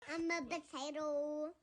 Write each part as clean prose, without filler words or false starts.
I'm a potato.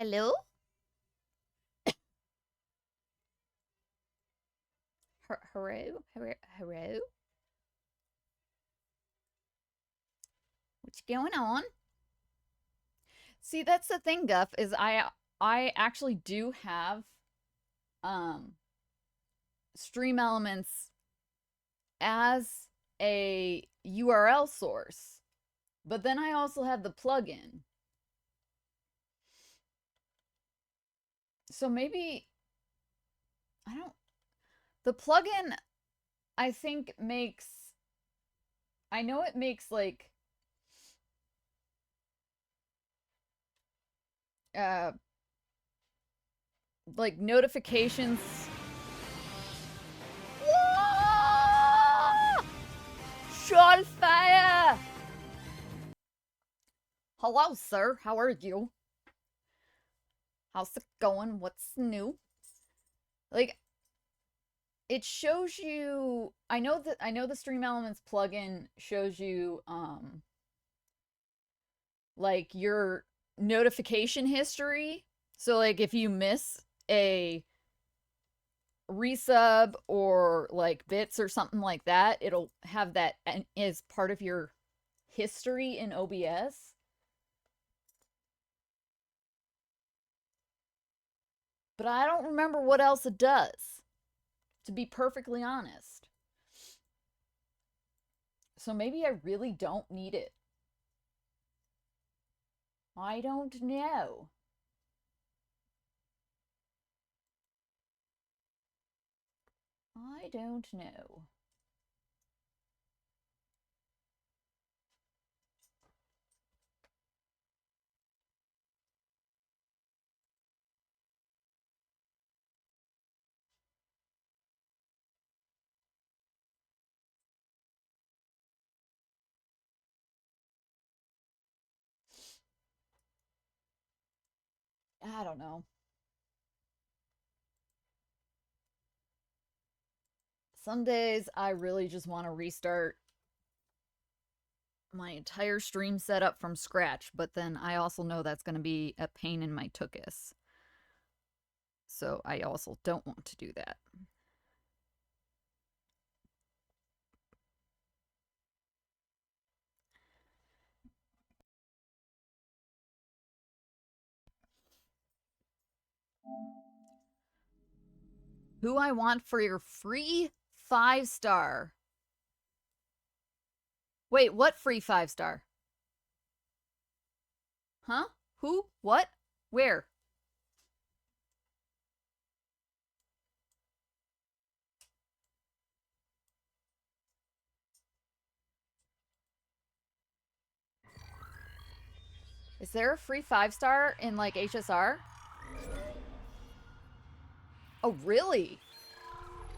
Hello? Hello? Hello? What's going on? See, that's the thing, Guff, is I actually do have um Stream Elements as a URL source. But then I also have the plugin. So maybe I don't the plugin I think makes I know it makes like uh notifications. Whoa! Shot fire! Hello, sir. How are you? How's it going? What's new? Like, it shows you. I know the Stream Elements plugin shows you like your notification history. So like if you miss a resub or like bits or something like that, it'll have that as part of your history in OBS. But I don't remember what else it does, to be perfectly honest. So maybe I really don't need it. I don't know. I don't know. I don't know. Some days I really just want to restart my entire stream setup from scratch, but then I also know that's going to be a pain in my tuchus. So I also don't want to do that. Who I want for your free 5-star. Wait, what free 5-star? Huh? Who? What? Where? Is there a free 5-star in like HSR? Oh, really?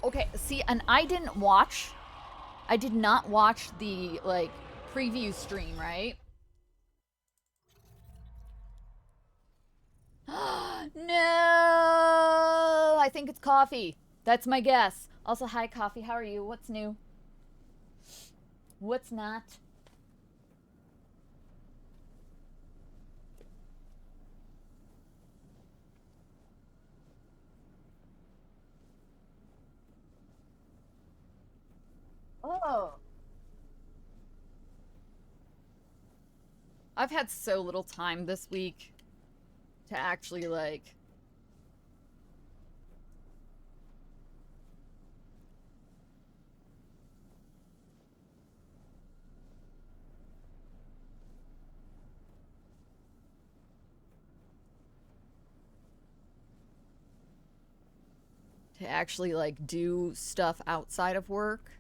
Okay, see, and I did not watch the like preview stream, right? No, I think it's coffee. That's my guess. Also, hi, coffee. How are you? What's new? What's not? Oh. I've had so little time this week to actually like do stuff outside of work.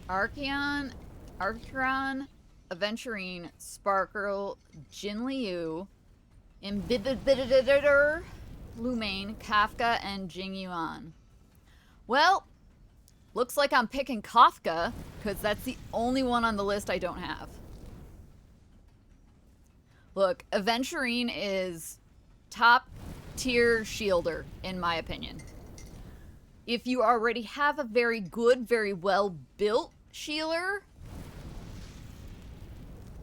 Archeon, Aventurine, Sparkle, Jinliu, Imbibibiditor, Lumaine, Kafka, and Jing Yuan. Well, looks like I'm picking Kafka, because that's the only one on the list I don't have. Look, Aventurine is top tier shielder, in my opinion. If you already have a very good, very well built shielder,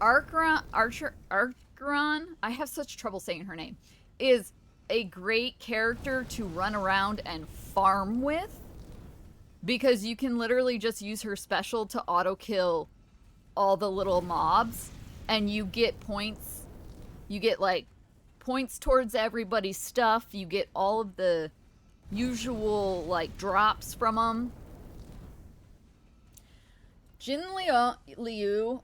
Archeron, I have such trouble saying her name, is a great character to run around and farm with, because you can literally just use her special to auto kill all the little mobs, and you get points. You get like points towards everybody's stuff. You get all of the usual like drops from them. Jin Liu,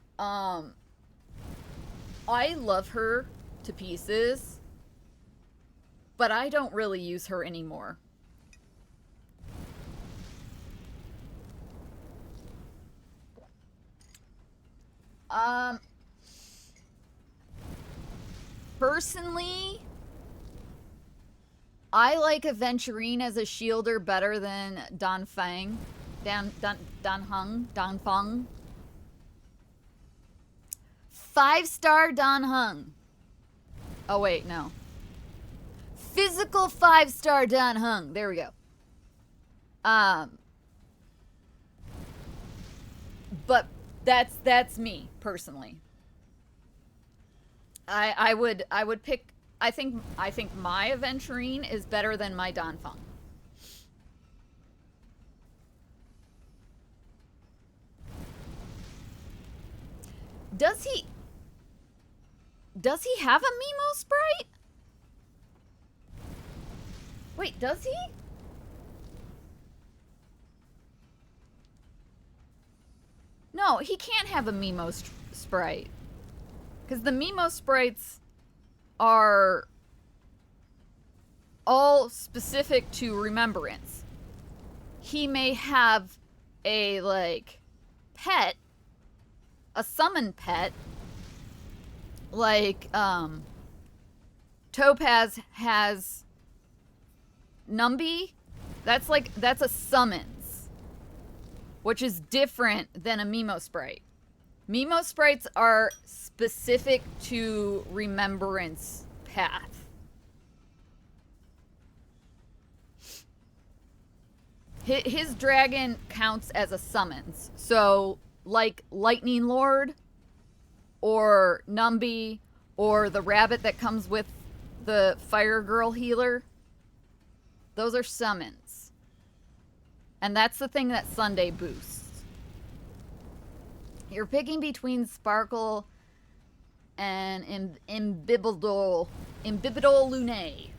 I love her to pieces, but I don't really use her anymore. Personally, I like Aventurine as a shielder better than Dan Feng. Dan Feng. 5-star Dan Heng. Oh wait, no. Physical 5-star Dan Heng. There we go. But that's me personally. I would pick. I think my Aventurine is better than my Dan Feng. Does he have a Mimo sprite? Wait, does he? No, he can't have a Mimo sprite. Because the Mimo sprites are all specific to remembrance. He may have a, like, pet, a summon pet, like, Topaz has Numby. That's a summons, which is different than a Mimo sprite. Mimo sprites are specific to remembrance path. His dragon counts as a summons. So, like Lightning Lord, or Numby, or the rabbit that comes with the Fire Girl healer, those are summons. And that's the thing that Sunday boosts. You're picking between Sparkle and Imbibidol Lunae.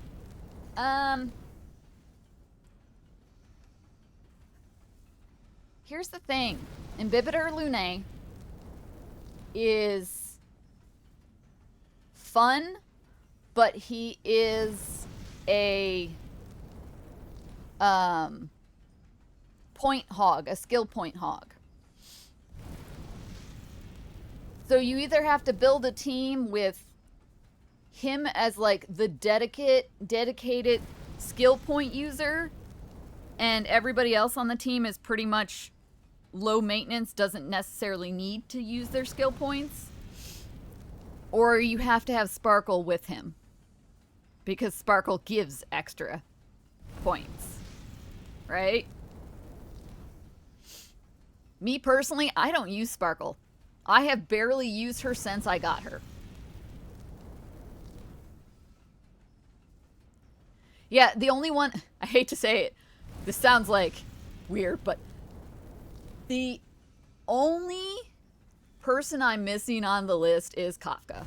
Here's the thing. Imbibidor Lunae is fun, but he is a point hog, a skill point hog. So you either have to build a team with him as like the dedicated skill point user, and everybody else on the team is pretty much low maintenance, doesn't necessarily need to use their skill points, or you have to have Sparkle with him because Sparkle gives extra points, right? Me personally, I don't use Sparkle. I have barely used her since I got her. Yeah, the only one, I hate to say it, this sounds like weird, but the only person I'm missing on the list is Kafka.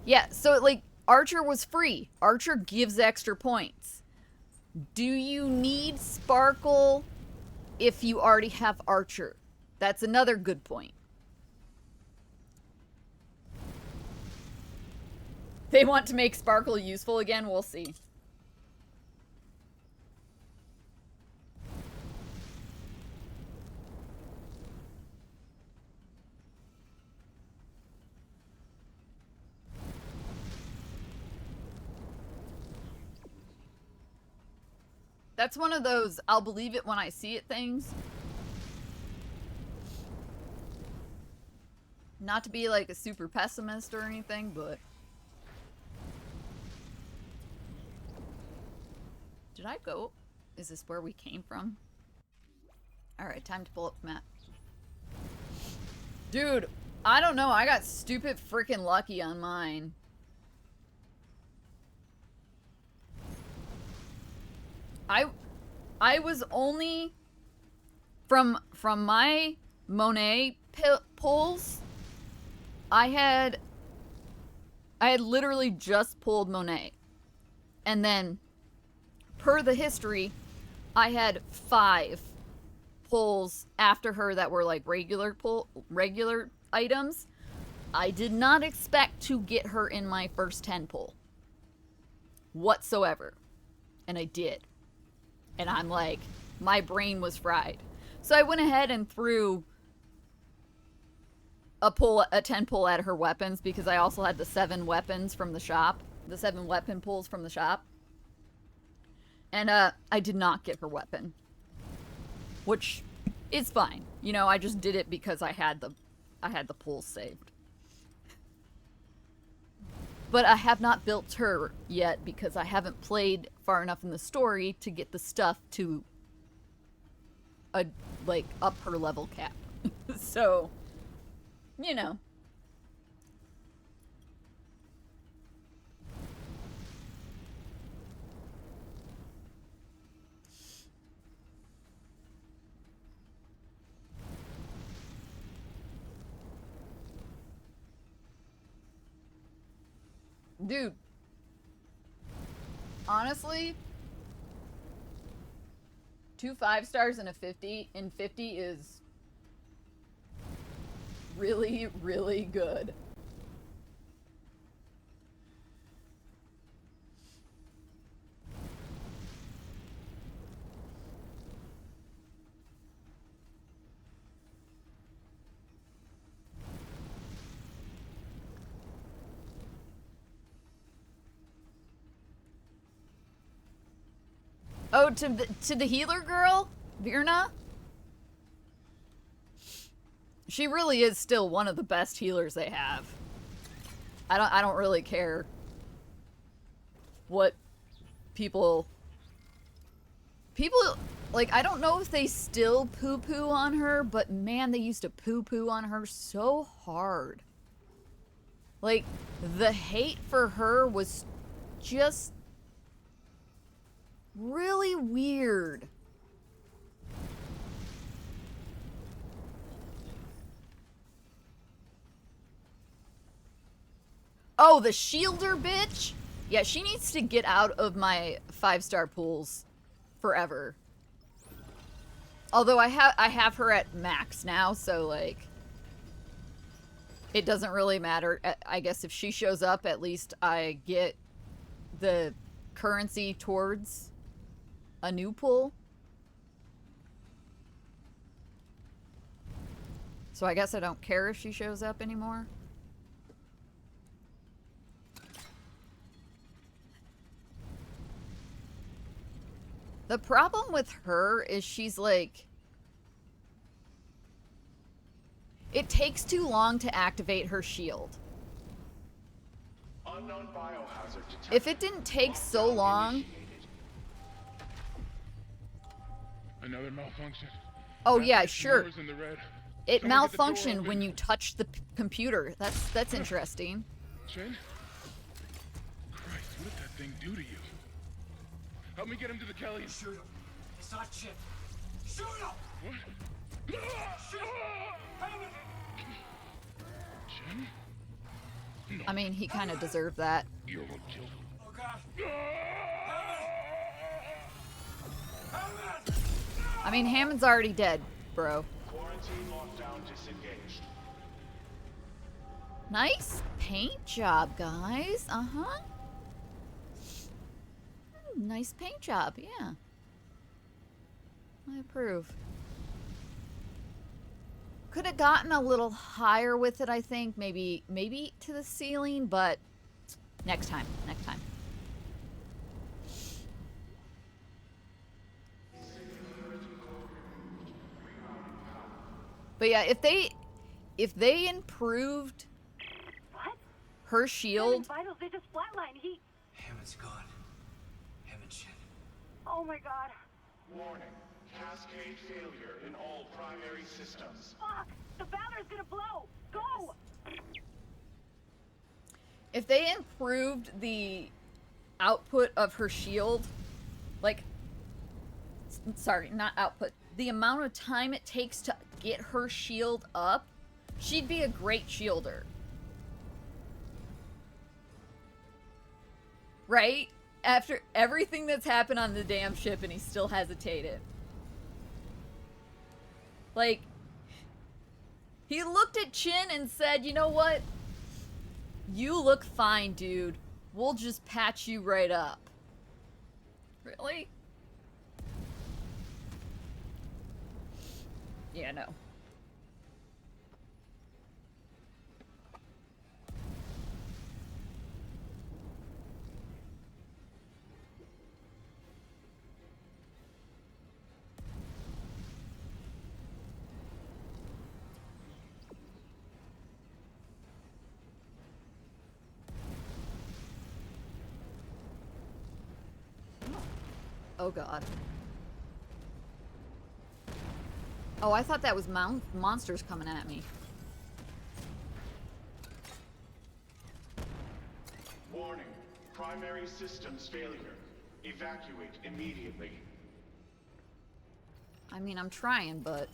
Yeah, so like Archer was free. Archer gives extra points. Do you need Sparkle if you already have Archer? That's another good point. They want to make Sparkle useful again? We'll see. That's one of those I'll believe it when I see it things. Not to be like a super pessimist or anything, but... Did I go? Is this where we came from? Alright, time to pull up the map. Dude, I don't know. I got stupid freaking lucky on mine. I was only... From my Monet pulls, I had literally just pulled Monet. And then, per the history, I had 5 pulls after her that were like regular items. I did not expect to get her in my first 10 pull whatsoever. And I did. And I'm like, my brain was fried. So I went ahead and threw a 10 pull at her weapons because I also had the 7 weapons from the shop. The 7 weapon pulls from the shop. And I did not get her weapon. Which is fine. You know, I just did it because I had the pulls saved. But I have not built her yet because I haven't played far enough in the story to get the stuff to like up her level cap. So, you know. Dude, honestly, 2 5-stars and a 50 in 50 is really, really good. Oh, to the healer girl, Virna? She really is still one of the best healers they have. I don't really care what people like, I don't know if they still poo-poo on her, but man, they used to poo-poo on her so hard. Like, the hate for her was just really weird. Oh, the shielder bitch? Yeah, she needs to get out of my 5-star pools forever. Although I have her at max now, so like it doesn't really matter. I guess if she shows up, at least I get the currency towards a new pool. So I guess I don't care if she shows up anymore. The problem with her is she's like... It takes too long to activate her shield. Unknown biohazard detected. If it didn't take so long... Another malfunction. Oh yeah, sure. In the red. It Someone get the door malfunctioned open. when you touched the computer. That's interesting. Chen? Christ, what did that thing do to you? Help me get him to the Kelly. Shoot him. It's not Chip. Shoot him! What? Shoot him! Chen? No. I mean, he kind of deserved that. You're what killed him. Oh God! I mean, Hammond's already dead, bro. Quarantine lockdown disengaged. Nice paint job, guys. Uh-huh. Nice paint job, yeah. I approve. Could have gotten a little higher with it, I think. Maybe to the ceiling, but next time. Next time. But yeah, if If they improved What? her shield, Vitals, they just flatlined. Hammond's gone. Hammond shit. Oh my god. Warning. Cascade failure in all primary systems. Fuck! The Valor's gonna blow! Go! if they improved the output of her shield, like, sorry, not output, the amount of time it takes to get her shield up, she'd be a great shielder. Right? After everything that's happened on the damn ship and he still hesitated. Like, he looked at Chin and said, you know what? You look fine, dude. We'll just patch you right up. Really? Yeah, no. Oh god. Oh, I thought that was monsters coming at me. Warning. Primary systems failure. Evacuate immediately. I mean, I'm trying, but...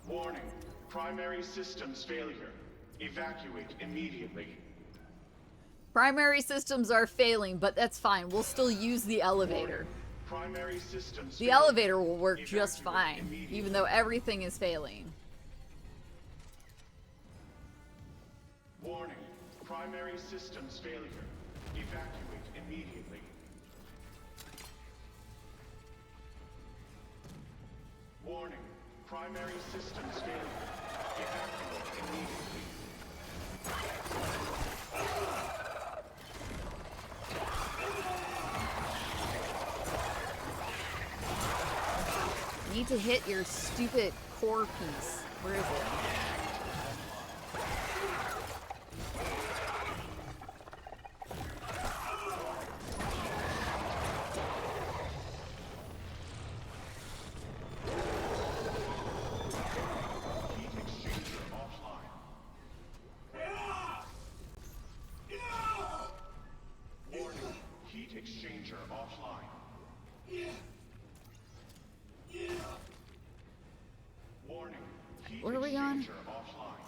Warning. Primary systems failure. Evacuate immediately. Primary systems are failing, but that's fine. We'll still use the elevator. Primary systems The failure. elevator will work just Evacuate fine, immediately. even though everything is failing. Warning. Primary systems failure. Evacuate immediately. Warning. Primary systems failure. Evacuate immediately. Need to hit your stupid core piece. Where is it? Heat exchanger offline. Warning. Heat exchanger offline. Warning. Heat Where are we on? exchanger offline.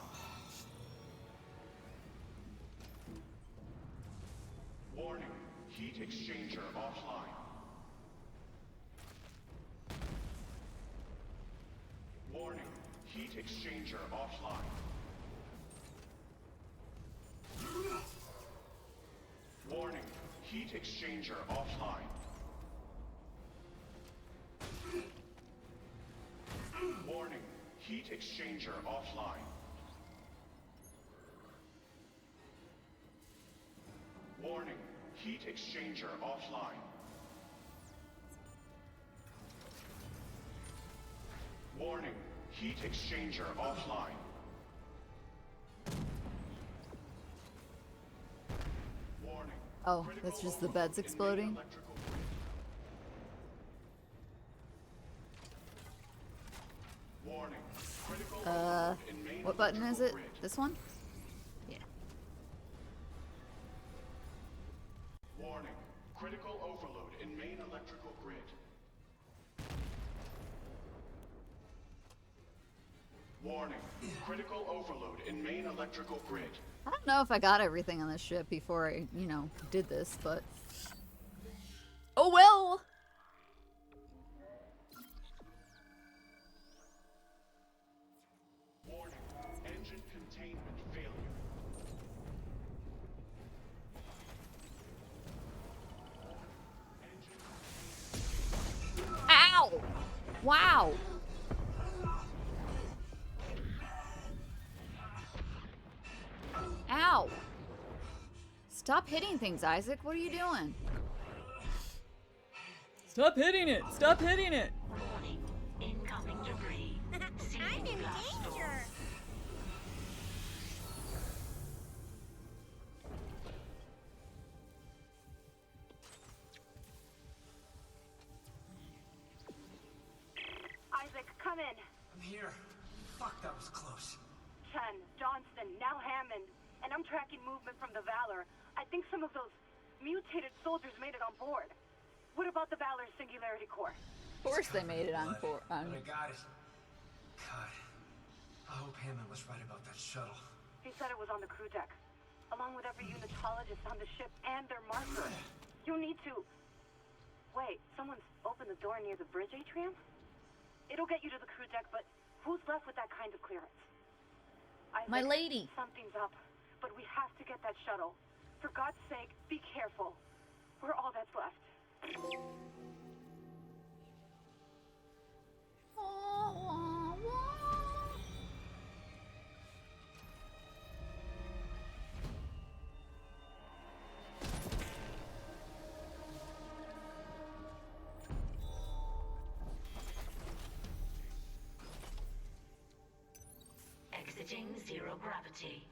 Warning. Heat exchanger offline. Warning. Heat exchanger offline. Warning. Heat exchanger offline. Warning. Heat exchanger offline. Warning. Heat exchanger offline. Warning. Heat exchanger offline. Warning. Oh, Critical that's just the overload beds in main exploding? electrical grid. Warning. Critical overload in main What button is electrical it? grid. This one? Yeah. Warning. Critical overload in main electrical grid. Warning. Critical overload in main electrical grid. I don't know if I got everything on this ship before I, did this, but... Oh well! Warning. Engine containment failure. Ow! Wow! Ow! Stop hitting things, Isaac. What are you doing? Stop hitting it! Stop hitting it! Warning. Incoming debris. I'm in danger. Isaac, come in. I'm here. Fuck, that was close. Chen, Johnston, now Hammond. And I'm tracking movement from the Valor. I think some of those mutated soldiers made it on board. What about the Valor's Singularity Core? Of course they made it on Blood, for on. but I got it. God. I hope Hammond was right about that shuttle. He said it was on the crew deck, along with every unitologist on the ship and their marker. You need to... Wait, someone's opened the door near the bridge atrium? It'll get you to the crew deck, but who's left with that kind of clearance? My Isaac, lady. Something's up, but we have to get that shuttle. For God's sake, be careful. We're all that's left. Exiting zero gravity.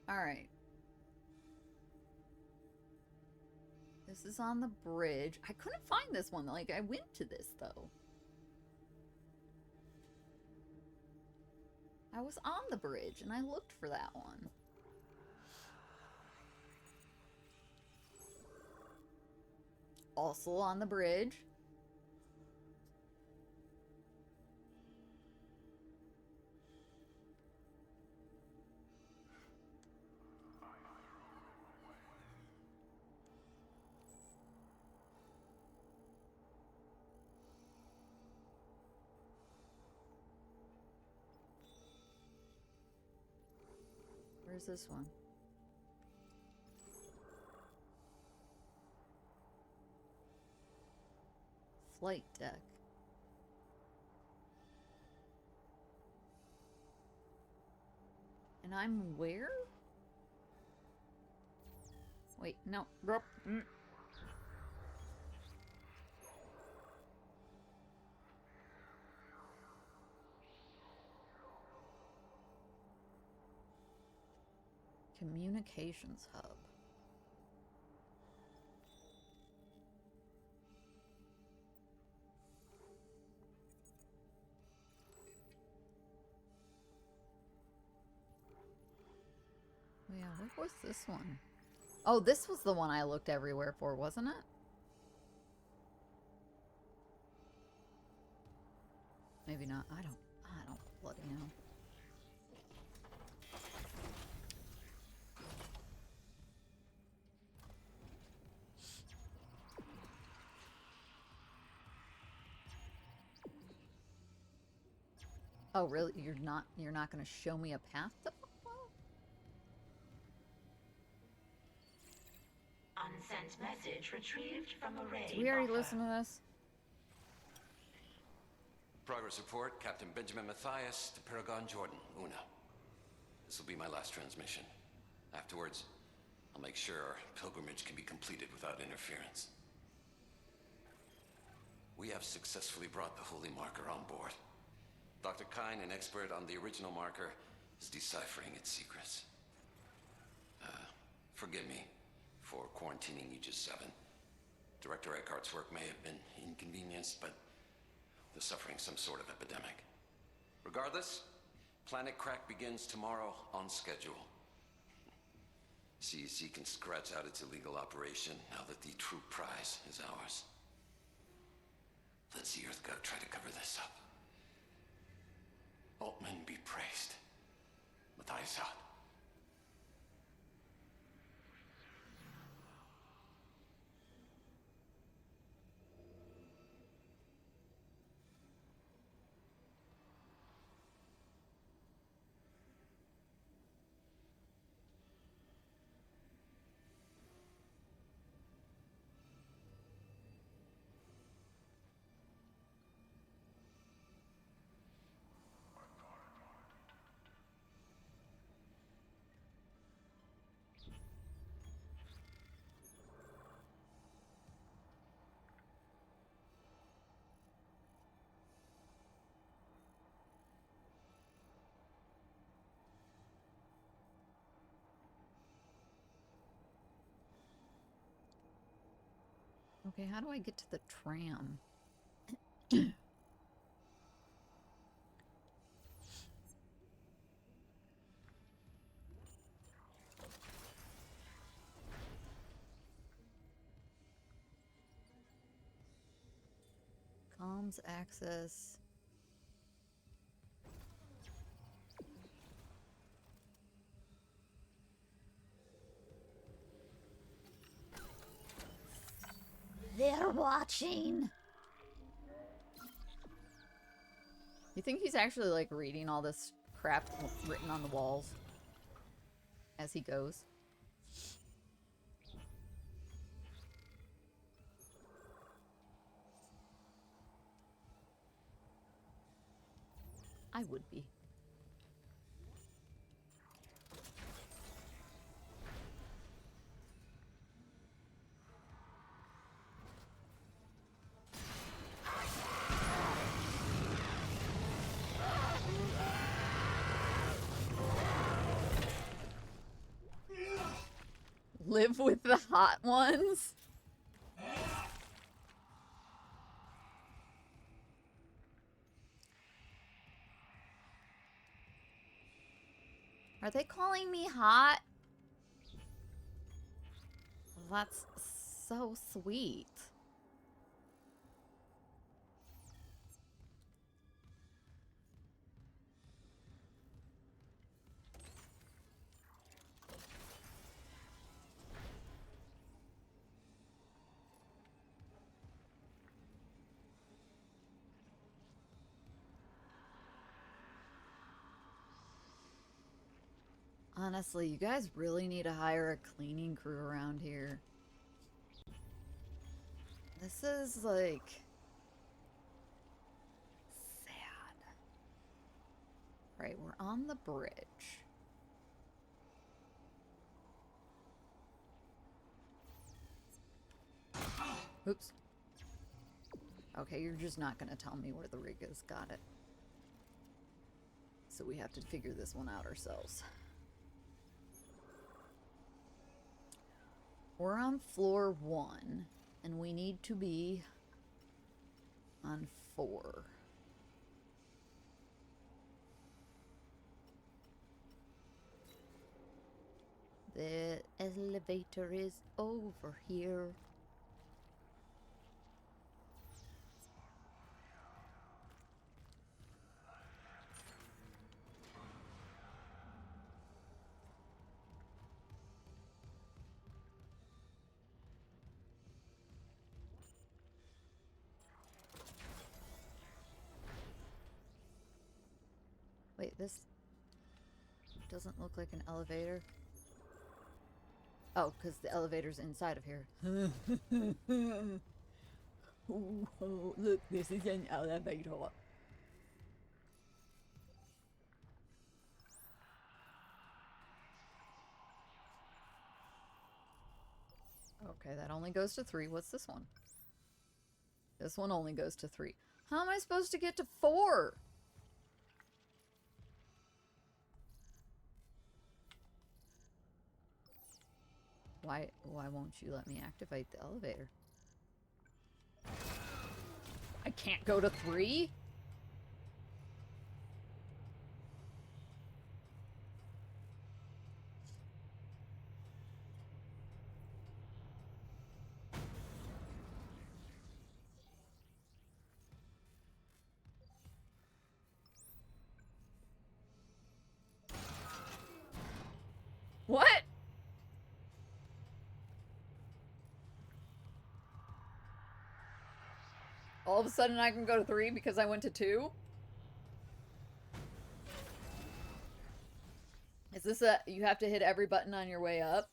All right. This is on the bridge. I couldn't find this one. Like, I went to this, though. I was on the bridge, and I looked for that one. Also on the bridge. Where's this one? Flight deck. And I'm where? Wait, no. Communications hub. Oh yeah, what was this one? Oh, this was the one I looked everywhere for, wasn't it? Maybe not. I don't bloody know. Oh, really? You're not going to show me a path to follow? Unsent message retrieved from array. Did we already buffer. listen to this? Progress report, Captain Benjamin Matthias to Paragon Jordan, Una. This will be my last transmission. Afterwards, I'll make sure our pilgrimage can be completed without interference. We have successfully brought the Holy Marker on board. Dr. Kine, an expert on the original marker, is deciphering its secrets. Forgive me for quarantining Aegis 7. Director Eckhart's work may have been inconvenienced, but they're suffering some sort of epidemic. Regardless, Planet Crack begins tomorrow on schedule. CEC can scratch out its illegal operation now that the true prize is ours. Let's the Earth try to cover this up. Altman be praised. Matthias out. Okay, how do I get to the tram? Comms access. They're watching. You think he's actually like reading all this crap written on the walls as he goes? I would be. Live with the hot ones? Are they calling me hot? That's so sweet. Honestly, you guys really need to hire a cleaning crew around here. This is like sad. Right, we're on the bridge. Oops. Okay, you're just not gonna tell me where the rig is. Got it. So we have to figure this one out ourselves. We're on floor 1, and we need to be on 4. The elevator is over here. Wait, this doesn't look like an elevator. Oh, because the elevator's inside of here. Oh, look, this is an elevator. Okay, that only goes to 3. What's this one? This one only goes to 3. How am I supposed to get to 4? Why won't you let me activate the elevator? I can't go to 3? What? All of a sudden I can go to 3 because I went to 2? Is this a... you have to hit every button on your way up?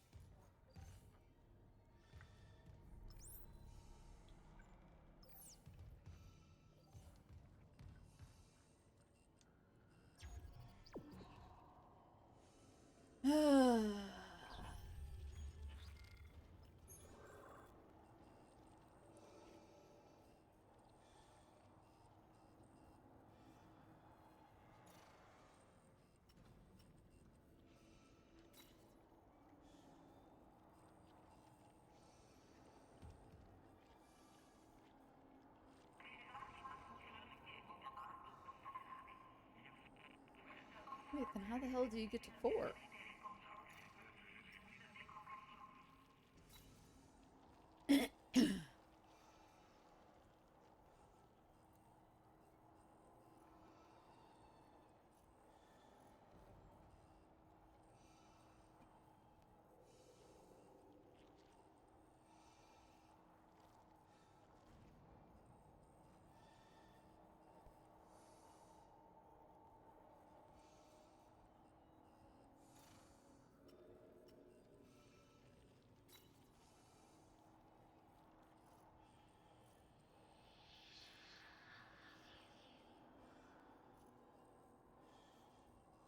Wait, then how the hell do you get to 4?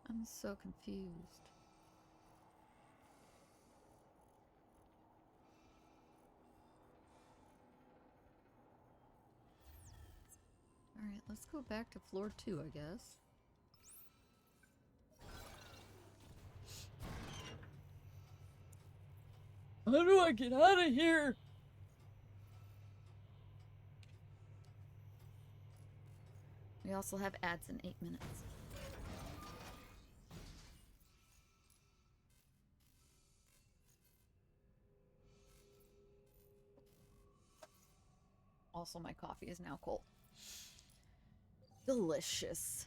I'm so confused. Alright, let's go back to floor 2, I guess. How do I get out of here? We also have ads in 8 minutes. Also, my coffee is now cold. Delicious.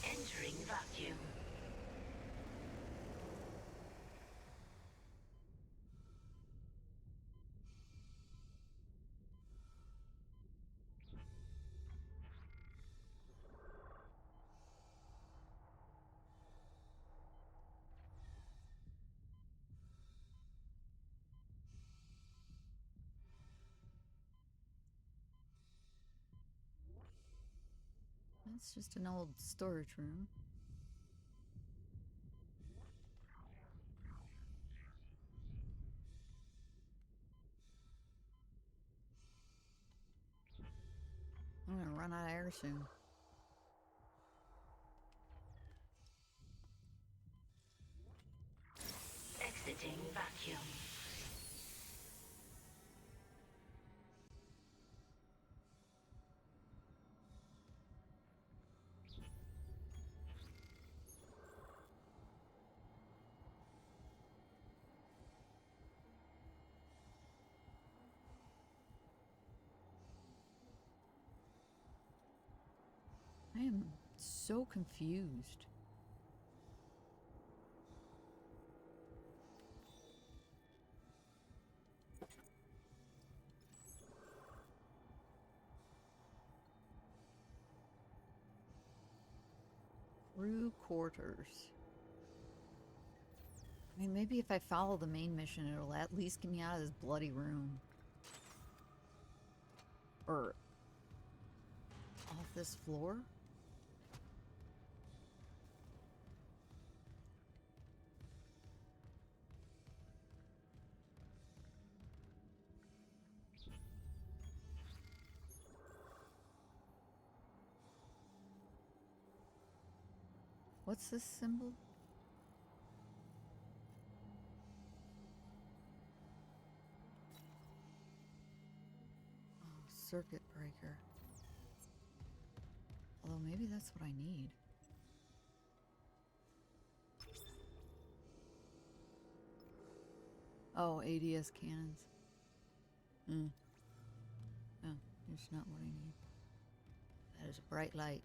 Entering vacuum. That's just an old storage room. I'm gonna run out of air soon. Exiting vacuum. I am so confused. Crew quarters. I mean, maybe if I follow the main mission, it'll at least get me out of this bloody room. Or off this floor? What's this symbol? Oh, circuit breaker. Although maybe that's what I need. Oh, ADS cannons. No, it's not what I need. That is a bright light.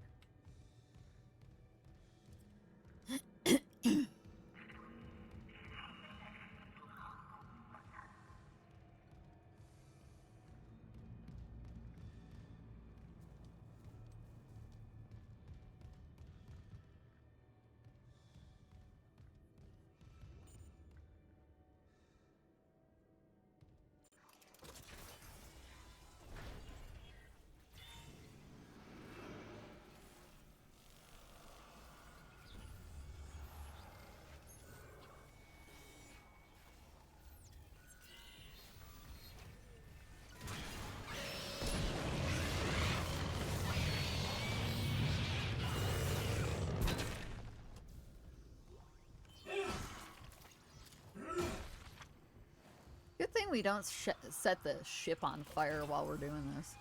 we don't set the ship on fire while we're doing this.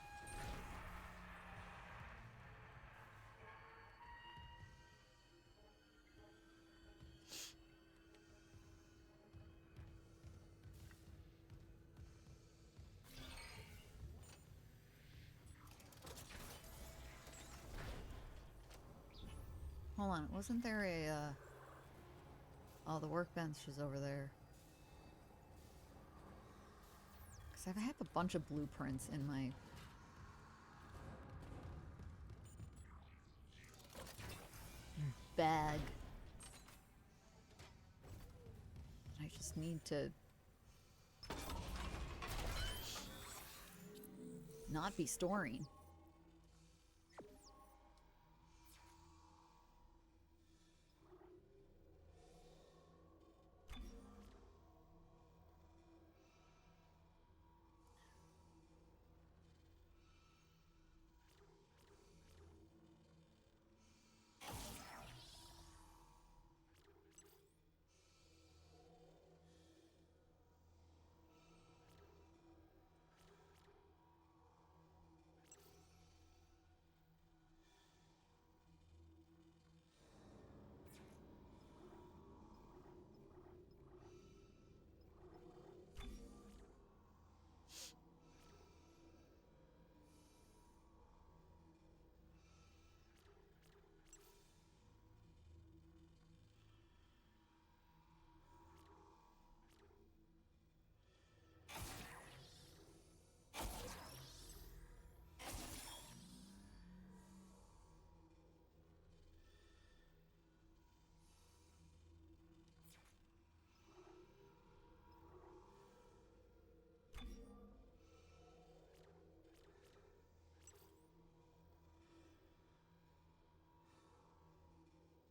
Hold on, wasn't there a, oh, the workbench is over there. Because I have a bunch of blueprints in my... bag. I just need to... not be storing.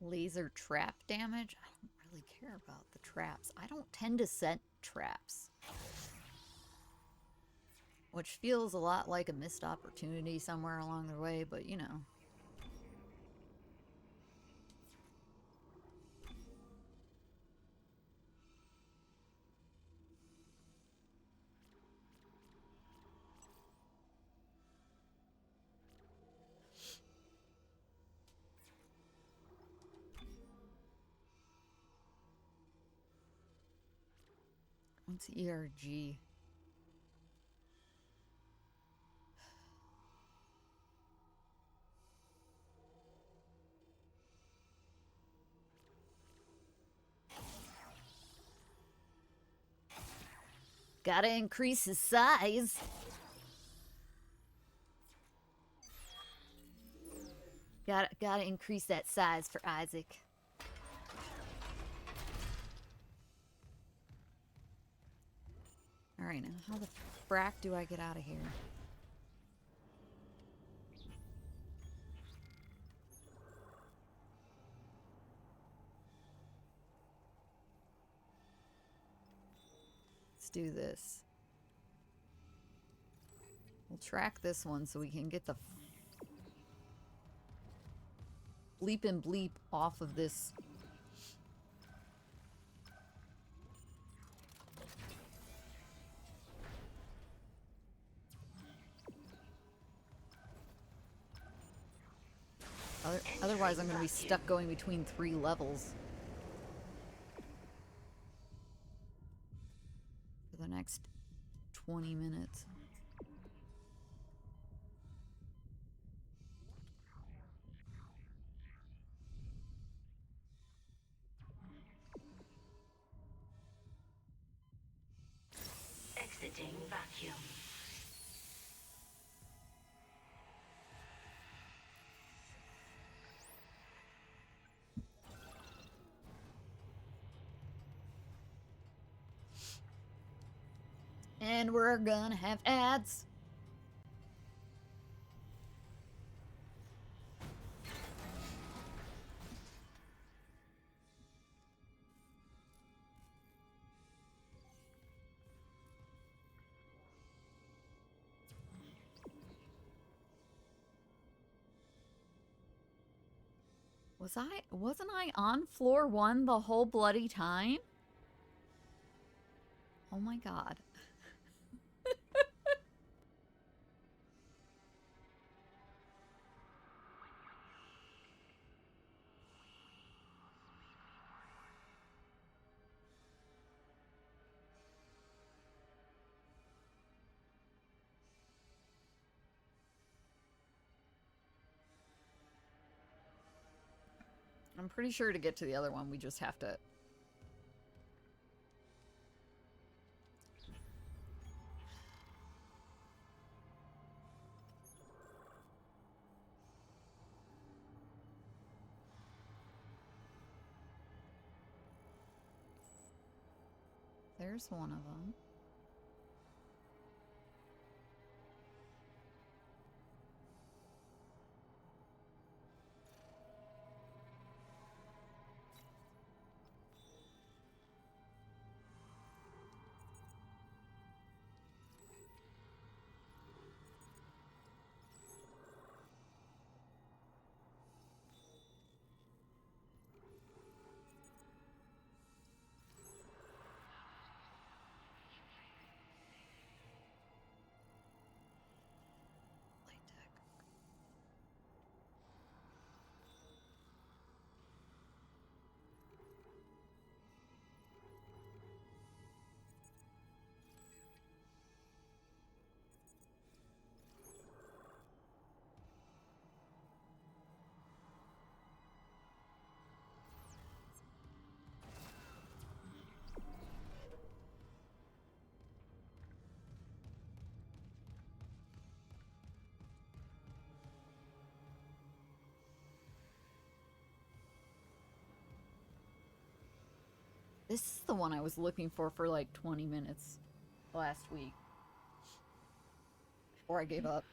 Laser trap damage? I don't really care about the traps. I don't tend to set traps. Which feels a lot like a missed opportunity somewhere along the way, but you know. What's ERG? Gotta increase his size. Gotta increase that size for Isaac. Alright, now how the frack do I get out of here? Let's do this. We'll track this one so we can get the bleep and bleep off of this. Otherwise, I'm going to be stuck going between 3 levels for the next 20 minutes. Exiting vacuum. And we're gonna have ads. Wasn't I on floor 1 the whole bloody time? Oh my god. I'm pretty sure to get to the other one, we just have to... There's one of them. Light tech. This is the one I was looking for like 20 minutes last week. Before I gave up.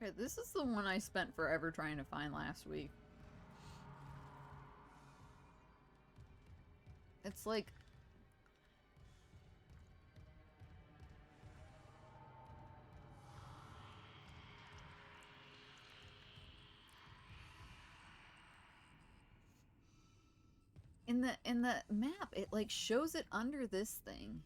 Okay, this is the one I spent forever trying to find last week. It's like... In the map, it like shows it under this thing.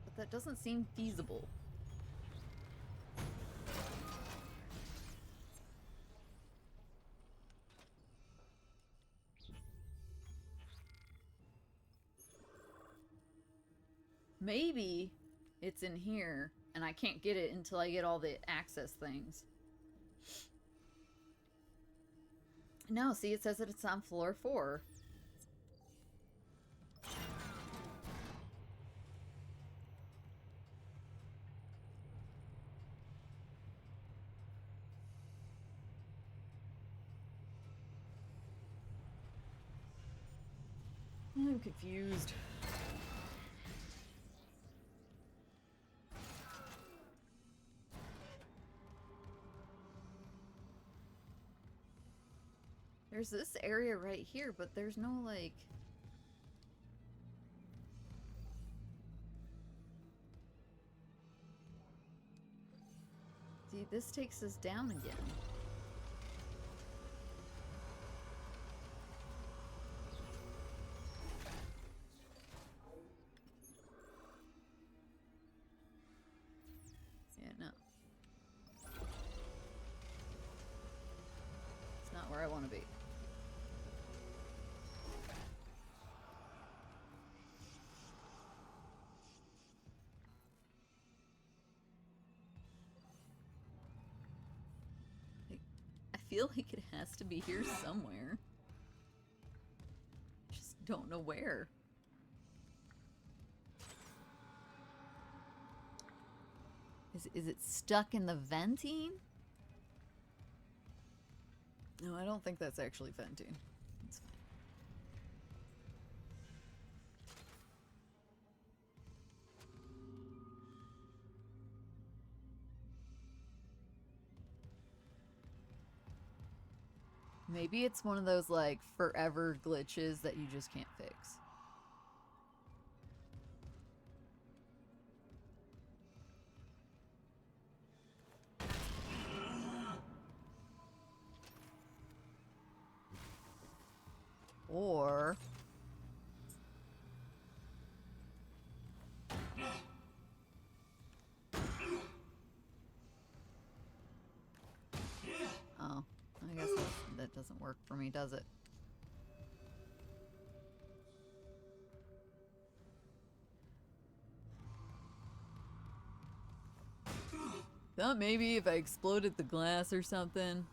But that doesn't seem feasible. Maybe it's in here, and I can't get it until I get all the access things. No, see, it says that it's on floor 4. I'm confused. There's this area right here, but there's no, like... See, this takes us down again. Yeah, no. It's not where I want to be. I feel like it has to be here somewhere. Just don't know where. Is it stuck in the venting? No, I don't think that's actually venting. It's fine. Maybe it's one of those, like, forever glitches that you just can't fix. Or... oh, I guess that doesn't work for me, does it? Thought maybe if I exploded the glass or something.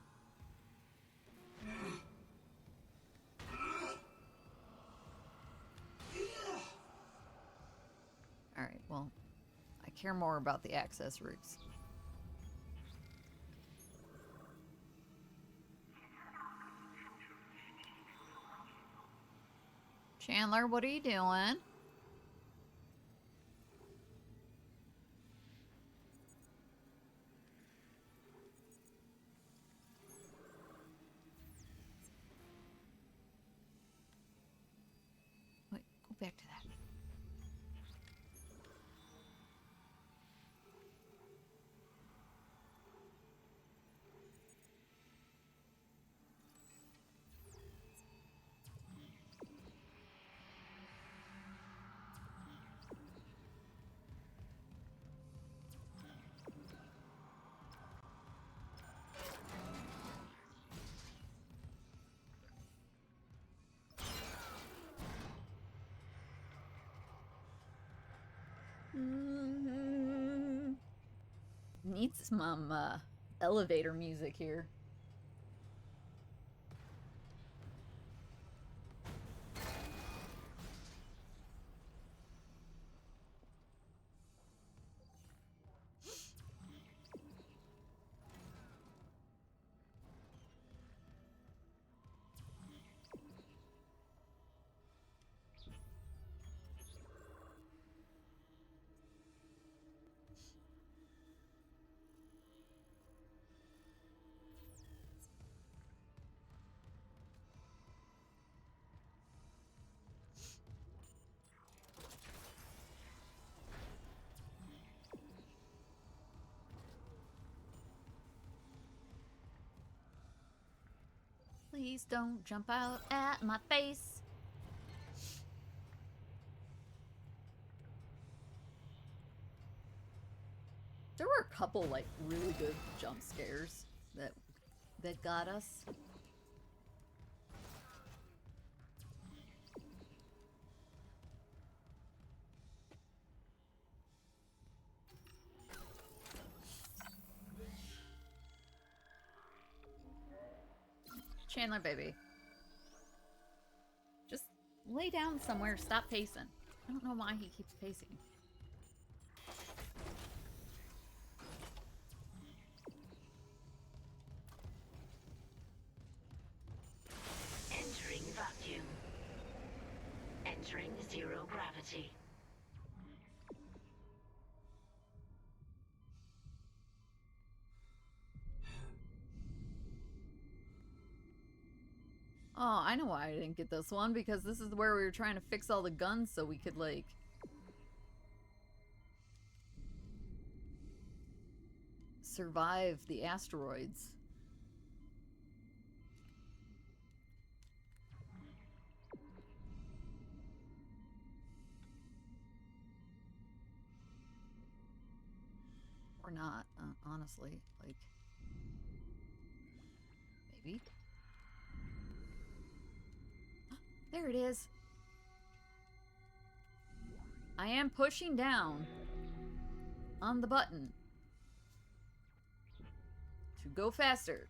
Alright, well, I care more about the access routes. Chandler, what are you doing? Wait, go back to that. Needs some elevator music here. Please don't jump out at my face. There were a couple, like, really good jump scares that got us. Chandler, baby. Just lay down somewhere. Stop pacing. I don't know why he keeps pacing. Entering vacuum. Entering zero gravity. Oh, I know why I didn't get this one, because this is where we were trying to fix all the guns so we could, like... survive the asteroids. Or not, honestly. Like... maybe? There it is. I am pushing down on the button to go faster.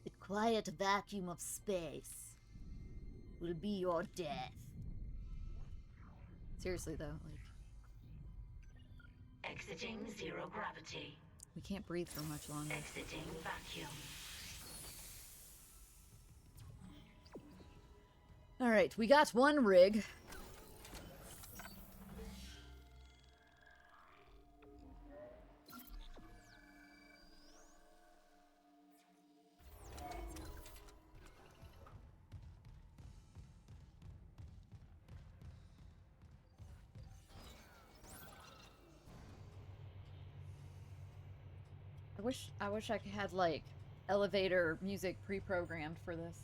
The quiet vacuum of space will be your death. Seriously, though, like... Exiting zero gravity. we can't breathe for much longer. Exiting vacuum. Alright, we got one rig. I wish I had, like, elevator music pre-programmed for this.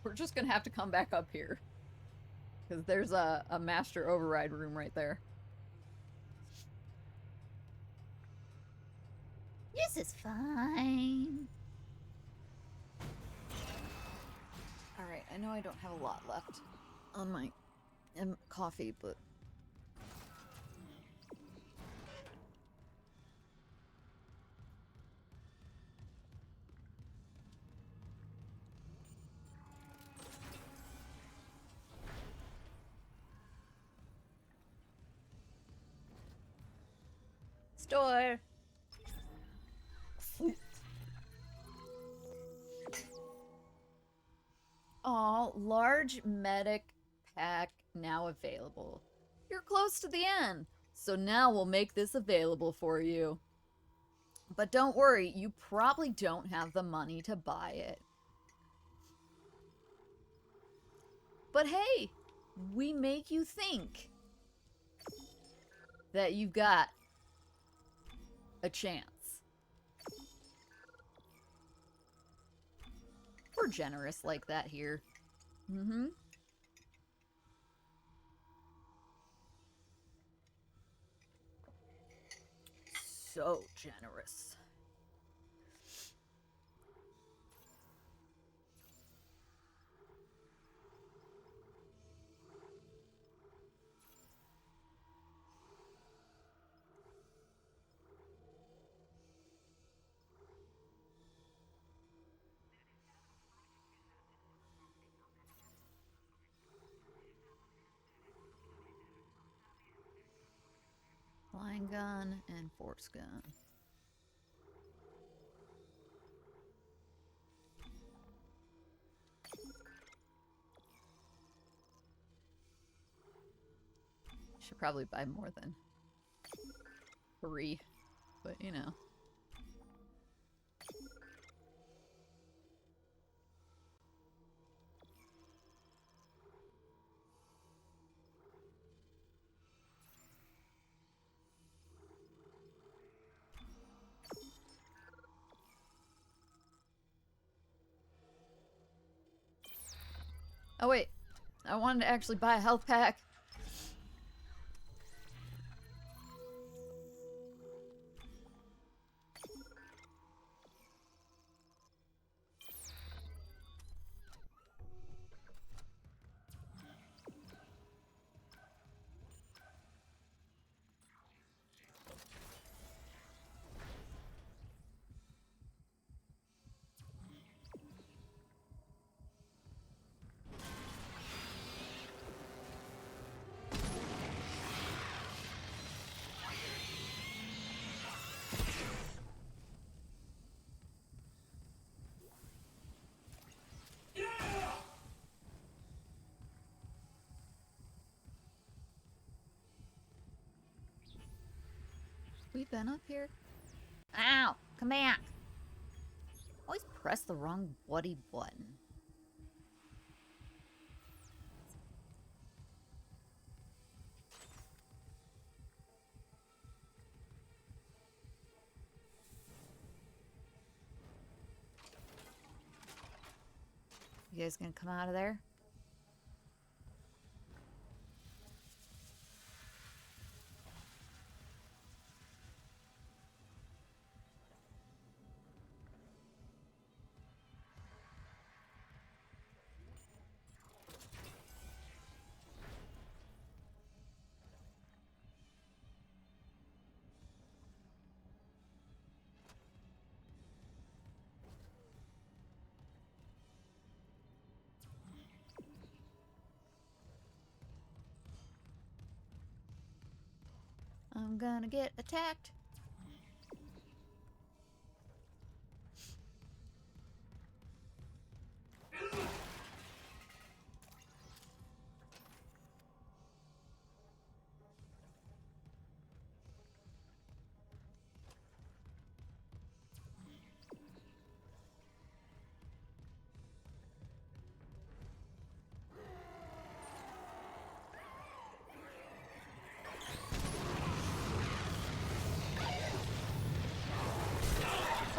We're just gonna have to come back up here. Because there's a master override room right there. This is fine. Alright, I know I don't have a lot left on my coffee, but... Store. Aw, large medic pack now available. You're close to the end, so now we'll make this available for you. But don't worry, you probably don't have the money to buy it. But hey, we make you think that you've got a chance. We're generous like that here. Mm-hmm. So generous. Flying gun and force gun. Should probably buy more than 3, but you know. Oh wait, I wanted to actually buy a health pack. We been up here? Ow! Come back! Always press the wrong bloody button. You guys gonna come out of there? I'm gonna get attacked.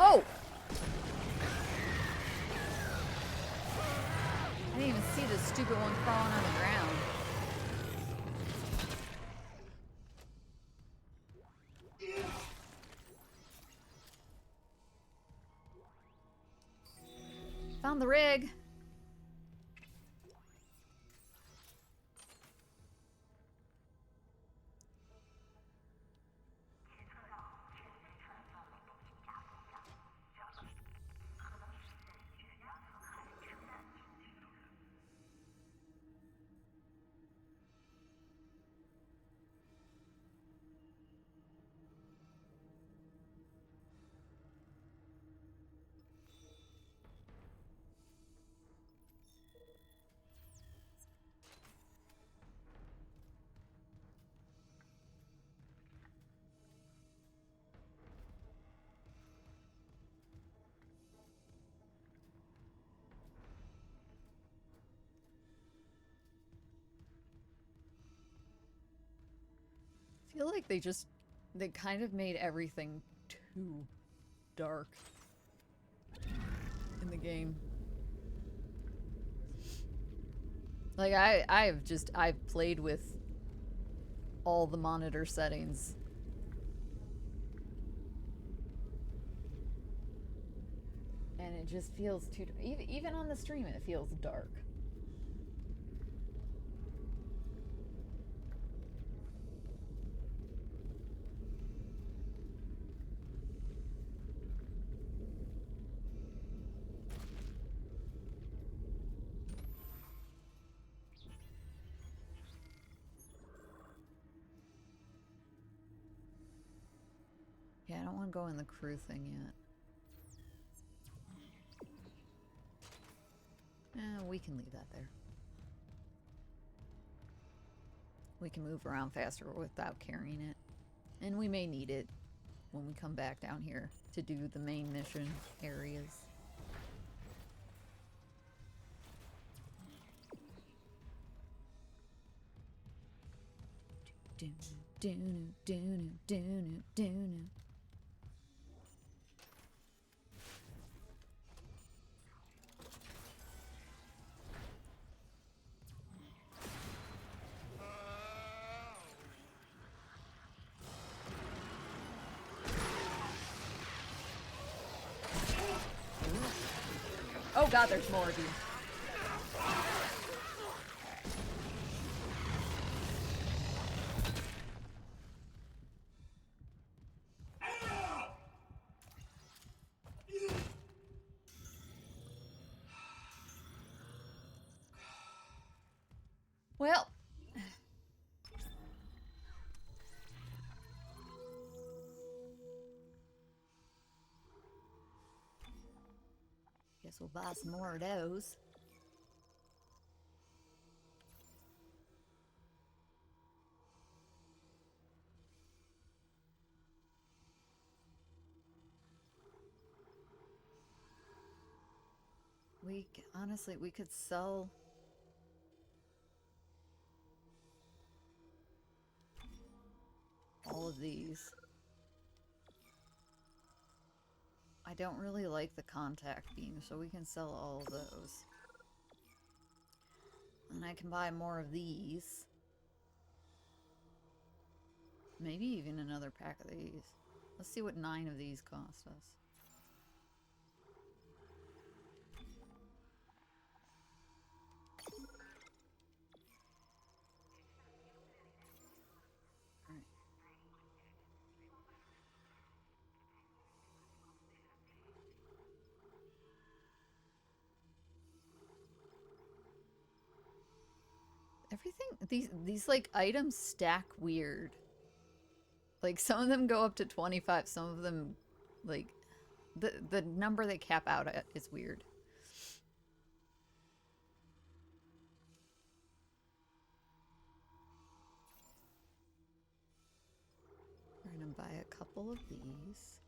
Oh! I didn't even see the stupid one crawling on the ground. Found the rig. I feel like they kind of made everything too dark in the game. Like I've played with all the monitor settings it just feels too... Even on the stream, it feels dark. Yeah, I don't want to go in the crew thing yet. We can leave that there. We can move around faster without carrying it. And we may need it when we come back down here to do the main mission areas. Oh god, there's more of you. Well, guess we'll buy some more of those. Honestly, we could sell... all of these. I don't really like the contact beam, so we can sell all of those. And I can buy more of these. Maybe even another pack of these. Let's see what 9 of these cost us. Everything, these like items stack weird. Like some of them go up to 25, some of them like the number they cap out at is weird. We're gonna buy a couple of these.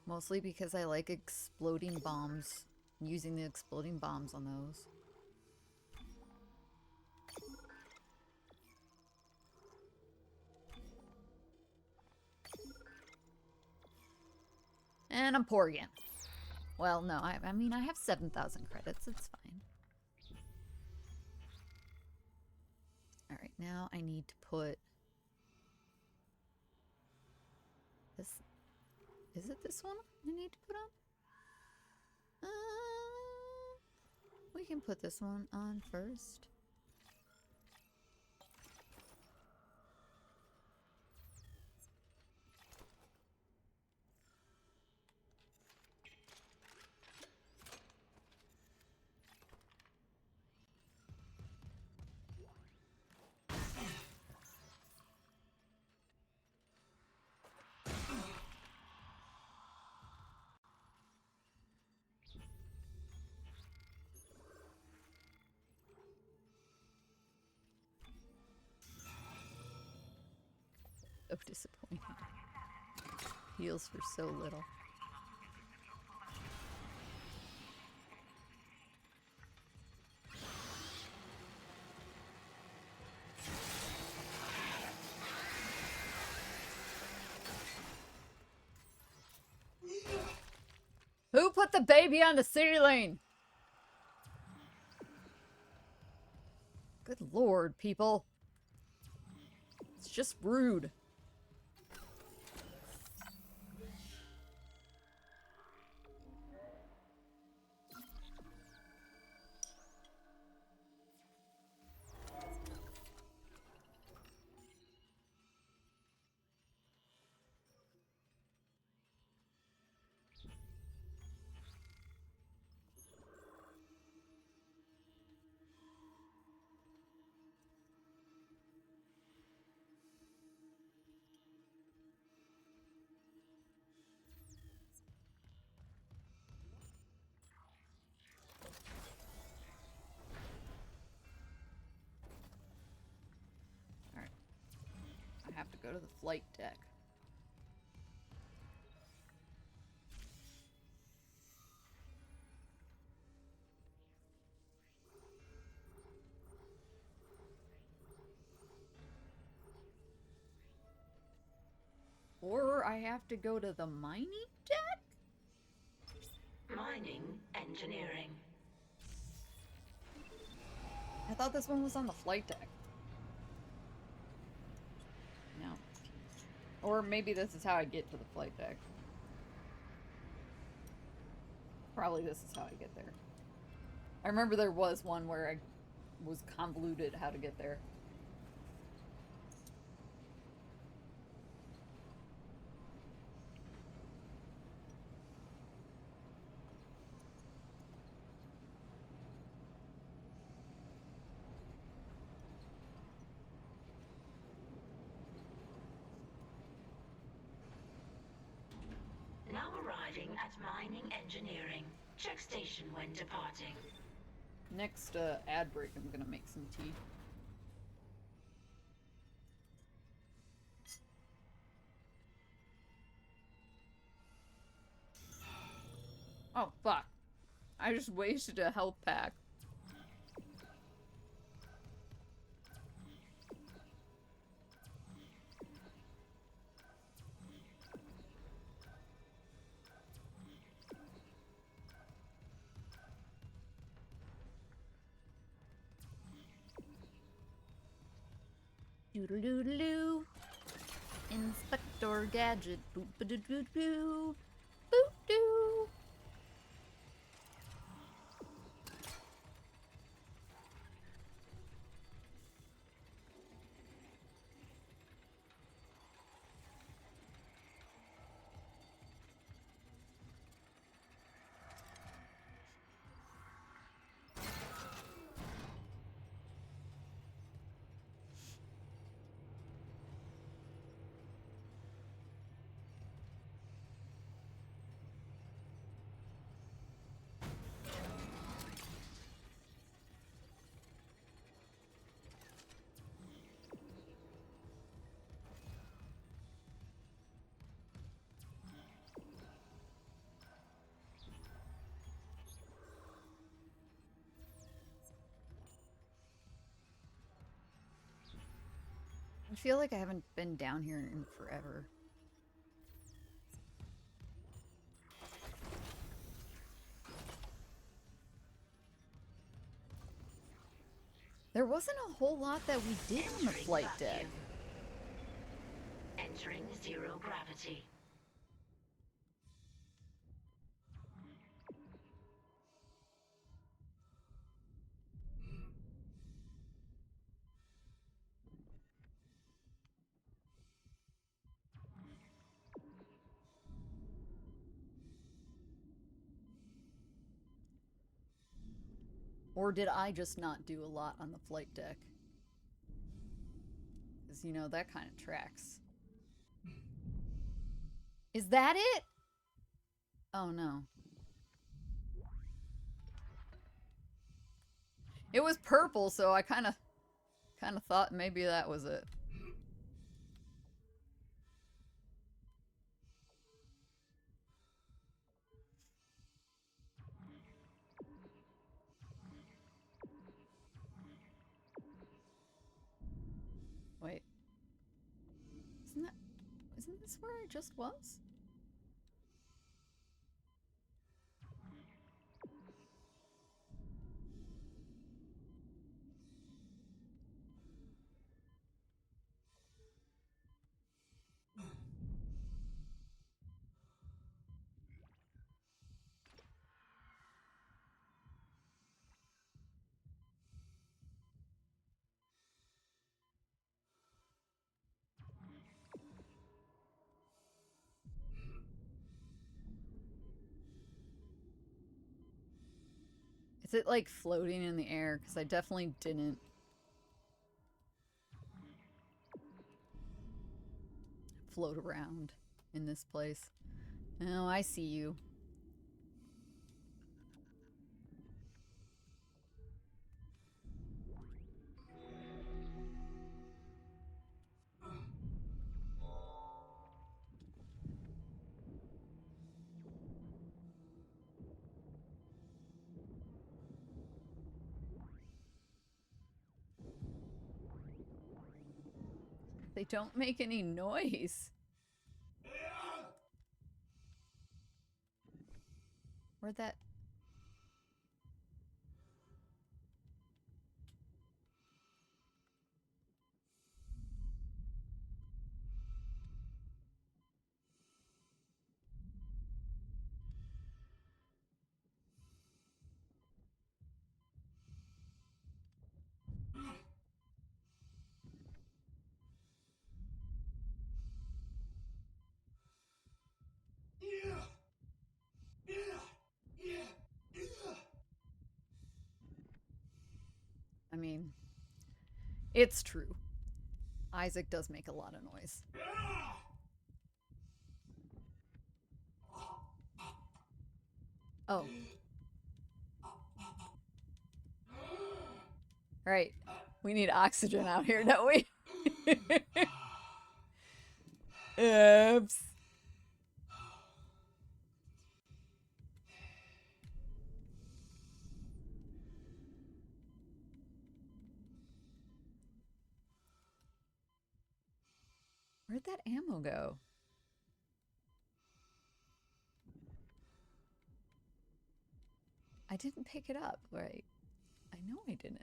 Mostly because I like exploding bombs. Using the exploding bombs on those. And I'm poor again. Well, no, I mean, I have 7,000 credits. It's fine. Alright, now I need to put... this... Is it this one I need to put on? We can put this one on first. So disappointed. Heals for so little. Who put the baby on the ceiling? Good lord, people. It's just rude. go to the flight deck. Or I have to go to the mining deck? Mining engineering. I thought this one was on the flight deck. No. Or maybe this is how I get to the flight deck. Probably this is how I get there. I remember there was one where I was convoluted how to get there. Now arriving at mining engineering. Check station when departing. Next ad break, I'm gonna make some tea. Oh, fuck. I just wasted a health pack. Doodle-doodle-doo. Inspector Gadget. Boop-a-doo-doo-doo. Boop-doo. I feel like I haven't been down here in forever. There wasn't a whole lot that we did on the flight deck. Entering zero gravity. Or did I just not do a lot on the flight deck? Because, you know, that kind of tracks. Is that it? Oh, no. It was purple, so I kind of thought maybe that was it. Wait. Isn't this where I just was? Is it like floating in the air? Because I definitely didn't float around in this place. Oh, I see you. They don't make any noise. Where'd that... I mean, it's true. Isaac does make a lot of noise. Oh. Right. We need oxygen out here, don't we? Oops. Where'd that ammo go? I didn't pick it up, right? I know I didn't.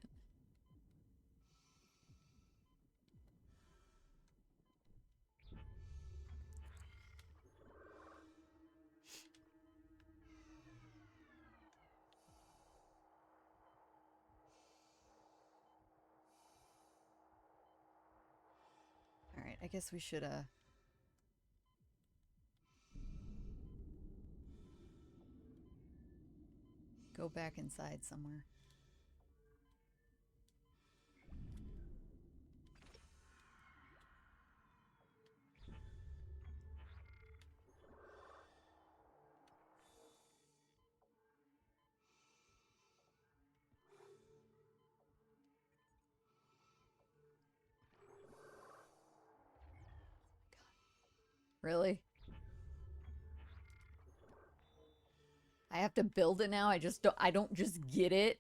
All right, I guess we should go back inside somewhere. Really? I have to build it now? I don't just get it.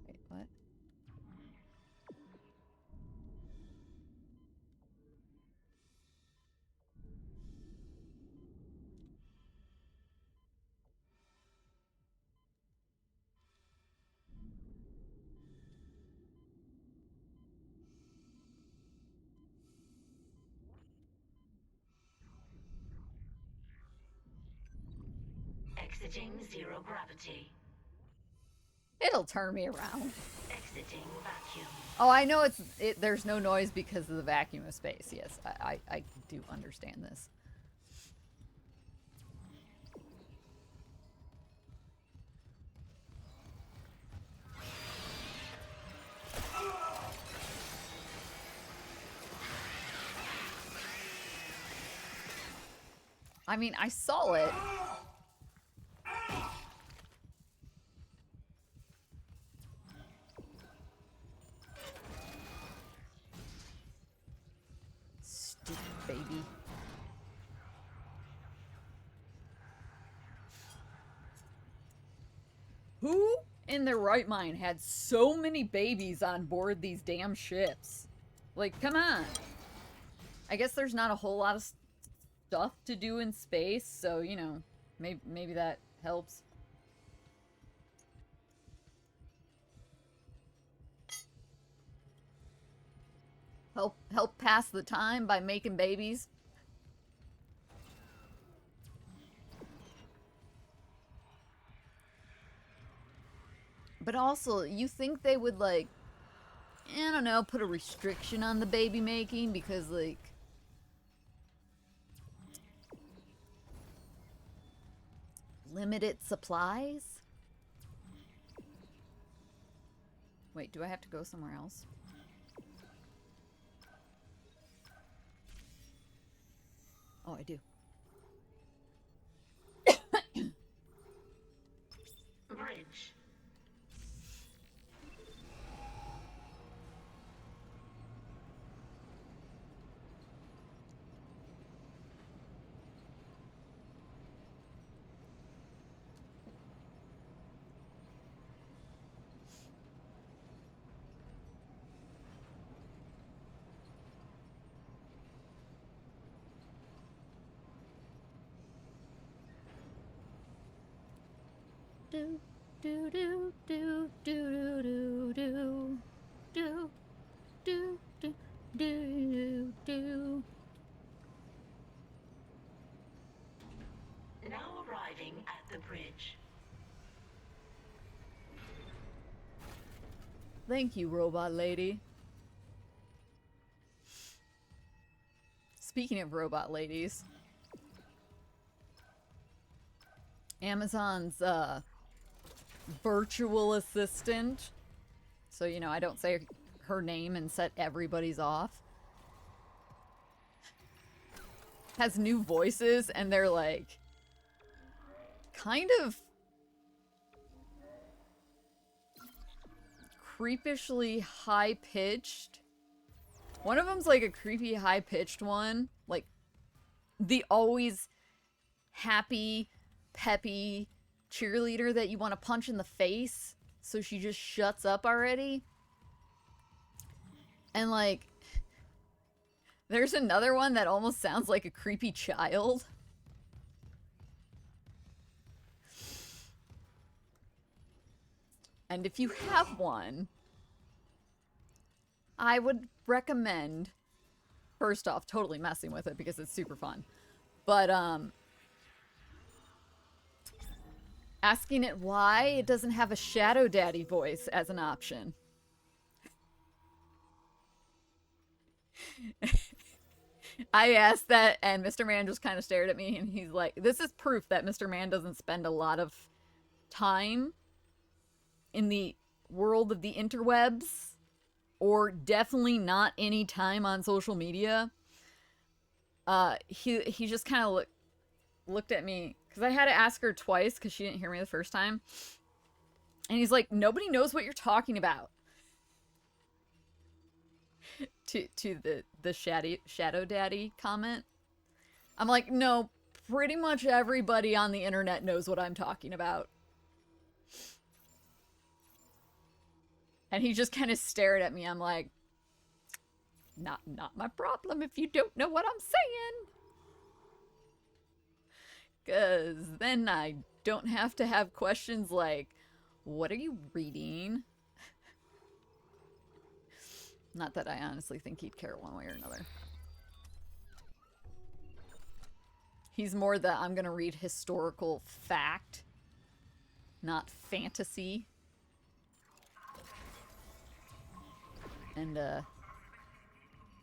Wait, what? Exiting zero gravity. It'll turn me around. Exiting vacuum. Oh, I know there's no noise because of the vacuum of space. Yes, I do understand this. I mean, I saw it. Stupid baby. Who in their right mind had so many babies on board these damn ships? Like, come on. I guess there's not a whole lot of stuff to do in space, so, you know, maybe that helps. Help pass the time by making babies. But also, you think they would, like, I don't know, put a restriction on the baby making because, like, limited supplies? Wait, do I have to go somewhere else? Oh, I do. Bridge. Do do do do do do do do do do do do. Now arriving at the bridge. Thank you, robot lady. Speaking of robot ladies, Amazon's virtual assistant, so you know I don't say her name and set everybody's off, has new voices, and they're like kind of creepishly high-pitched. One of them's like a creepy high-pitched one, like the always happy, peppy cheerleader that you want to punch in the face, so she just shuts up already. And like there's another one that almost sounds like a creepy child. And if you have one, I would recommend, first off, totally messing with it because it's super fun. But asking it why it doesn't have a Shadow Daddy voice as an option. I asked that, and Mr. Man just kind of stared at me, and he's like, this is proof that Mr. Man doesn't spend a lot of time in the world of the interwebs, or definitely not any time on social media. He just kind of looked at me, because I had to ask her twice because she didn't hear me the first time. And he's like, nobody knows what you're talking about. to the Shadow Daddy comment. I'm like, no, pretty much everybody on the internet knows what I'm talking about. And he just kind of stared at me. I'm like, not my problem if you don't know what I'm saying. 'Cause then I don't have to have questions like, what are you reading? Not that I honestly think he'd care one way or another. He's more the, I'm gonna read historical fact, not fantasy. And,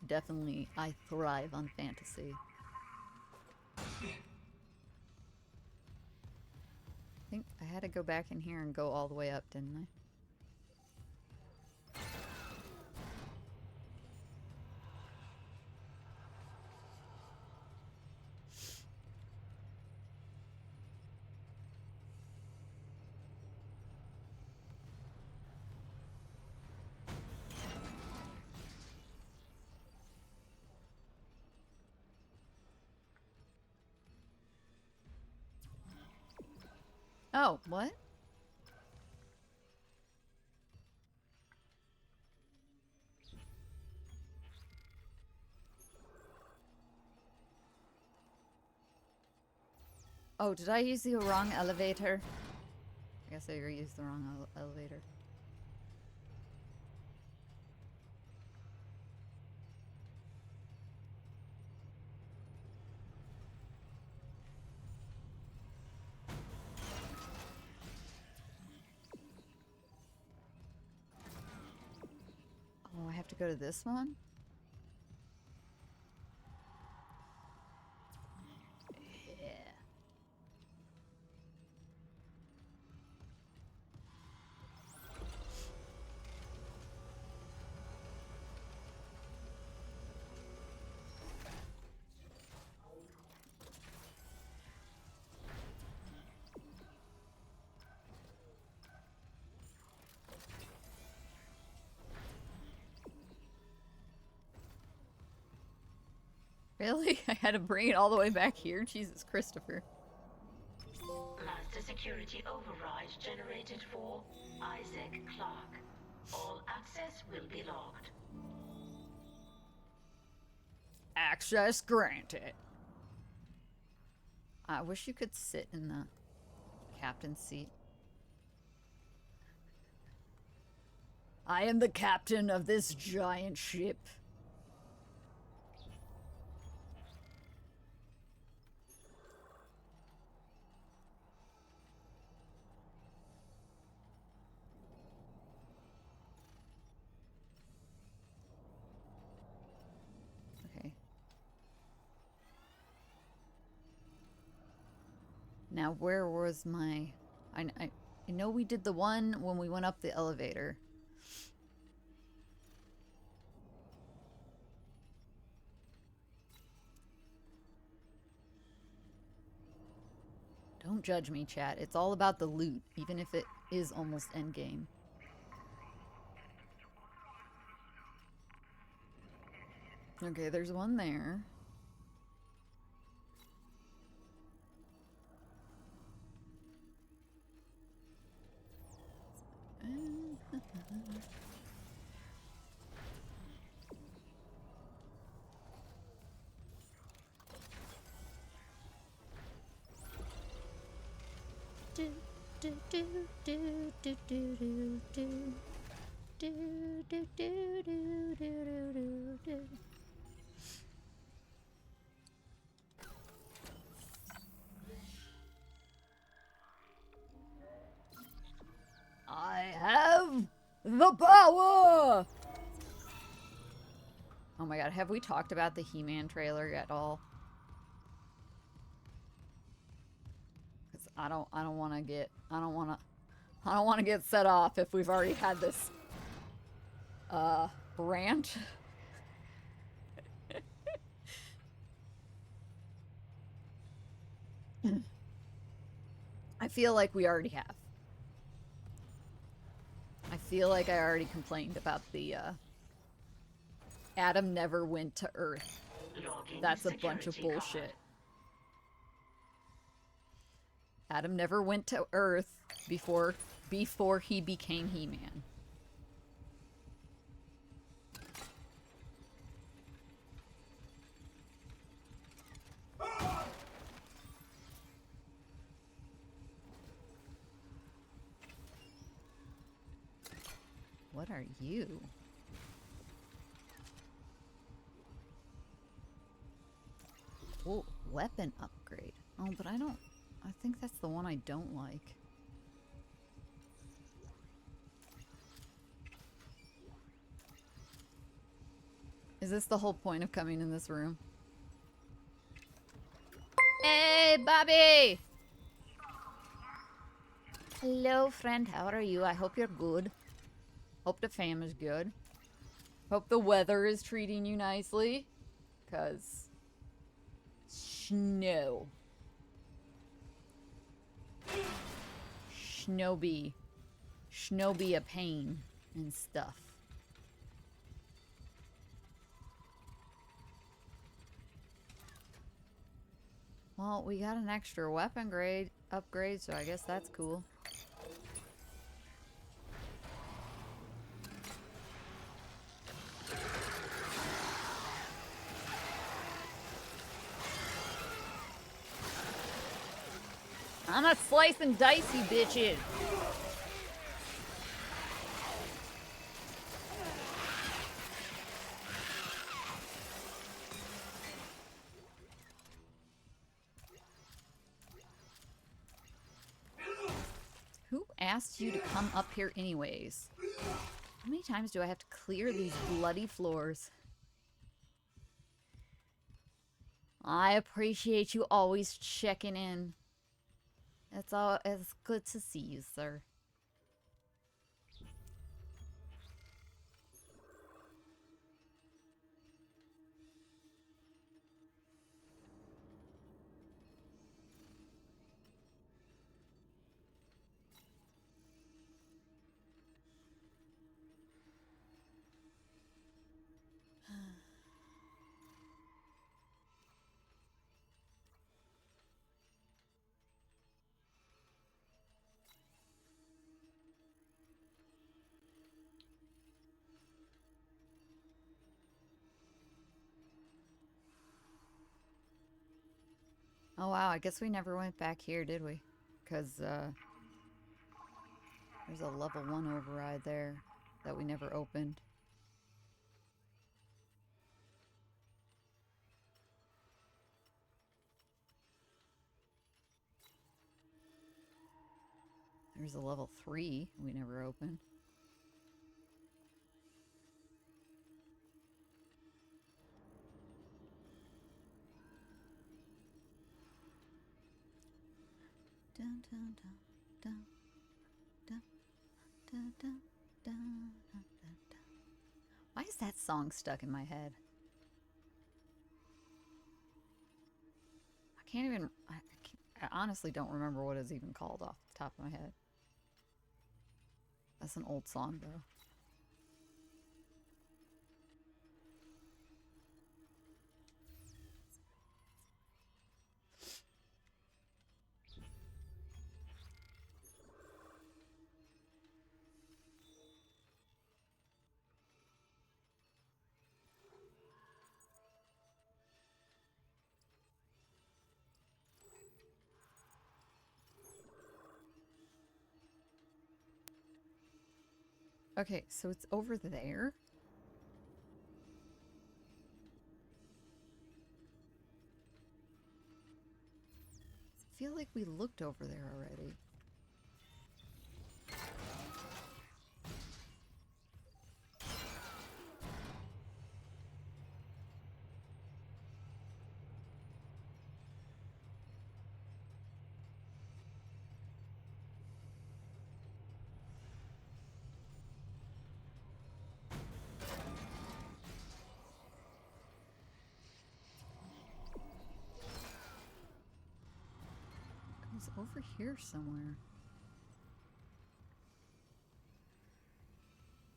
definitely I thrive on fantasy. I think I had to go back in here and go all the way up, didn't I? Oh, what? Oh, did I use the wrong elevator? I guess I used the wrong elevator. Oh, I have to go to this one? Yeah. Really? I had to bring it all the way back here? Jesus, Christopher. Master security override generated for Isaac Clarke. All access will be logged. Access granted. I wish you could sit in the captain's seat. I am the captain of this giant ship. Okay. Now, where was my... I know we did the one when we went up the elevator. Don't judge me, chat. It's all about the loot, even if it is almost endgame. Okay, there's one there. I have the power! Oh my god, have we talked about the He-Man trailer at all? Cause I don't want to get set off if we've already had this rant. I feel like we already have. I feel like I already complained about the Adam never went to Earth. That's a bunch of bullshit. Adam never went to Earth before he became He-Man. What are you? Oh, weapon upgrade. Oh, but I think that's the one I don't like. Is this the whole point of coming in this room? Hey, Bobby! Hello, friend. How are you? I hope you're good. Hope the fam is good. Hope the weather is treating you nicely. 'Cause... snow. Snow be a pain and stuff. Well, we got an extra weapon upgrade, so I guess that's cool. I'm not slicing dicey, bitches. Who asked you to come up here anyways? How many times do I have to clear these bloody floors? I appreciate you always checking in. It's good to see you, sir. Oh wow, I guess we never went back here, did we? Because there's a level 1 override there that we never opened. There's a level 3 we never opened. Dun, dun, dun, dun, dun, dun, dun, dun, dun, dun. Why is that song stuck in my head? I can't even... I honestly don't remember what it's even called off the top of my head. That's an old song, though. Okay, so it's over there? I feel like we looked over there already. It's over here somewhere.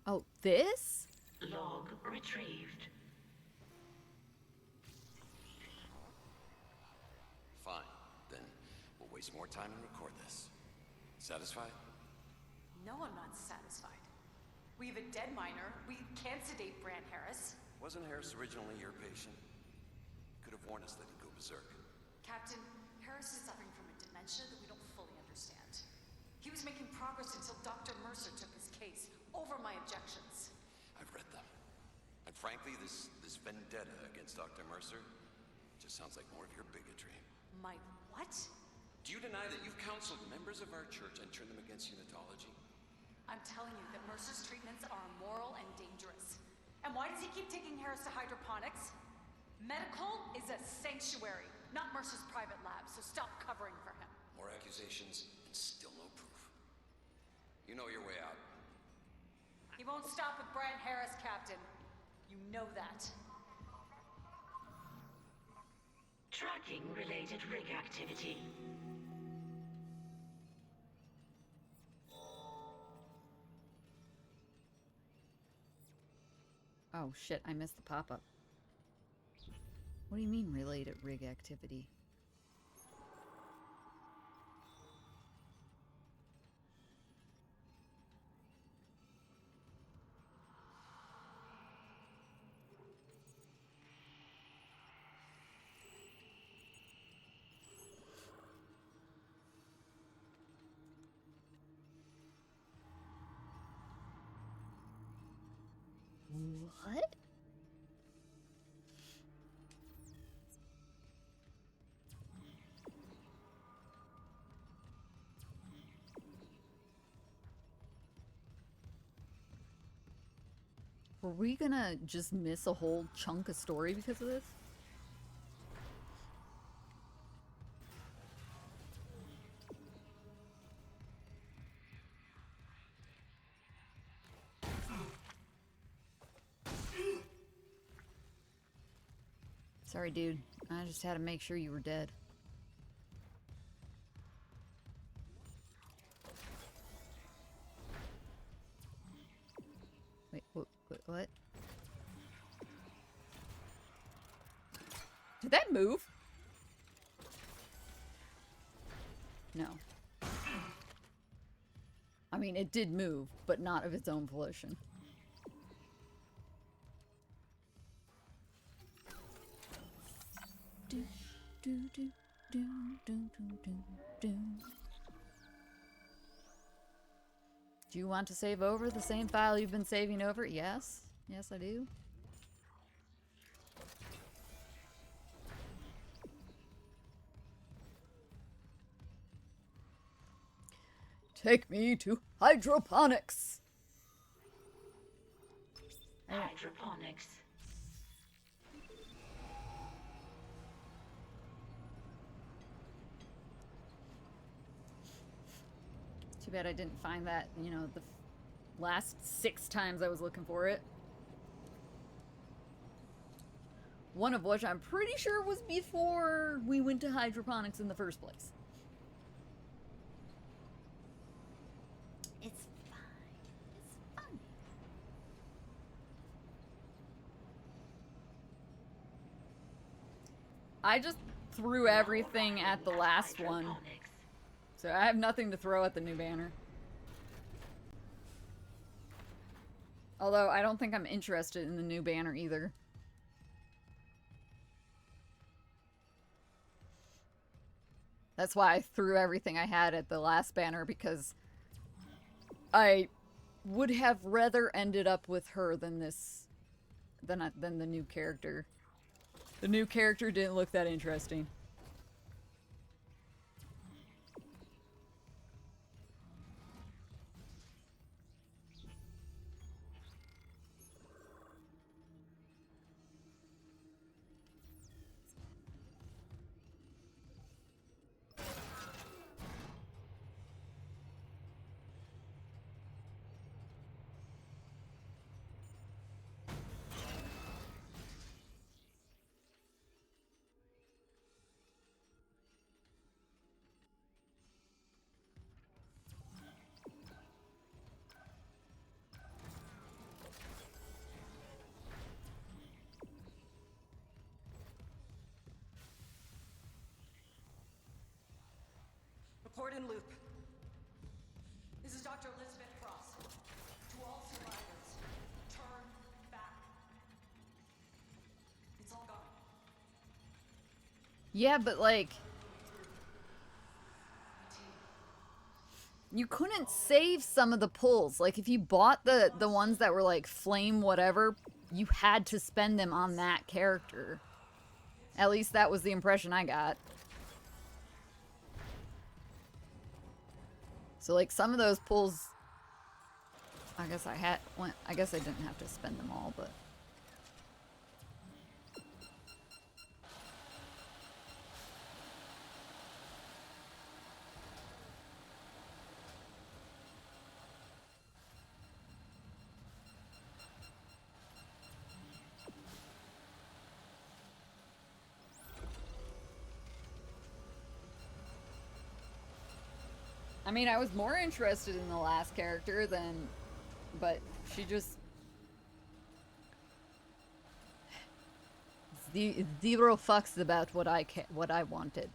Oh, this? Log retrieved. Fine. Then we'll waste more time and record this. Satisfied? No, I'm not satisfied. We have a dead miner. We can't sedate Brant Harris. Wasn't Harris originally your patient? Could have warned us that he'd go berserk. Captain, Harris is suffering from a dementia that we don't fully understand. He was making progress until Dr. Mercer took his case, over my objections. I've read them. And frankly, this vendetta against Dr. Mercer just sounds like more of your bigotry. My what? Do you deny that you've counseled members of our church and turned them against unitology? I'm telling you that Mercer's treatments are immoral and dangerous. And why does he keep taking Harris to hydroponics? Medical is a sanctuary, not Mercer's private lab, so stop covering for him. More accusations and still no proof. You know your way out. He won't stop with Brant Harris, Captain. You know that. Tracking related rig activity. Oh shit, I missed the pop-up. What do you mean related rig activity? What? Were we gonna just miss a whole chunk of story because of this? Sorry, dude. I just had to make sure you were dead. Wait, what? Did that move? No. I mean, it did move, but not of its own volition. Do, do, do, Do you want to save over the same file you've been saving over? Yes. Yes, I do. Take me to hydroponics. Hydroponics. Too bad I didn't find that, you know, the last 6 times I was looking for it. One of which I'm pretty sure was before we went to hydroponics in the first place. It's fine. It's fun. I just threw everything at the last one. So I have nothing to throw at the new banner. Although I don't think I'm interested in the new banner either. That's why I threw everything I had at the last banner, because I would have rather ended up with her than this, than the new character. The new character didn't look that interesting. Report in loop. This is Dr. Elizabeth Frost. To all survivors, turn back. It's all gone. Yeah, but like, you couldn't save some of the pulls. Like, if you bought the ones that were like flame whatever, you had to spend them on that character. At least that was the impression I got. So like some of those pulls, I guess I didn't have to spend them all, but I mean, I was more interested in the last character than, but she just zero fucks about what I wanted.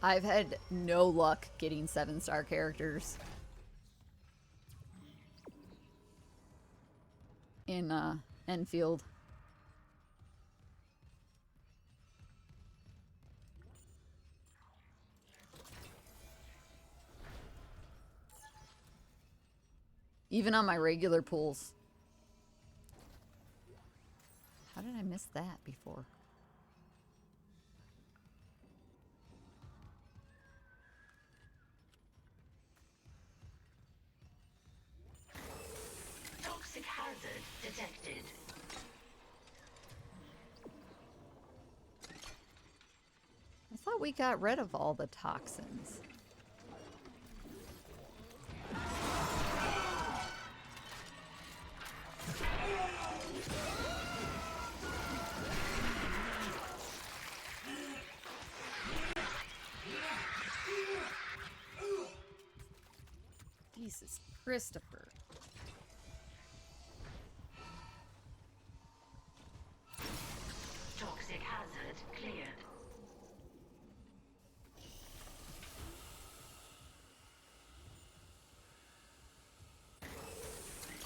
I've had no luck getting 7-star characters in Enfield. Even on my regular pools. How did I miss that before? Toxic hazard detected. I thought we got rid of all the toxins. Jesus, Christopher. Toxic hazard cleared.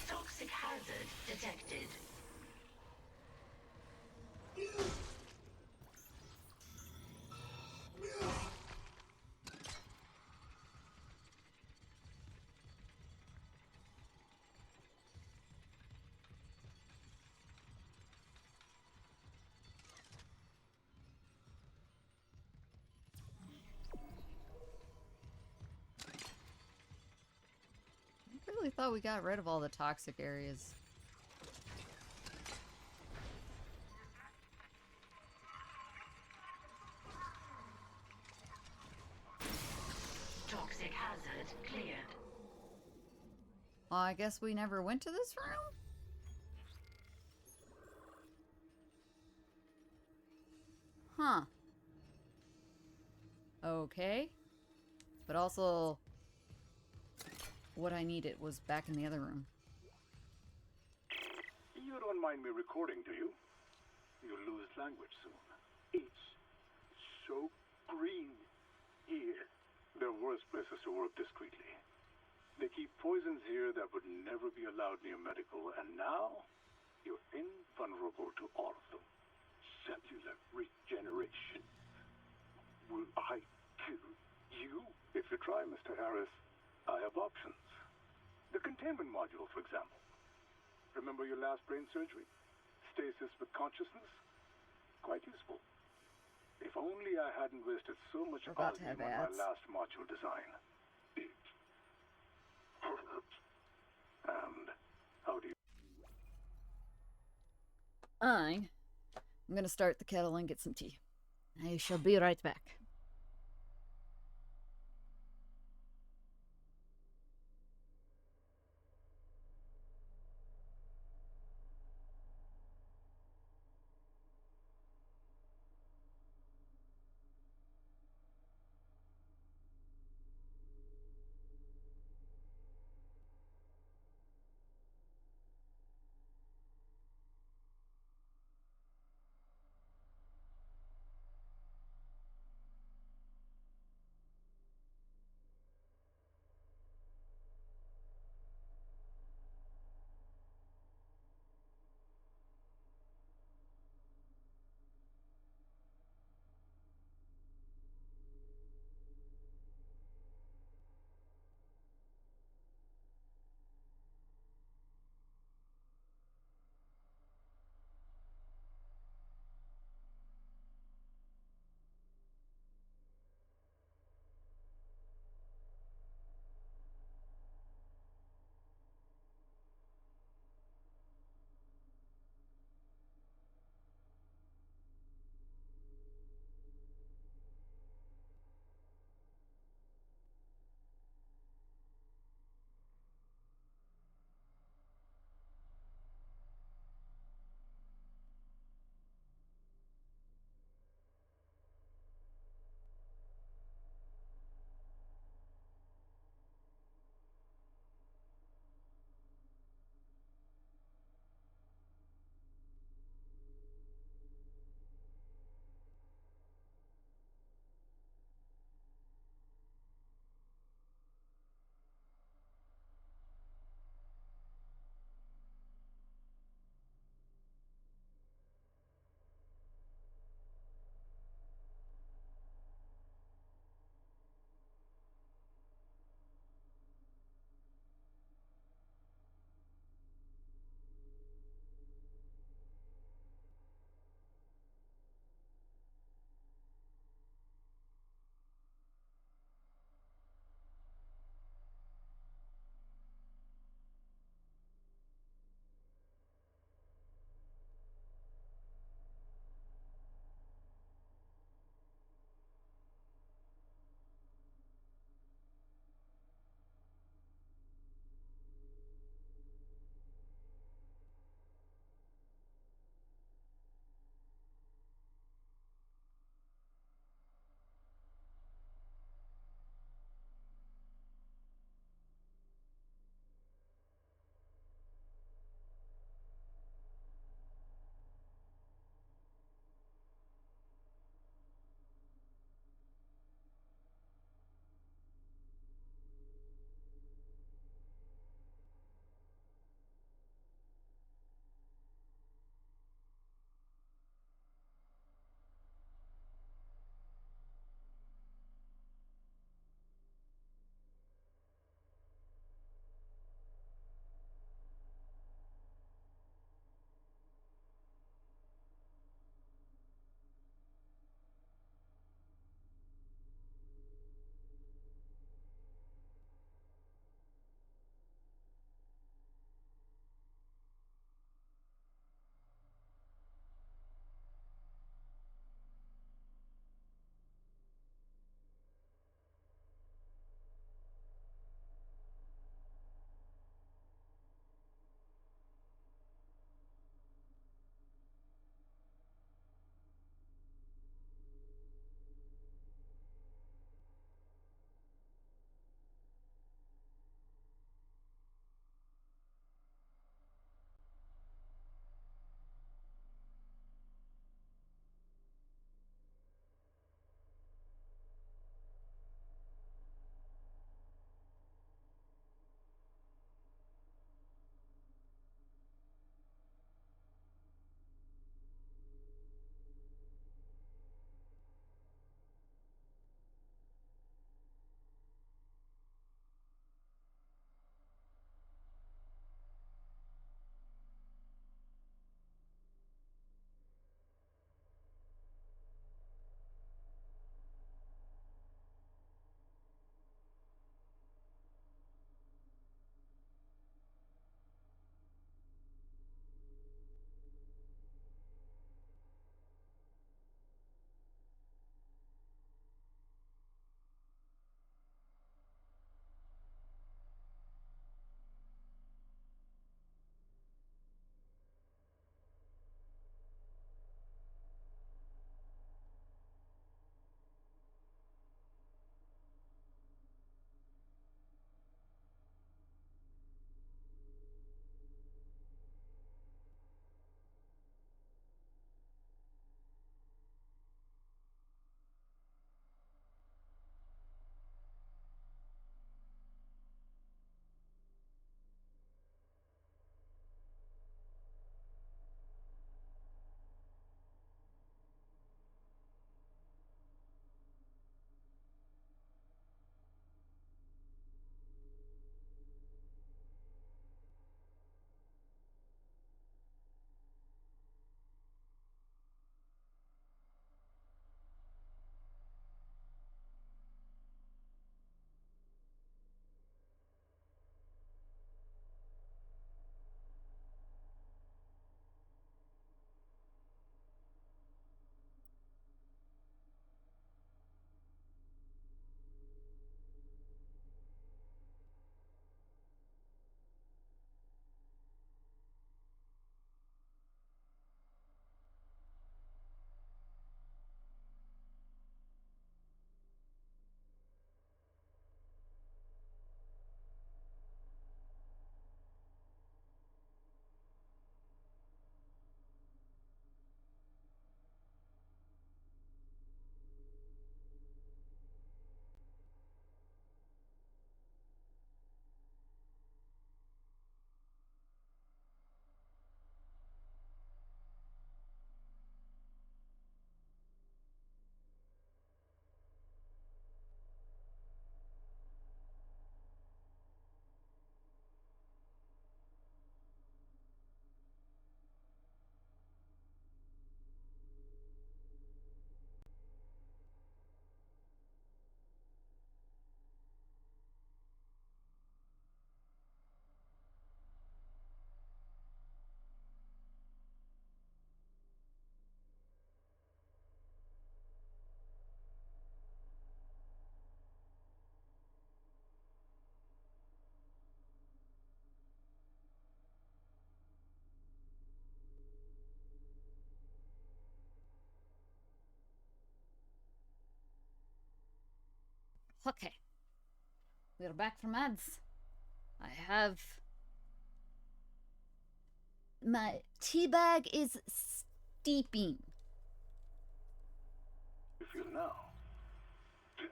Toxic hazard detected. I really thought we got rid of all the toxic areas. Toxic hazard cleared. Well, I guess we never went to this room? Huh. Okay. But also, what I needed was back in the other room. You don't mind me recording, do you? You'll lose language soon. It's so green here. There are worse places to work discreetly. They keep poisons here that would never be allowed near medical, and now you're invulnerable to all of them. Cellular regeneration. Will I kill you? If you try, Mr. Harris, I have options. The containment module, for example. Remember your last brain surgery? Stasis with consciousness? Quite useful. If only I hadn't wasted so much We're about to volume have on my ads. last module design. It hurts. And how do you... I'm gonna start the kettle and get some tea. I shall be right back. Okay. We're back from ads. I have... My tea bag is steeping. You feel now dead.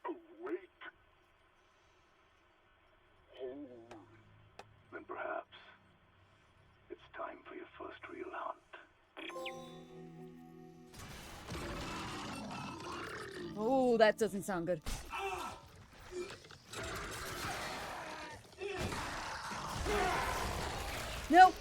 Awake. Whole. Then perhaps it's time for your first real hunt. Oh, that doesn't sound good. No!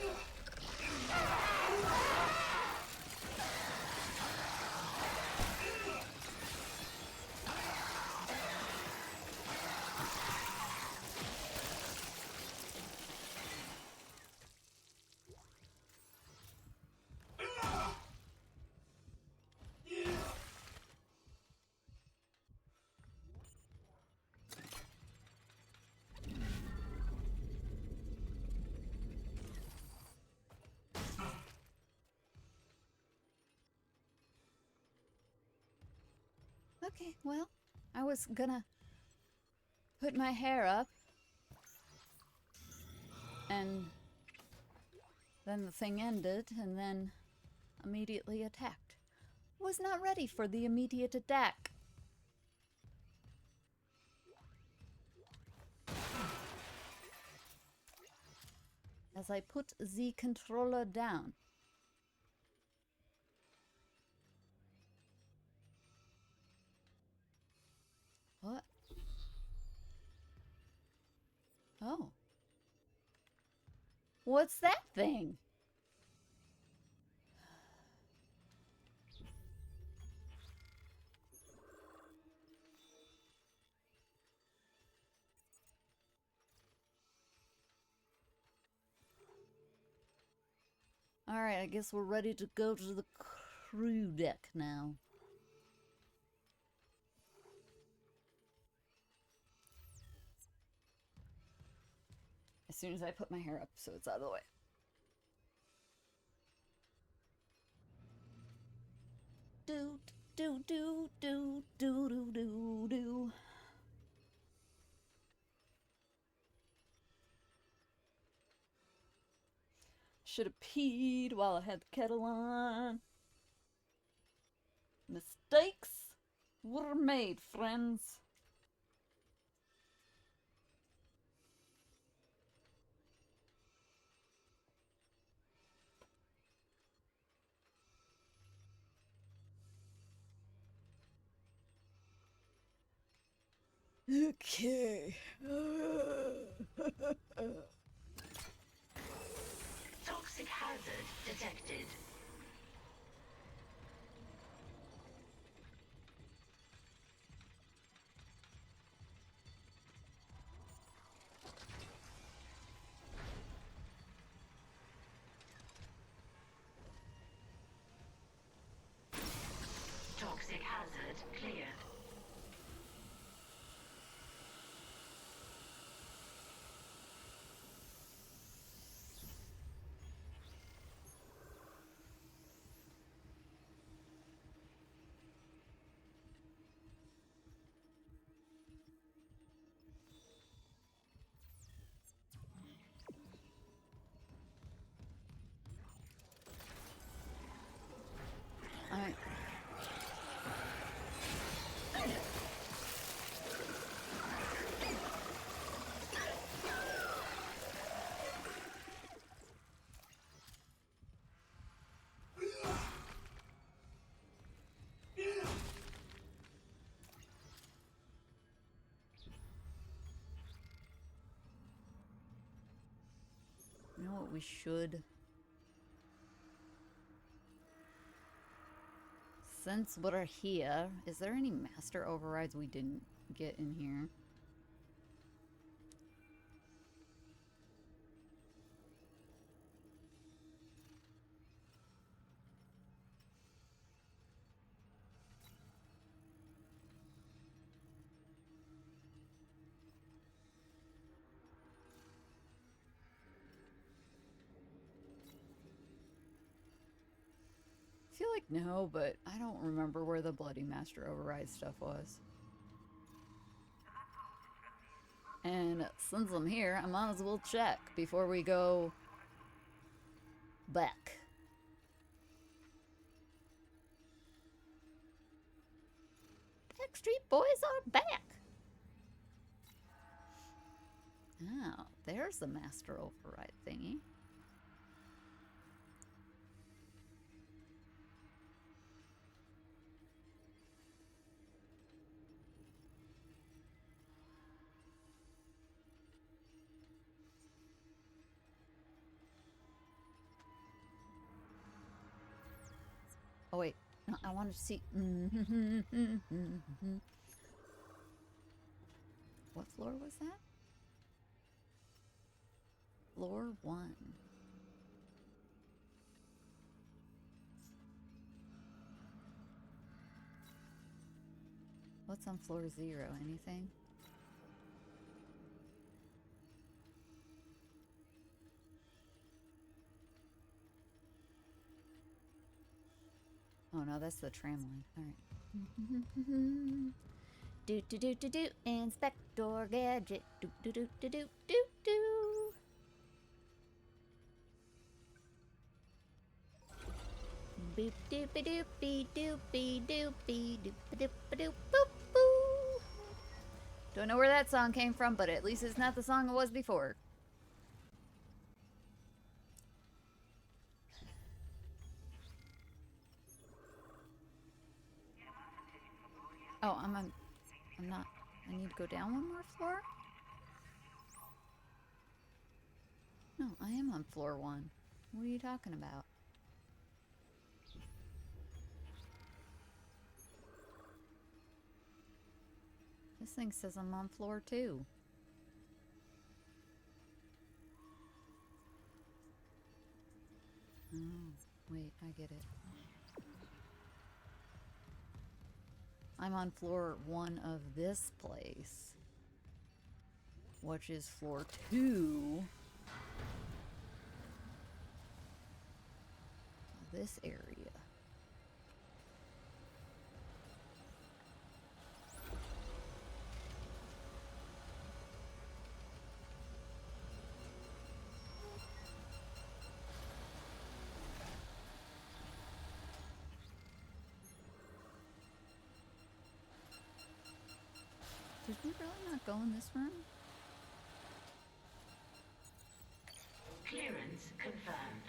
Okay, well, I was gonna put my hair up, and then the thing ended, and then immediately attacked. Was not ready for the immediate attack. As I put the controller down. What? Oh. What's that thing? Alright, I guess we're ready to go to the crew deck now. As soon as I put my hair up, so it's out of the way. Do do do do do do do do. Should have peed while I had the kettle on. Mistakes were made, friends. Okay. Toxic hazard detected. Toxic hazard clear. Alright. You know what we should? Since we're here, is there any master overrides we didn't get in here? I feel like, no, but I don't remember where the Bloody Master Override stuff was. And since I'm here, I might as well check before we go back. Backstreet Boys are back! Oh, there's the Master Override thingy. Oh wait, no, I wanted to see. What floor was that? Floor 1. What's on floor 0? Anything? Oh no, that's the tram line. Alright. Do do do do do, Inspector Gadget. Do do do do do do do. Boop doopy doopy doopy doopy doopy doopy doop boop boo. Don't know where that song came from, but at least it's not the song it was before. Oh, I'm not. I need to go down one more floor? No, I am on floor 1. What are you talking about? This thing says I'm on floor 2. Oh, wait, I get it. I'm on floor 1 of this place, which is floor 2 of this area. Did we really not go in this room? Clearance confirmed.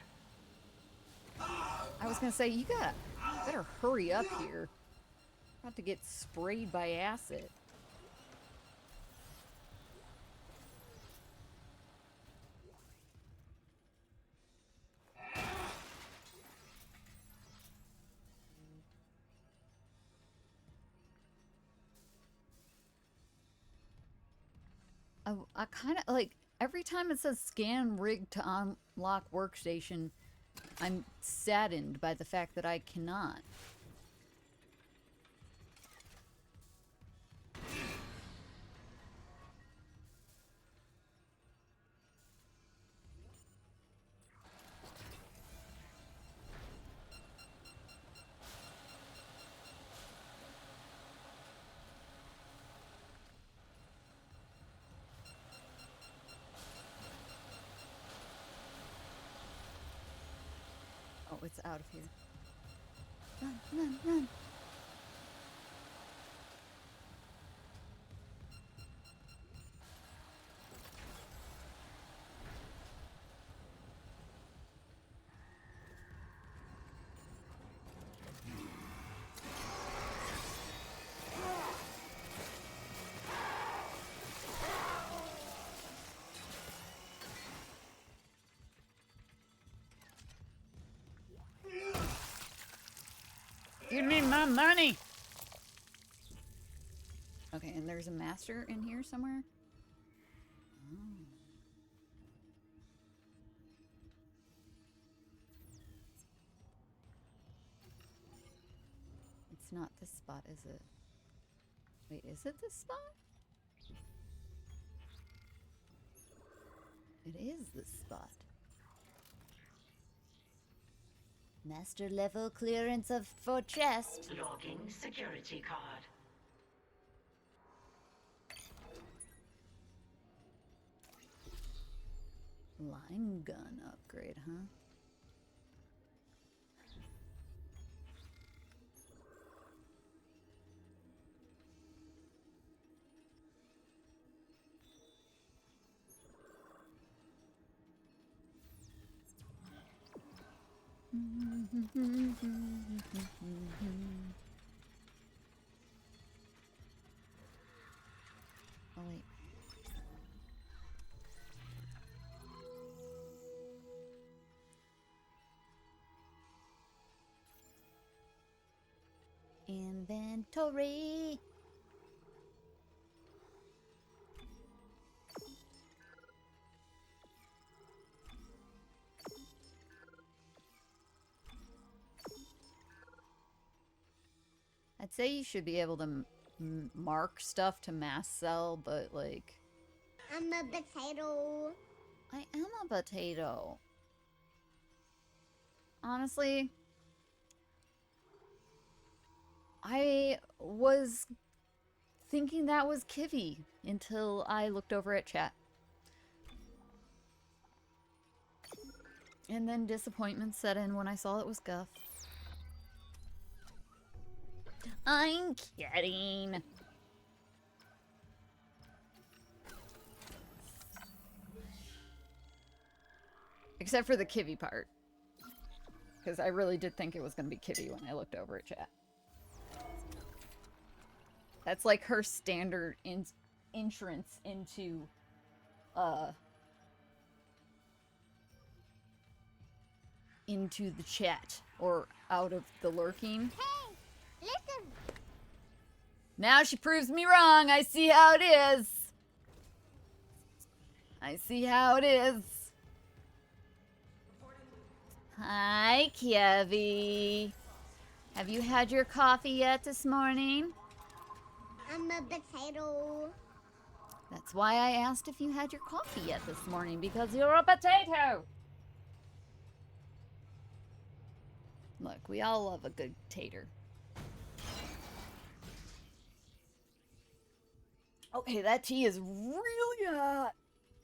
I was gonna say, you better hurry up here. About to get sprayed by acid. I kind of like every time it says scan rig to unlock workstation, I'm saddened by the fact that I cannot. Oh, it's out of here. Run, run, run. Give me my money! Okay, and there's a master in here somewhere? Oh. It's not this spot, is it? Wait, is it this spot? It is this spot. Master level clearance for chest. Logging security card. Line gun upgrade, huh? Oh wait. Inventory. I'd say you should be able to mark stuff to mass sell, but like... I'm a potato. I am a potato. Honestly, I was thinking that was Kivy until I looked over at chat. And then disappointment set in when I saw it was Guff. I'm kidding. Except for the Kivy part. Because I really did think it was going to be Kivy when I looked over at chat. That's like her standard entrance into, into the chat. Or out of the lurking. Hey, listen. Now she proves me wrong. I see how it is. I see how it is. Hi, Kevy. Have you had your coffee yet this morning? I'm a potato. That's why I asked if you had your coffee yet this morning, because you're a potato. Look, we all love a good tater. Okay, that tea is really hot.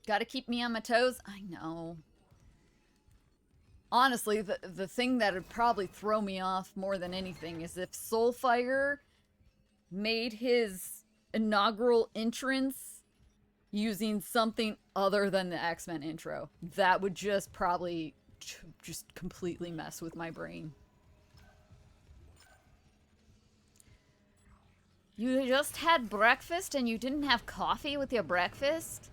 Gotta keep me on my toes. I know. Honestly, the thing that would probably throw me off more than anything is if Soulfire made his inaugural entrance using something other than the X-Men intro. That would just probably just completely mess with my brain. You just had breakfast and you didn't have coffee with your breakfast?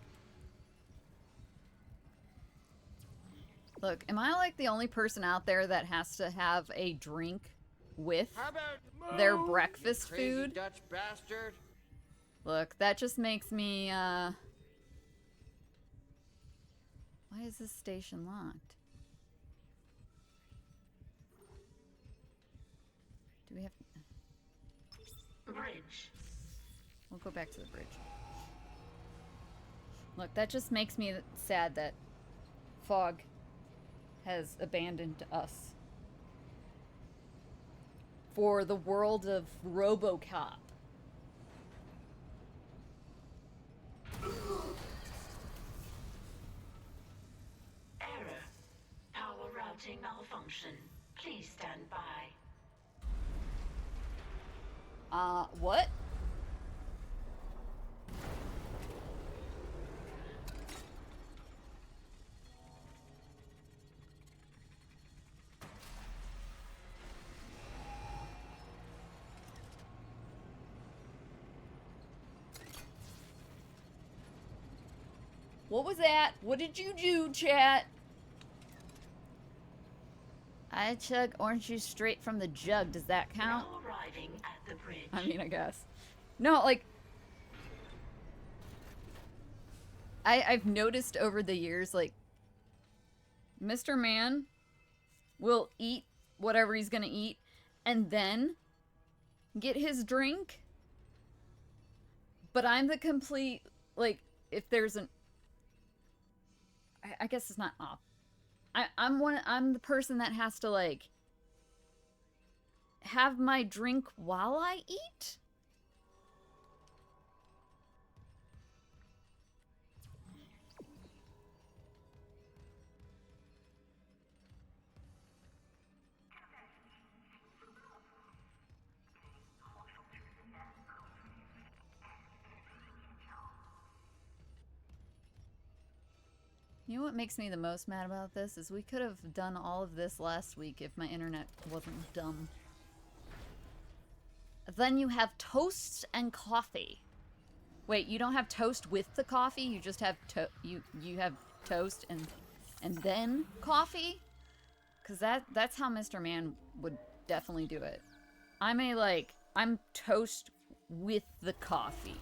Look, am I like the only person out there that has to have a drink with their breakfast food? Dutch bastard. Look, that just makes me, why is this station locked? Do we have... Bridge. We'll go back to the bridge. Look, that just makes me sad that Fog has abandoned us for the world of RoboCop. Error. Power routing malfunction. Please stand by. What? What was that? What did you do, chat? I chug orange juice straight from the jug. Does that count? Now arriving at the bridge. I mean, I guess. No, like... I've noticed over the years, like... Mr. Man will eat whatever he's gonna eat and then get his drink. But I'm the complete... Like, if there's an... I guess it's not off. I'm the person that has to, like, have my drink while I eat? You know what makes me the most mad about this is we could have done all of this last week if my internet wasn't dumb. Then you have toast and coffee. Wait, you don't have toast with the coffee? You just have you have toast and then coffee? Cuz that's how Mr. Man would definitely do it. I'm toast with the coffee.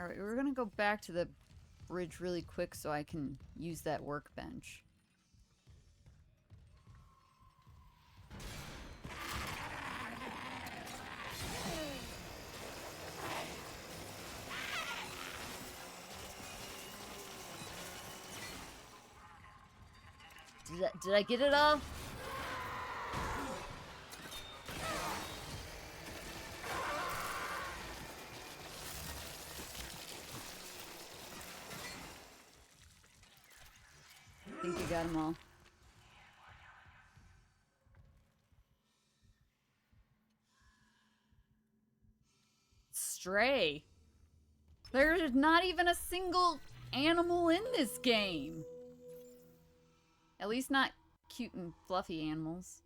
Alright, we're gonna go back to the bridge really quick so I can use that workbench. Did I get it all? I think you got them all. Stray. There's not even a single animal in this game. At least not cute and fluffy animals.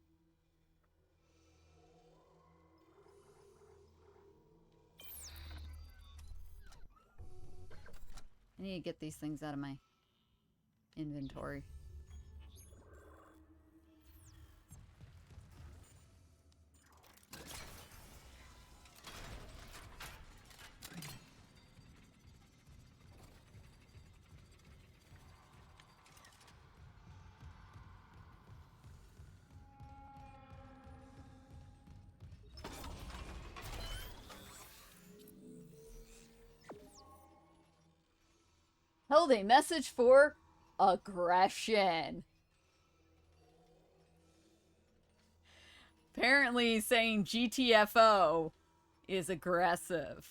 I need to get these things out of my inventory. Hold a message for aggression. Apparently saying GTFO is aggressive.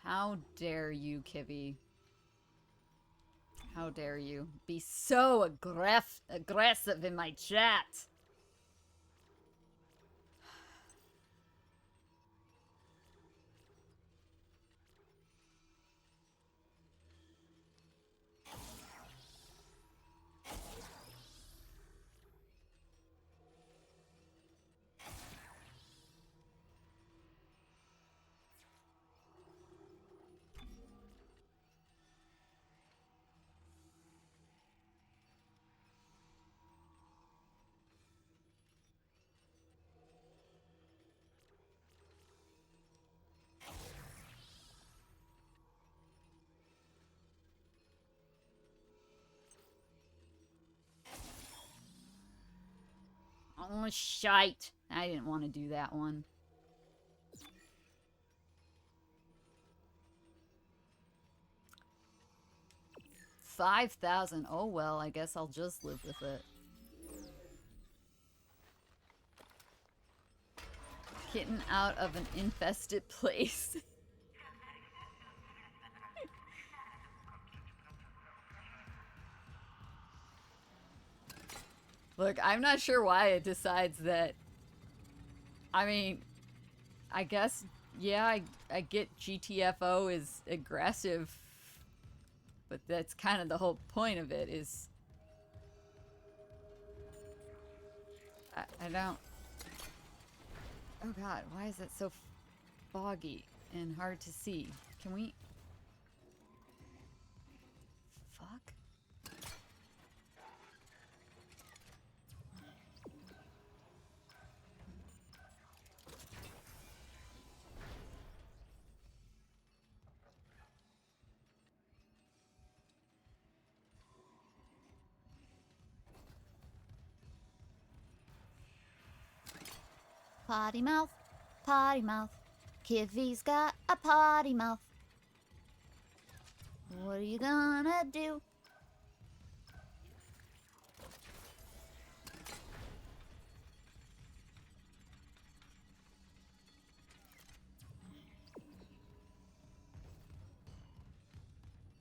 How dare you, Kivy? How dare you be so aggressive in my chat? Oh, shite. I didn't want to do that one. $5,000. Oh, well, I guess I'll just live with it. Getting out of an infested place. Look, I'm not sure why it decides that. I mean, I guess, yeah, I get GTFO is aggressive But that's kind of the whole point of it is... I don't... Oh god, why is it so foggy and hard to see? Can we... Fuck? Potty mouth, potty mouth. Kiffy's got a potty mouth. What are you gonna do?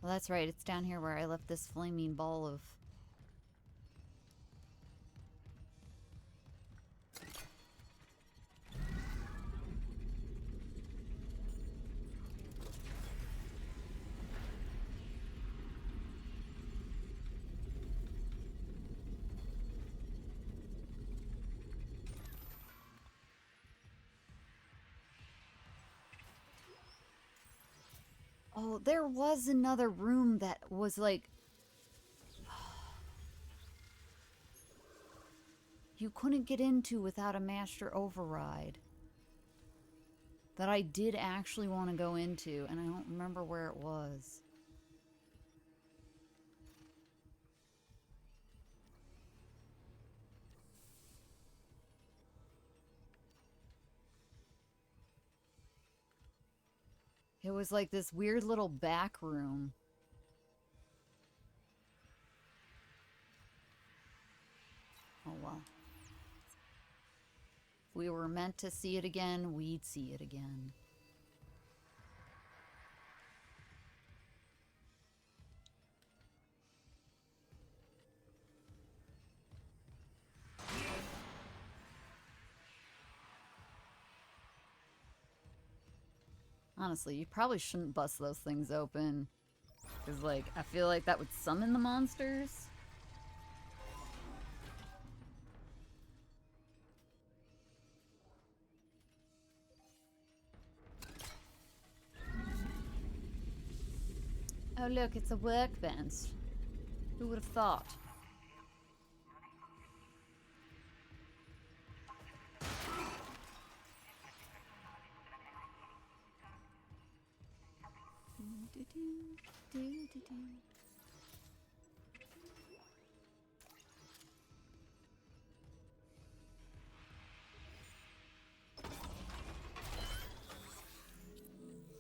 Well, that's right. It's down here where I left this flaming ball of... Oh, there was another room that was like... you couldn't get into without a master override. That I did actually want to go into, and I don't remember where it was. It was like this weird little back room. Oh well. If we were meant to see it again, we'd see it again. Honestly, you probably shouldn't bust those things open. Because, like, I feel like that would summon the monsters. Oh, look, it's a workbench. Who would have thought?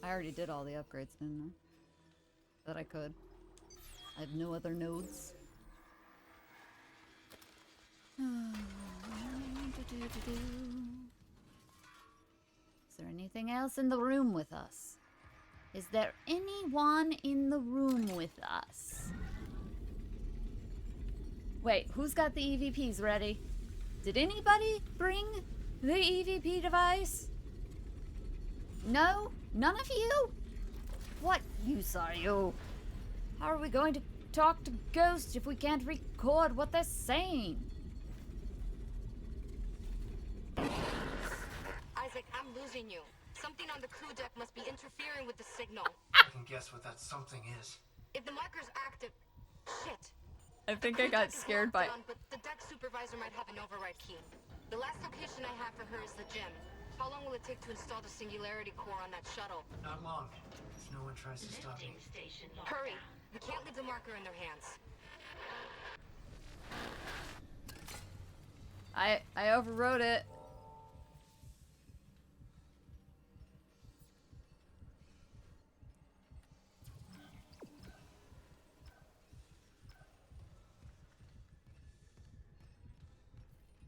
I already did all the upgrades, didn't I? That I could. I have no other nodes. Is there anything else in the room with us? Is there anyone in the room with us? Wait, who's got the EVPs ready? Did anybody bring the EVP device? No? None of you? What use are you? How are we going to talk to ghosts if we can't record what they're saying? Isaac, I'm losing you. Something on the crew deck must be interfering with the signal. I can guess what that something is. If the marker's active... Shit. I think I got scared by... But the deck supervisor might have an override key. The last location I have for her is the gym. How long will it take to install the singularity core on that shuttle? Not long. If no one tries to stop me. Hurry. We can't leave the marker in their hands. I overrode it.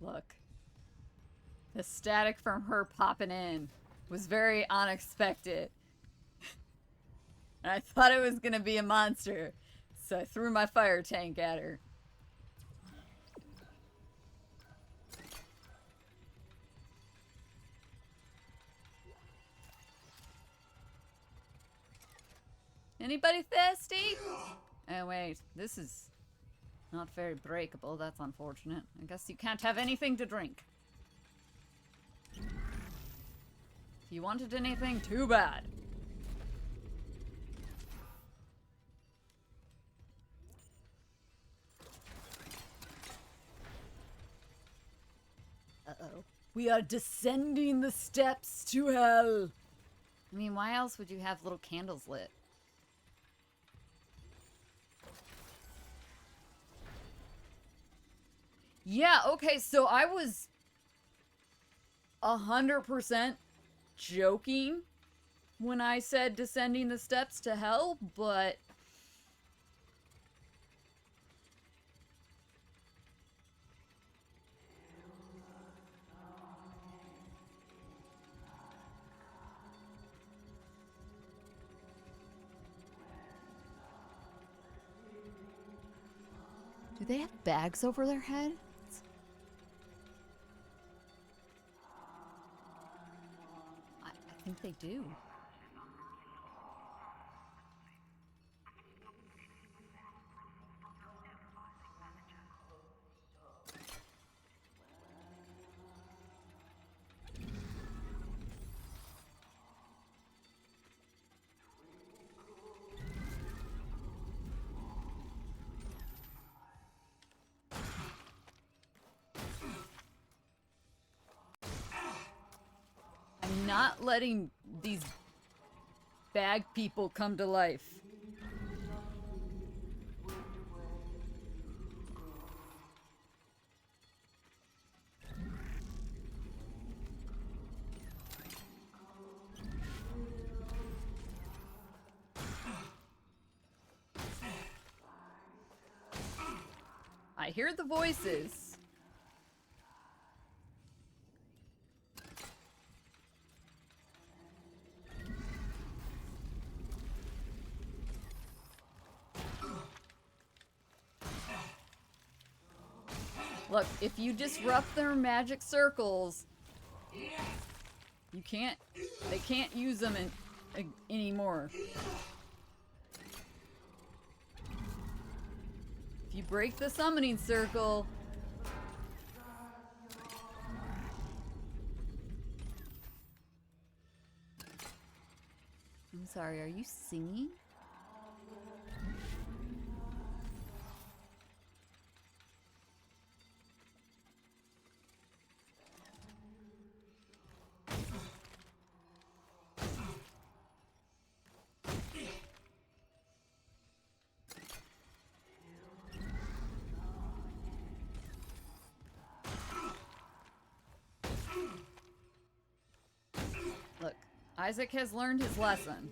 Look. The static from her popping in was very unexpected. And I thought it was gonna be a monster, so I threw my fire tank at her. Anybody thirsty? Oh wait, this is not very breakable. That's unfortunate. I guess you can't have anything to drink. If you wanted anything, too bad. Uh-oh. We are descending the steps to hell. I mean, why else would you have little candles lit? Yeah, okay, so I was 100% joking when I said descending the steps to hell, but do they have bags over their head? I think they do. I'm not letting these bag people come to life. I hear the voices. Look, if you disrupt their magic circles, you can't, they can't use them anymore. If you break the summoning circle, I'm sorry, are you singing? Look, Isaac has learned his lesson.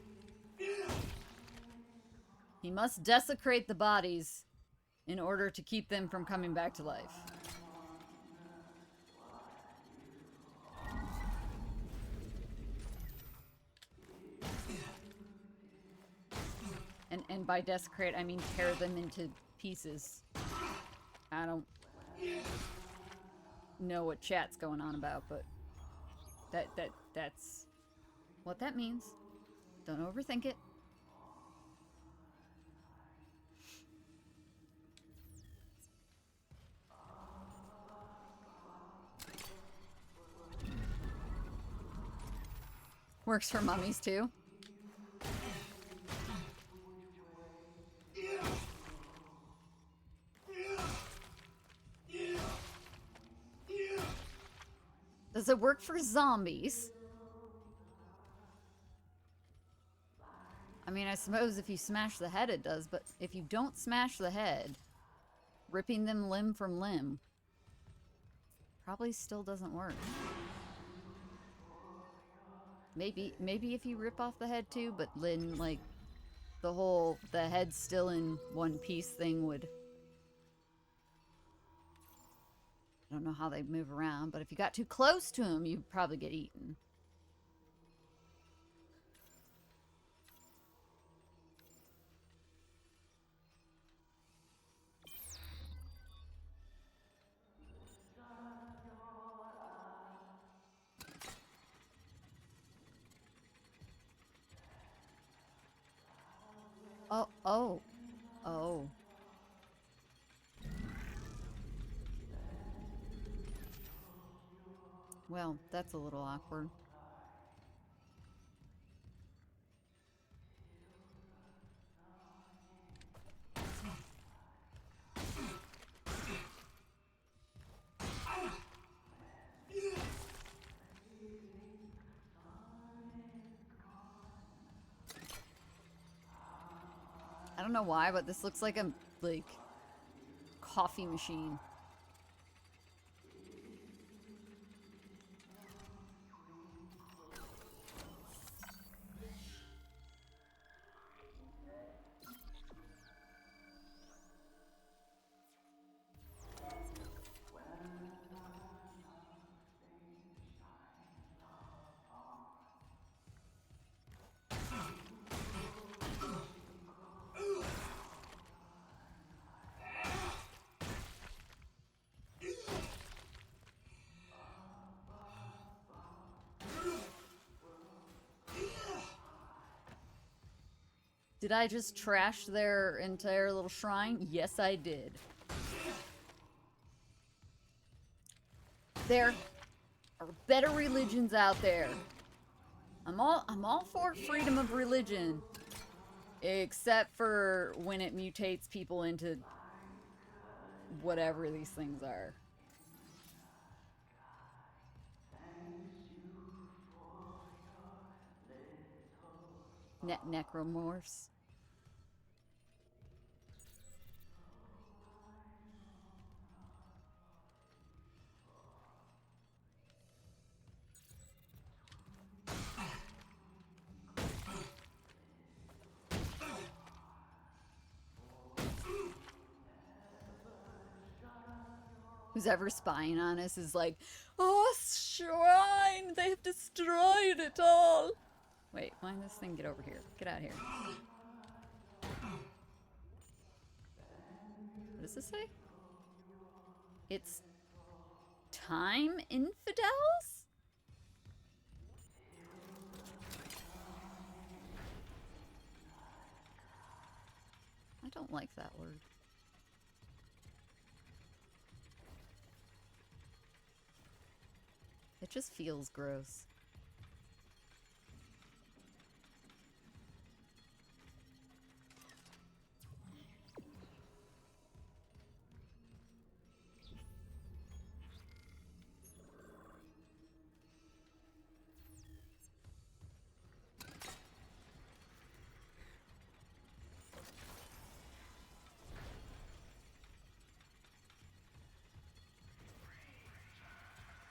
He must desecrate the bodies in order to keep them from coming back to life. And by desecrate, I mean tear them into pieces. I don't know what chat's going on about, but that's what that means. Don't overthink it. Works for mummies too. Does it work for zombies? I mean, I suppose if you smash the head it does, but if you don't smash the head, ripping them limb from limb probably still doesn't work. Maybe if you rip off the head too, but then like the head still in one piece thing would. I don't know how they move around, but if you got too close to them, you'd probably get eaten. Oh. Well, that's a little awkward. I don't know why, but this looks like a, like, coffee machine. Did I just trash their entire little shrine? Yes, I did. There are better religions out there. I'm all for freedom of religion. Except for when it mutates people into whatever these things are. Necromorphs. Who's ever spying on us is like, oh, shrine! They have destroyed it all! Wait, why did this thing get over here? Get out of here. What does this say? It's time infidels? I don't like that word. It just feels gross.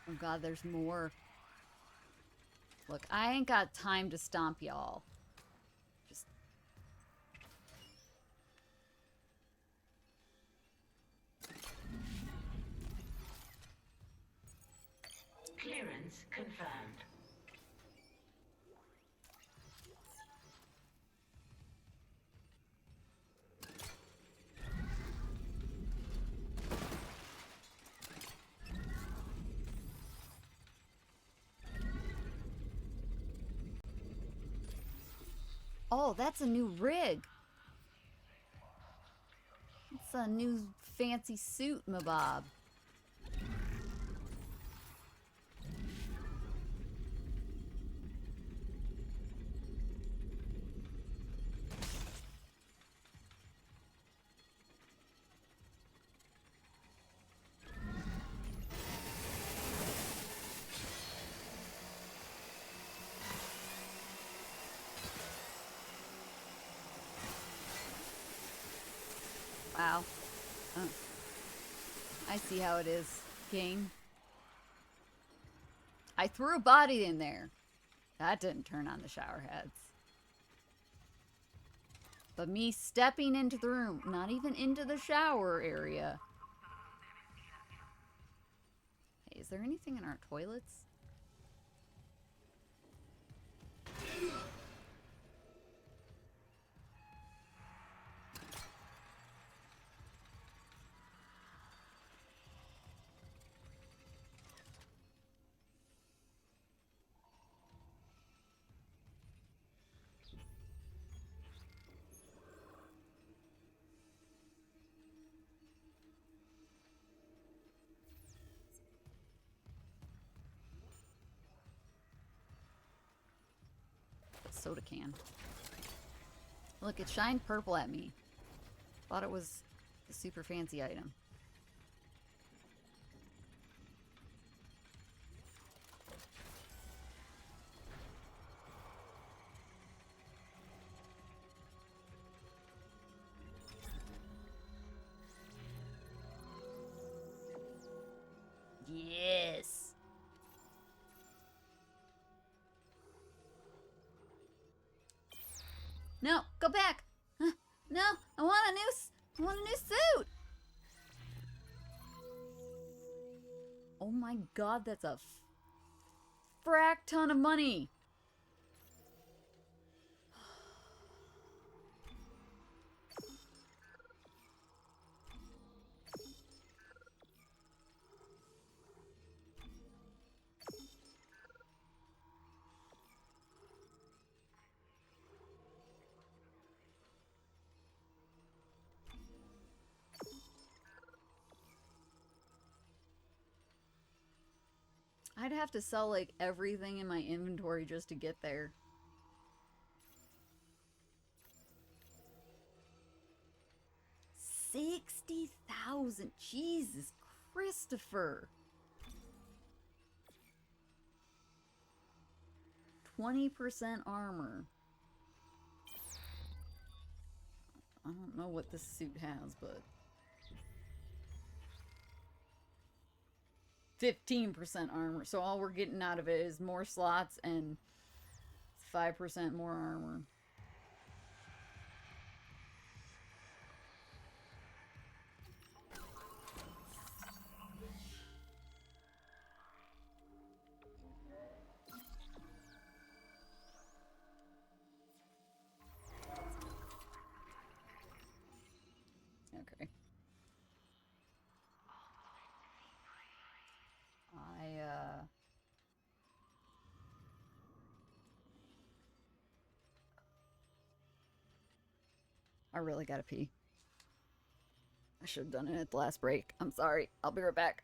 Oh god, there's more. Look, I ain't got time to stomp y'all. Just... Clearance confirmed. Oh, that's a new rig. It's a new fancy suit, Mabob. Wow. Oh. I see how it is, game. I threw a body in there. That didn't turn on the shower heads. But me stepping into the room, not even into the shower area. Hey, is there anything in our toilets? soda can. Look, it shined purple at me. Thought it was a super fancy item. Yes. No, go back. No, I want a new suit. Oh my god, that's a frack ton of money. I'd have to sell like everything in my inventory just to get there. $60,000. Jesus Christopher. 20% armor. I don't know what this suit has, but 15% armor. So all we're getting out of it is more slots and 5% more armor. Okay. I really gotta pee. I should have done it at the last break. I'm sorry. I'll be right back.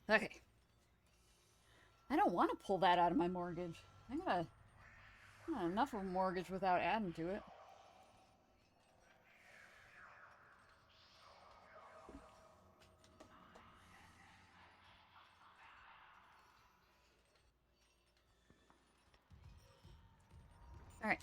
Okay. I don't want to pull that out of my mortgage. I got enough of a mortgage without adding to it. All right.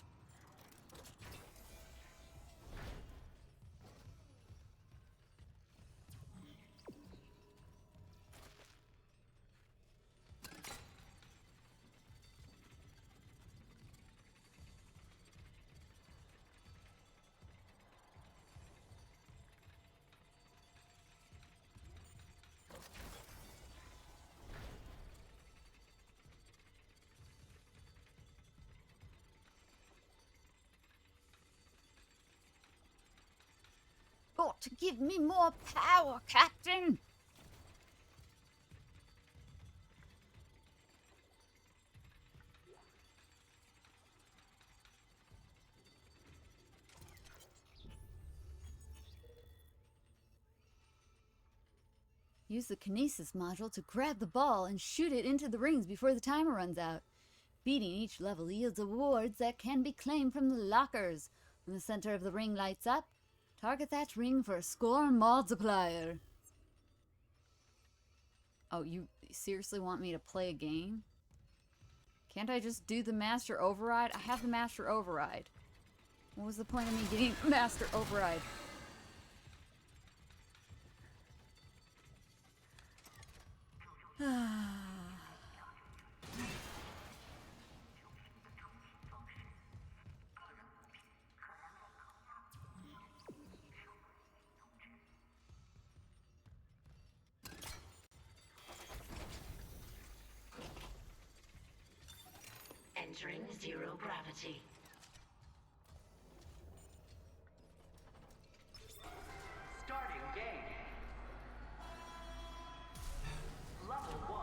to give me more power, Captain. Use the kinesis module to grab the ball and shoot it into the rings before the timer runs out. Beating each level yields awards that can be claimed from the lockers. When the center of the ring lights up, target that ring for a score multiplier. Oh, you seriously want me to play a game? Can't I just do the master override? I have the master override. What was the point of me getting the master override? Entering zero gravity. Starting game. Level 1.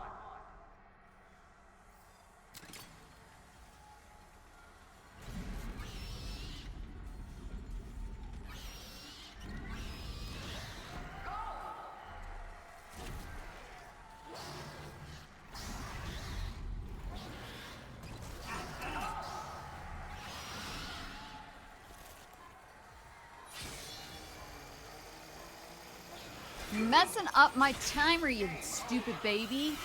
You're messing up my timer, you stupid baby.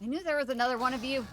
I knew there was another one of you.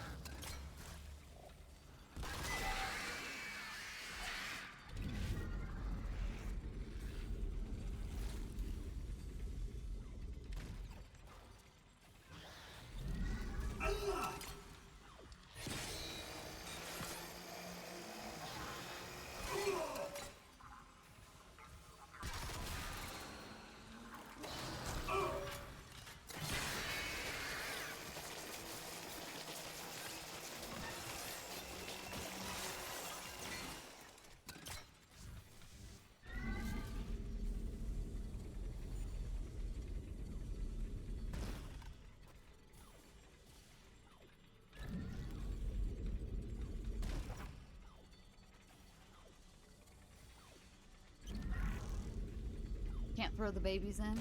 Can't throw the babies in.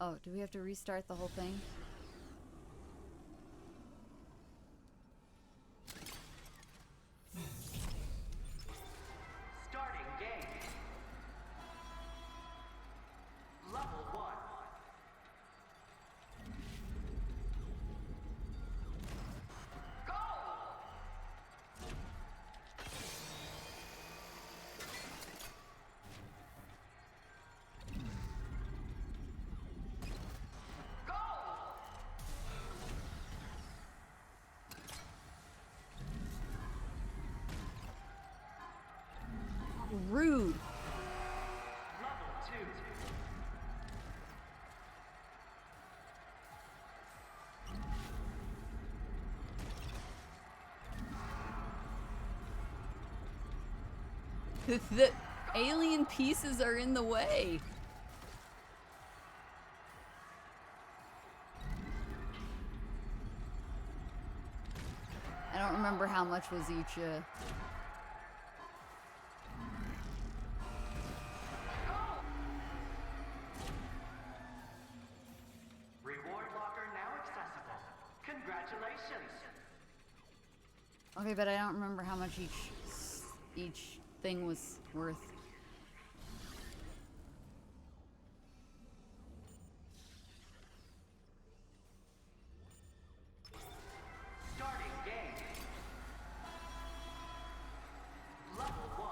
Oh, do we have to restart the whole thing? Starting game. Level 1. Rude. Level 2. The alien pieces are in the way. I don't remember how much was each. Reward locker now accessible. Congratulations. Okay, but I don't remember how much each thing was worth. Starting game. Level 1.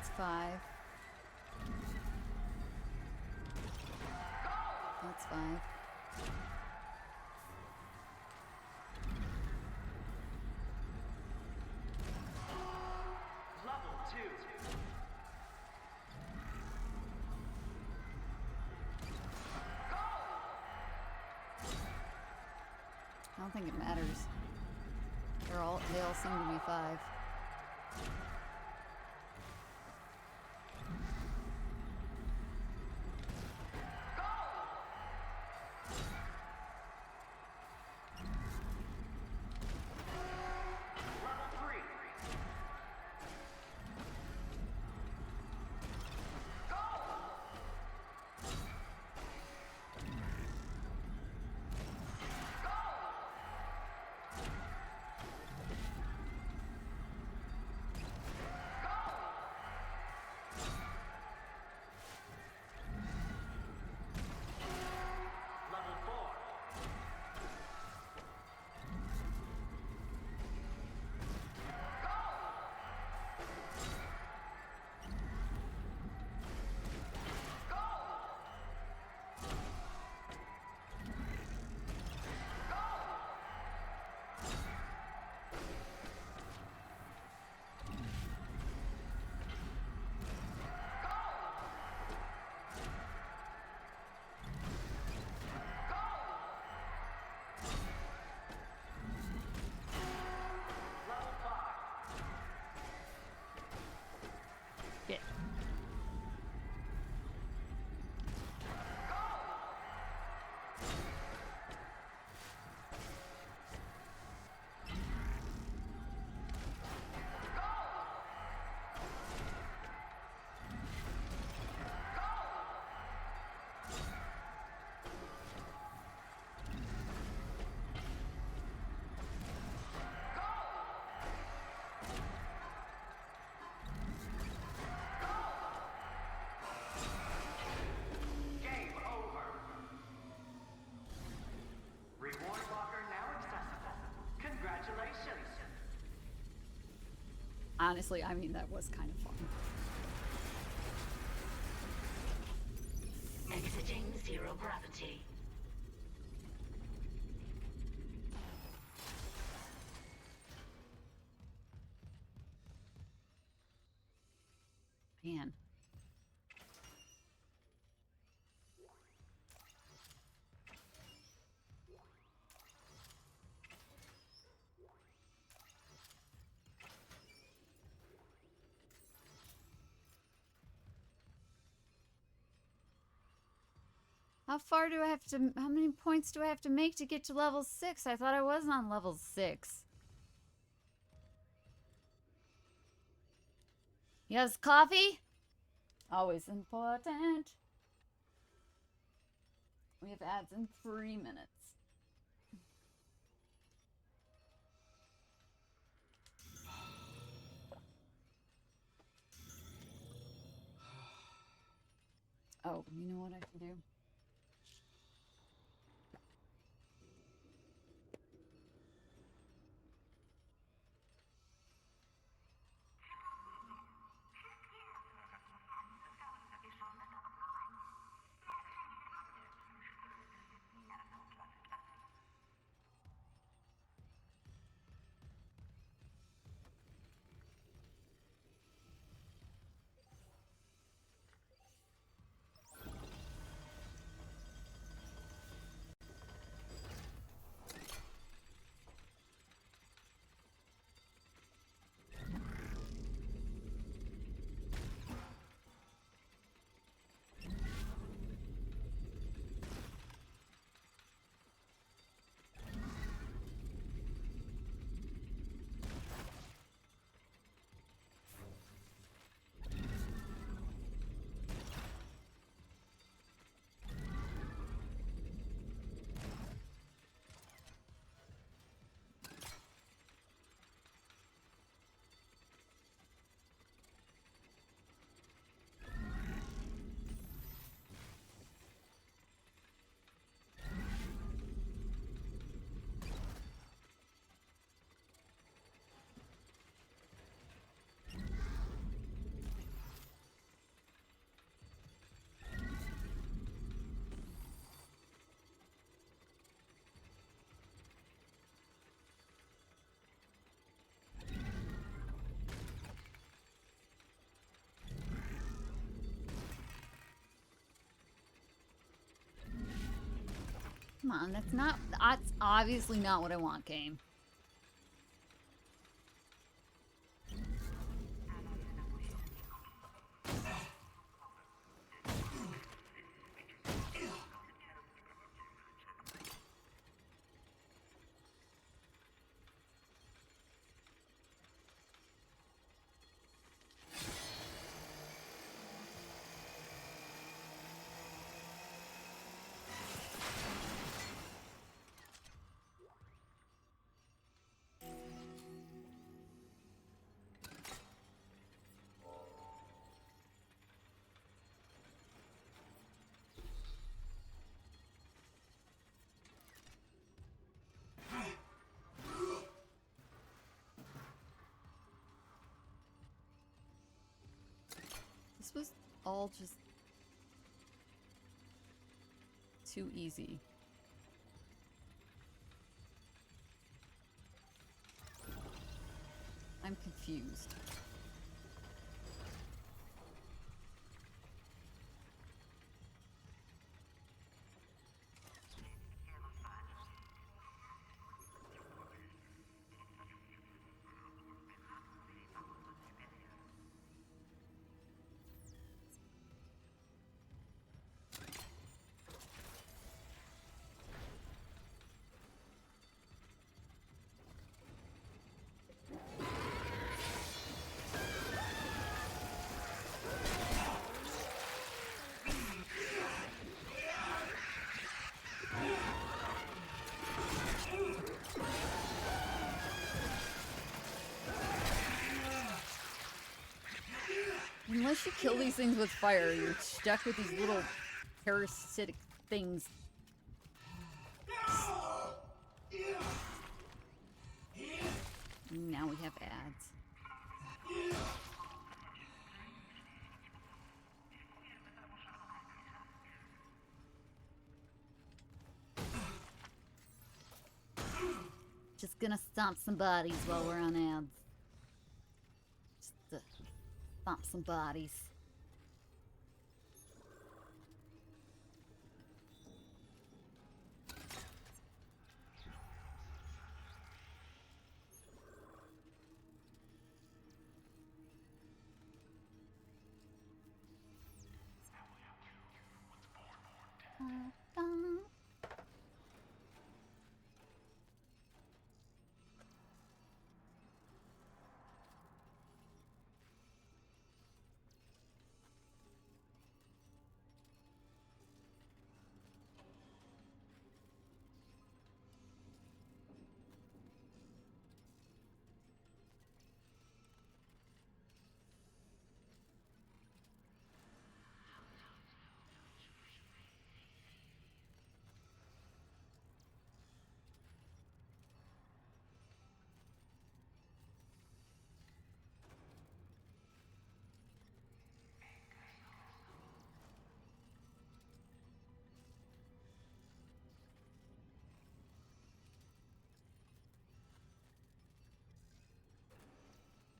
That's 5. That's 5. Level 2. I don't think it matters. They all seem to be 5. Level 3. Level 4. Level 5. Yeah. Game over. Reward locker now accessible. Congratulations. Honestly, I mean, that was kind of fun. Exiting zero gravity. Man. How many points do I have to make to get to level 6? I thought I was on level 6. Yes, coffee? Always important. We have ads in 3 minutes. Oh, you know what I can do? Come on, that's obviously not what I want, game. This was all just too easy. I'm confused. Unless you kill these things with fire, you're stuck with these little parasitic things. Now we have ads. Just gonna stomp some bodies while we're on ads. Just to stomp some bodies.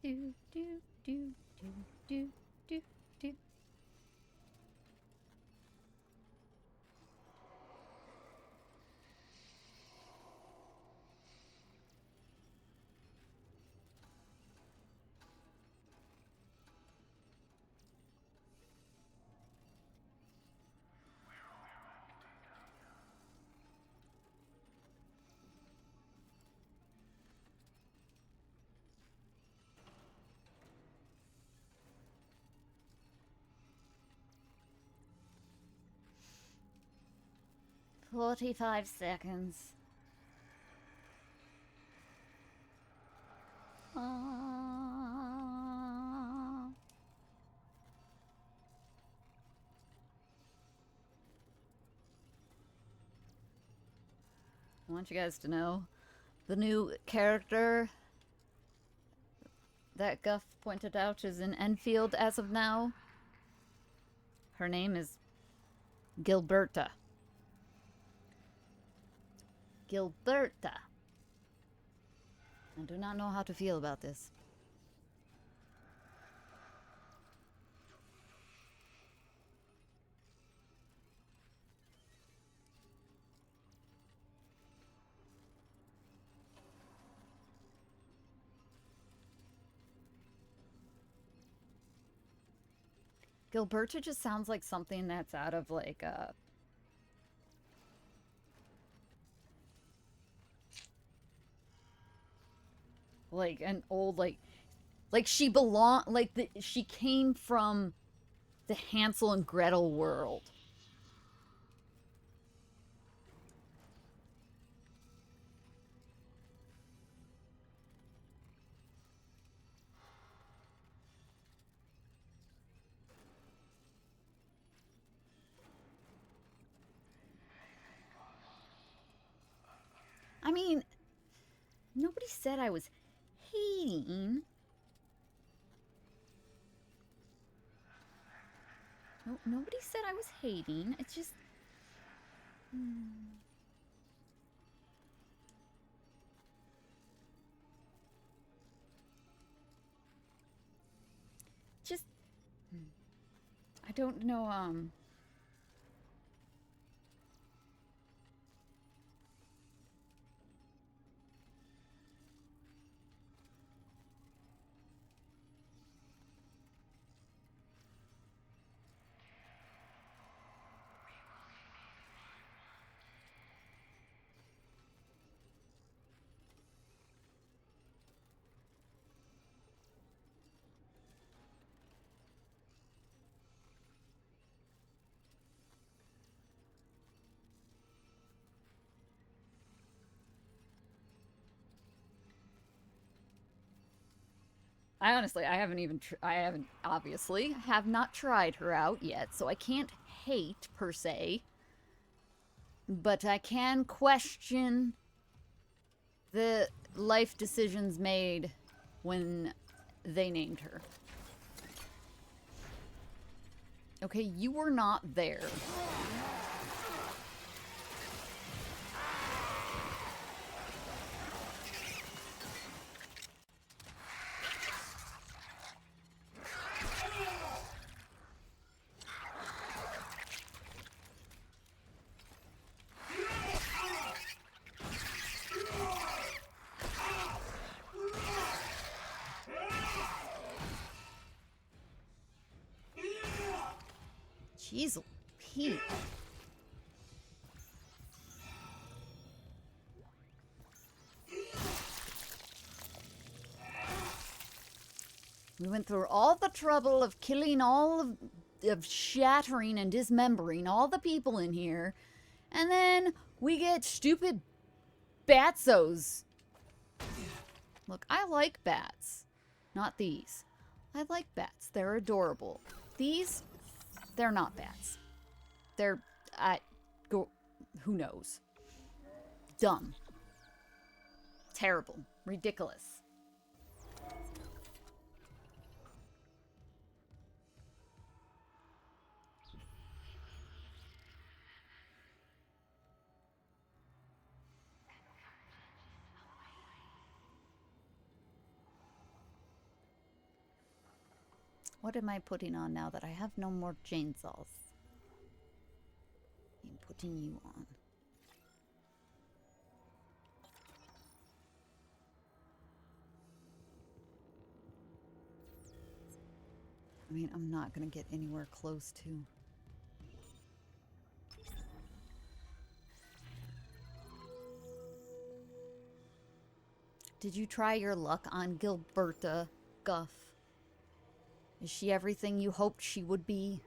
Do do do do do do do. "45 seconds. I want you guys to know the new character that Guff pointed out is in Enfield as of now. Her name is Gilberta. Gilberta. I do not know how to feel about this. Gilberta just sounds like something that's out of like a an old like she she came from the Hansel and Gretel world. I mean, nobody said I was hating. No, nobody said I was hating. It's just... Just... I don't know, I honestly, I haven't, obviously, have not tried her out yet, so I can't hate, per se. But I can question the life decisions made when they named her. Okay, you were not there. Jeez, Pete. We went through all the trouble of killing of shattering and dismembering all the people in here, and then we get stupid batsos. Look, I like bats. Not these. I like bats. They're adorable. These, they're not bats. They're, who knows? Dumb. Terrible. Ridiculous. What am I putting on now that I have no more chainsaws? I'm putting you on. I mean, I'm not gonna get anywhere close to. Did you try your luck on Gilberta, Guff? Is she everything you hoped she would be?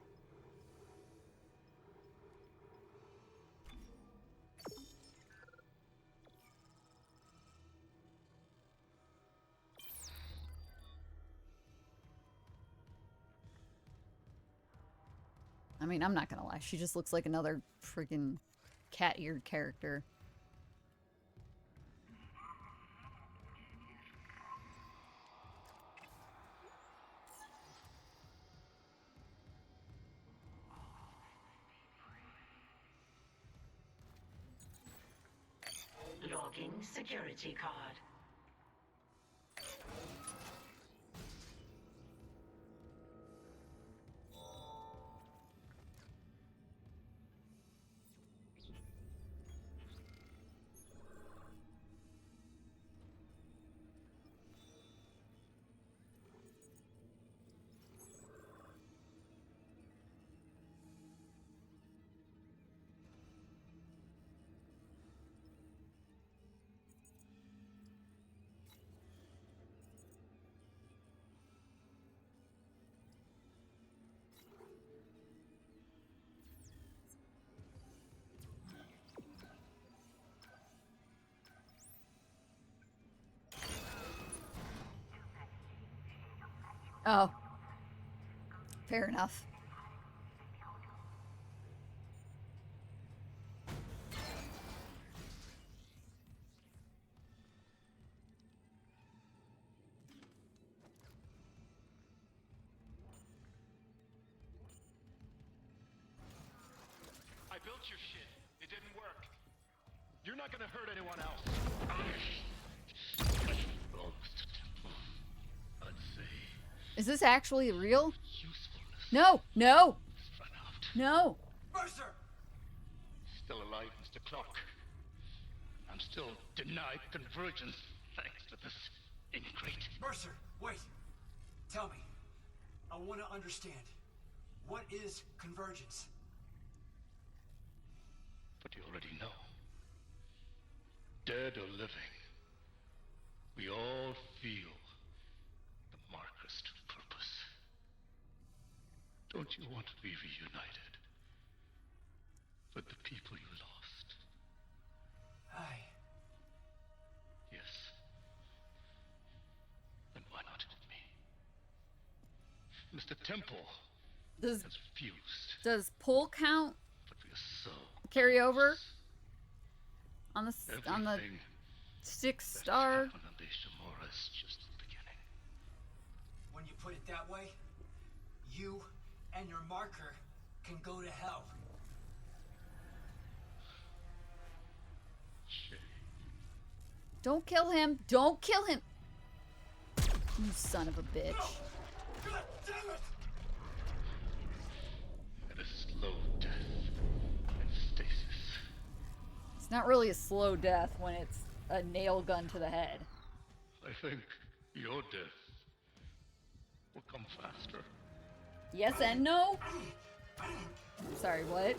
I mean, I'm not gonna lie. She just looks like another freaking cat-eared character. Logging security card. Oh. Fair enough. I built your shit. It didn't work. You're not gonna hurt anyone else. Is this actually real? No! No! No! Mercer! Still alive, Mr. Clark. I'm still denied convergence thanks to this ingrate. Mercer, wait. Tell me. I want to understand. What is convergence? But you already know. Dead or living, we all feel the marker's true purpose. Don't you want to be reunited with the people you lost? Yes. Then why not with me? Mr. Temple has refused. Does pull count But we are so carry over on the everything 6-star? happened on the Ishimura is just the beginning. When you put it that way, you and your marker can go to hell. Don't kill him! Don't kill him! You son of a bitch. God damn it! And a slow death in stasis. It's not really a slow death when it's a nail gun to the head. I think your death will come faster. Yes and no? Sorry, what?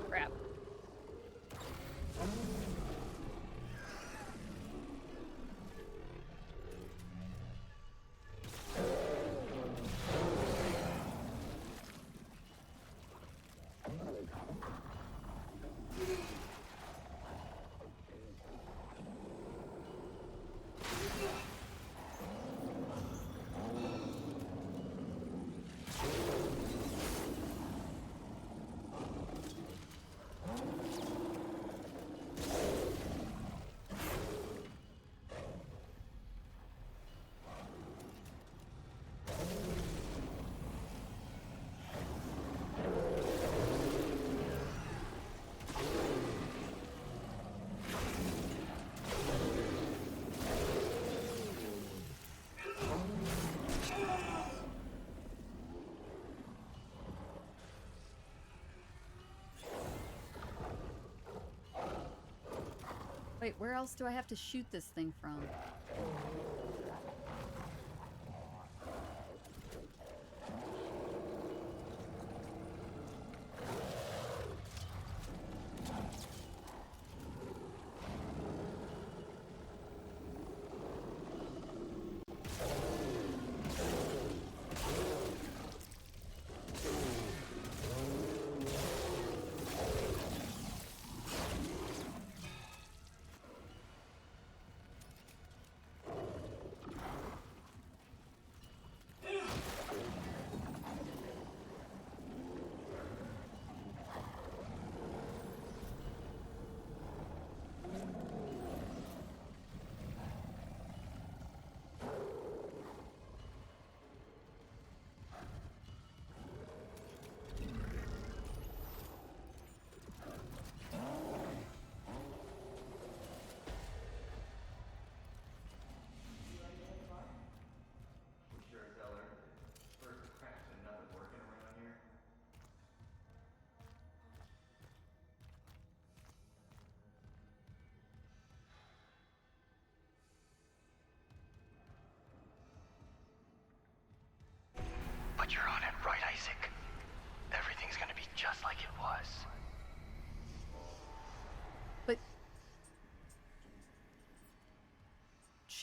Crap. Wait, where else do I have to shoot this thing from?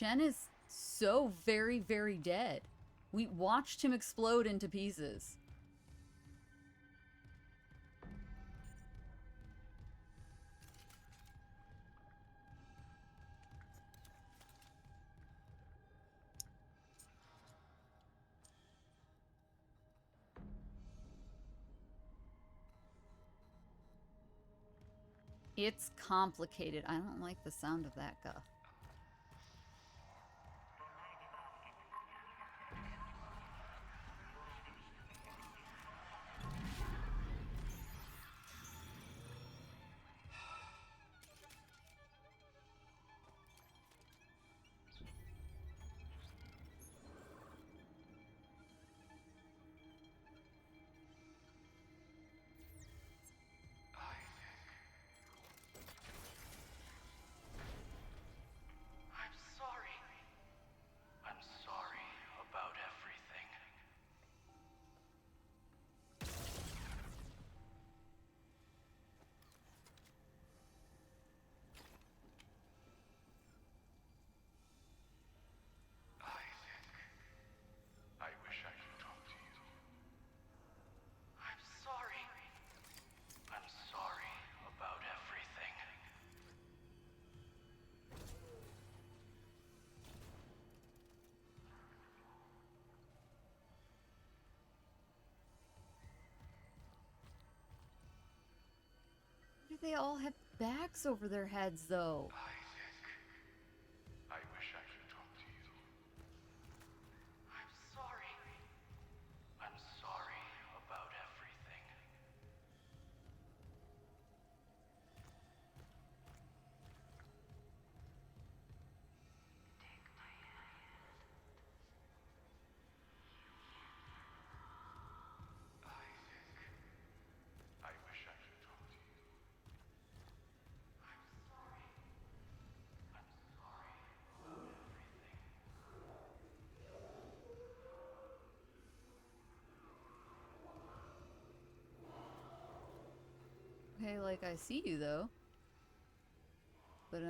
Shen is so very, very dead. We watched him explode into pieces. It's complicated. I don't like the sound of that guy. I'm sorry. I'm sorry about everything. I wish I could talk to you. I'm sorry. I'm sorry about everything. Why do they all have bags over their heads, though? I wish I could talk to you. I'm sorry. I'm sorry about everything. I wish I could talk to you. I'm sorry. I'm sorry about everything. Okay, like, I see you, though. But,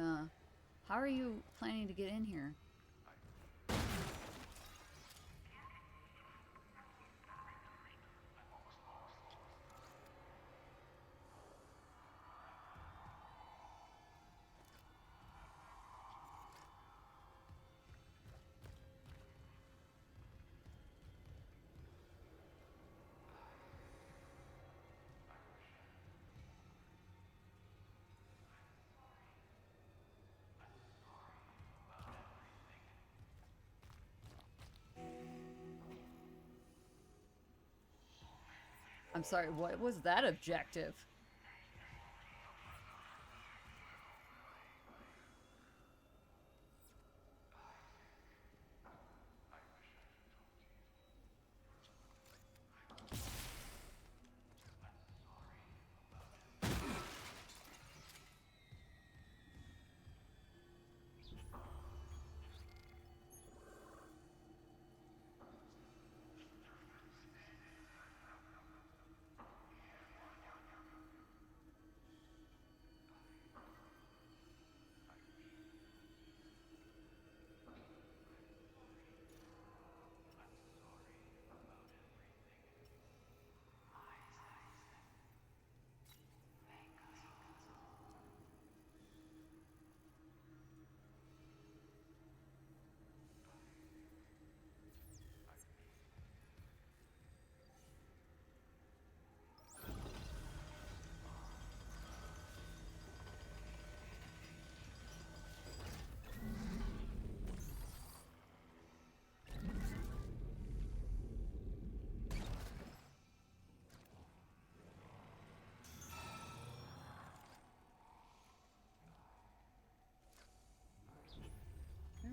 how are you planning to get in here? I'm sorry, what was that objective?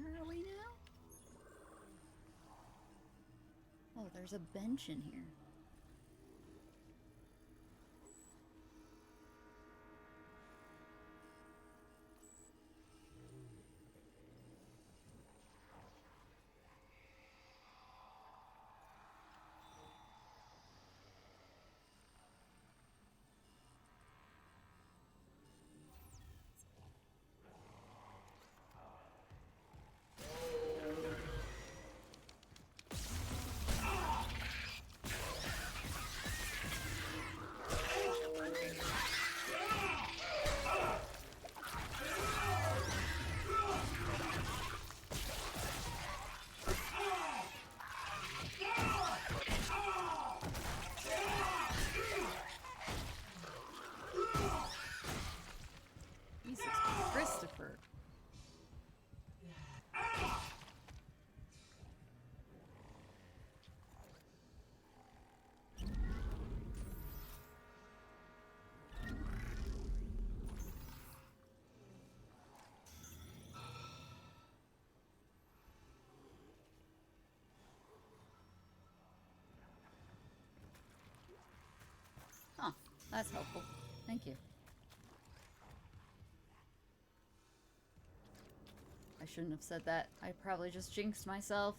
Where are we now? Oh, there's a bench in here. That's helpful. Thank you. I shouldn't have said that. I probably just jinxed myself.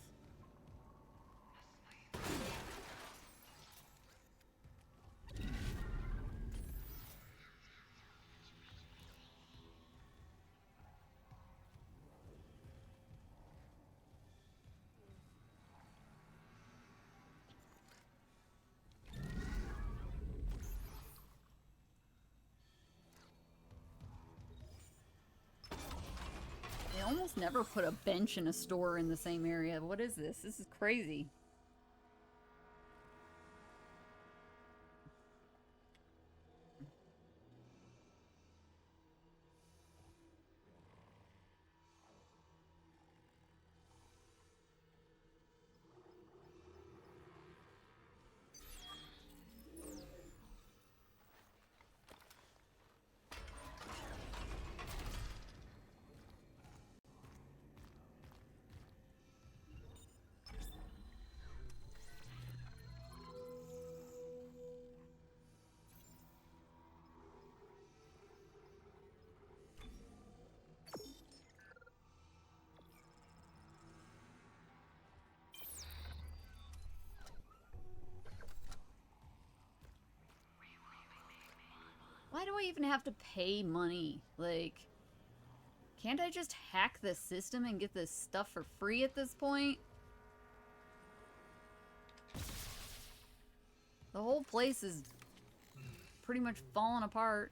They almost never put a bench in a store in the same area. What is this? This is crazy. Why do I even have to pay money? Like, can't I just hack the system and get this stuff for free at this point? The whole place is pretty much falling apart.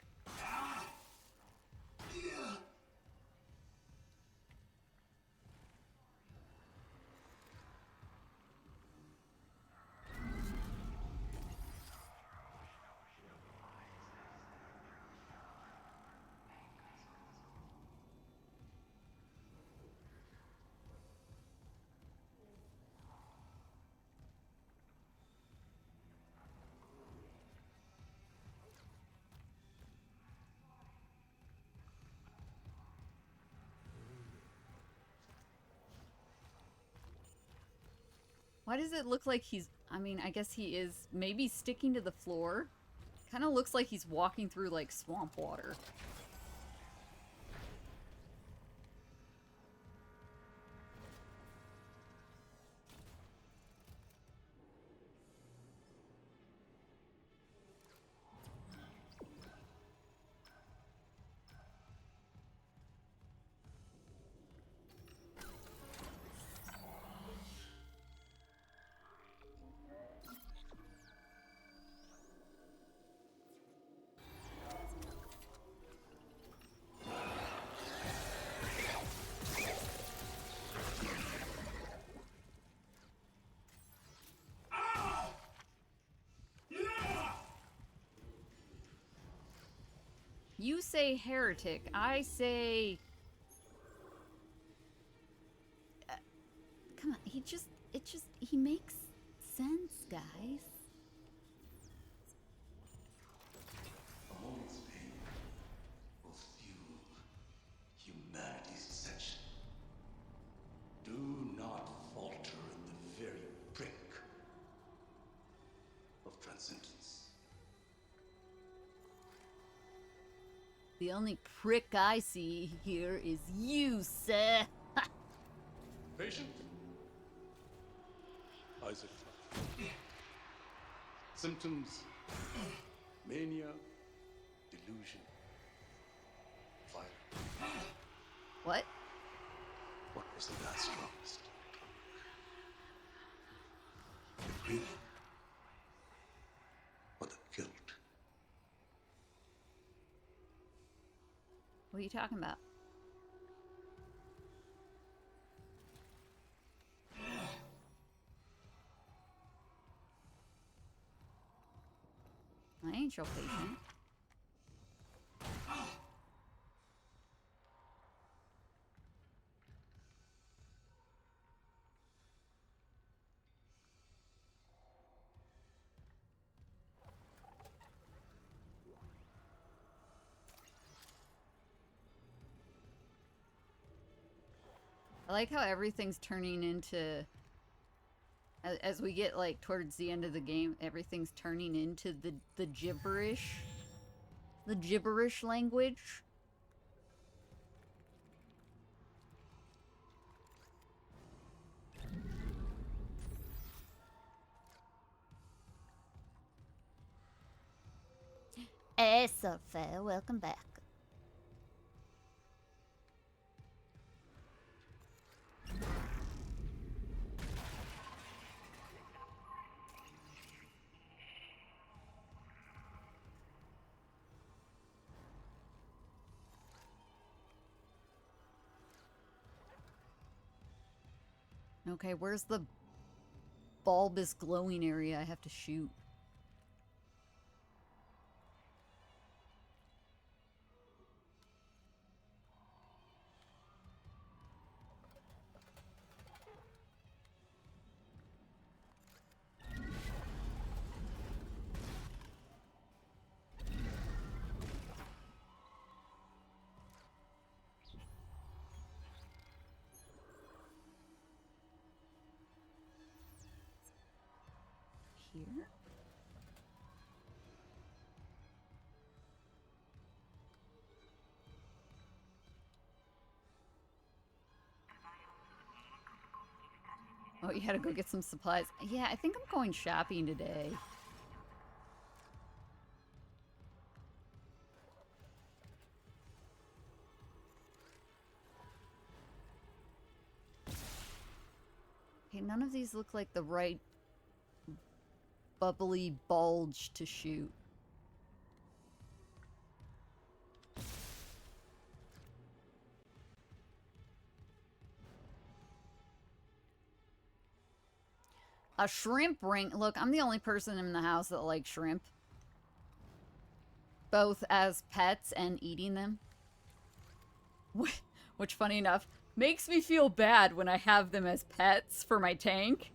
Why does it look like he's... I mean, I guess he is maybe sticking to the floor. Kind of looks like he's walking through, like, swamp water. You say heretic. I say... come on, he makes sense, guys. A moment's pain will fuel humanity's ascension. Do not falter at the very brink of transcendence. The only prick I see here is you, sir. Patient? Isaac. Symptoms: mania, delusion, fire. What? What was the last strongest? The greed or the guilt? What are you talking about? I ain't your patient. I like how everything's turning into As we get, like, towards the end of the game, everything's turning into the gibberish. The gibberish language. Hey, Sophia, welcome back. Okay, where's the bulbous glowing area I have to shoot? Here? Oh, you had to go get some supplies. Yeah, I think I'm going shopping today. Okay, none of these look like the right bubbly bulge to shoot. A shrimp ring. Look, I'm the only person in the house that likes shrimp. Both as pets and eating them. Which, funny enough, makes me feel bad when I have them as pets for my tank.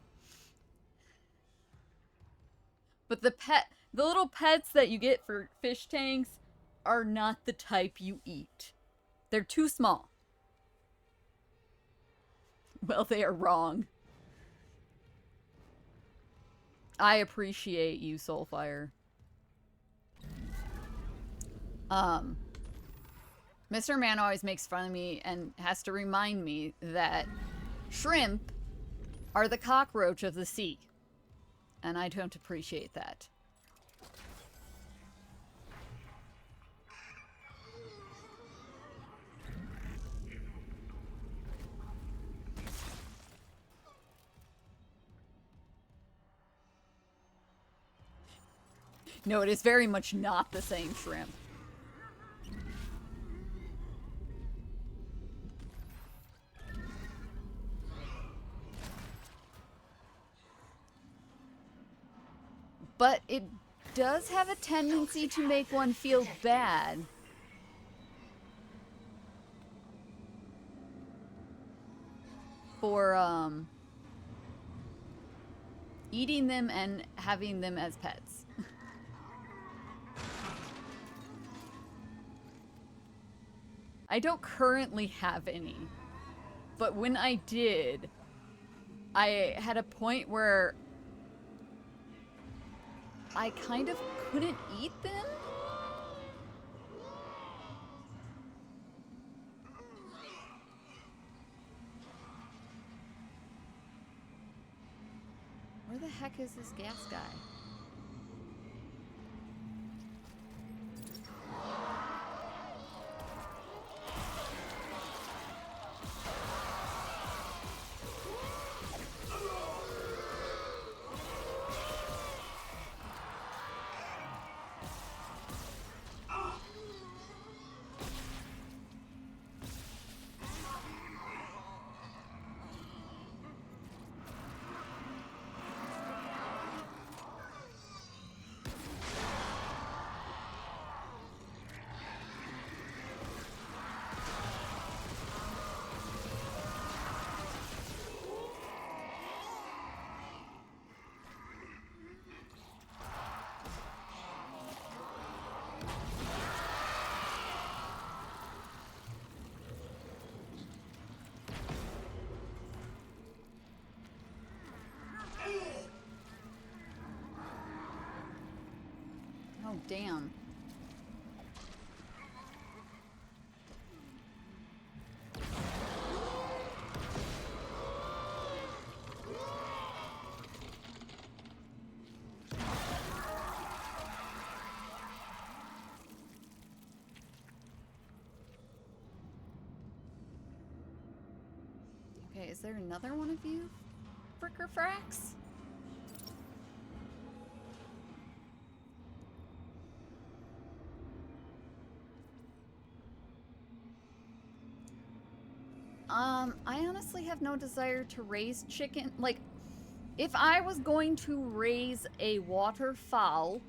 But the little pets that you get for fish tanks are not the type you eat. They're too small. Well, they are wrong. I appreciate you, Soulfire. Mr. Man always makes fun of me and has to remind me that shrimp are the cockroach of the sea. And I don't appreciate that. No, it is very much not the same shrimp. But it does have a tendency to make one feel bad. For, eating them and having them as pets. I don't currently have any, but when I did, I had a point where I kind of couldn't eat them. Where the heck is this gas guy? damn. Okay, is there another one of you? Fricker Frax? I honestly have no desire to raise chicken. Like, if I was going to raise a waterfowl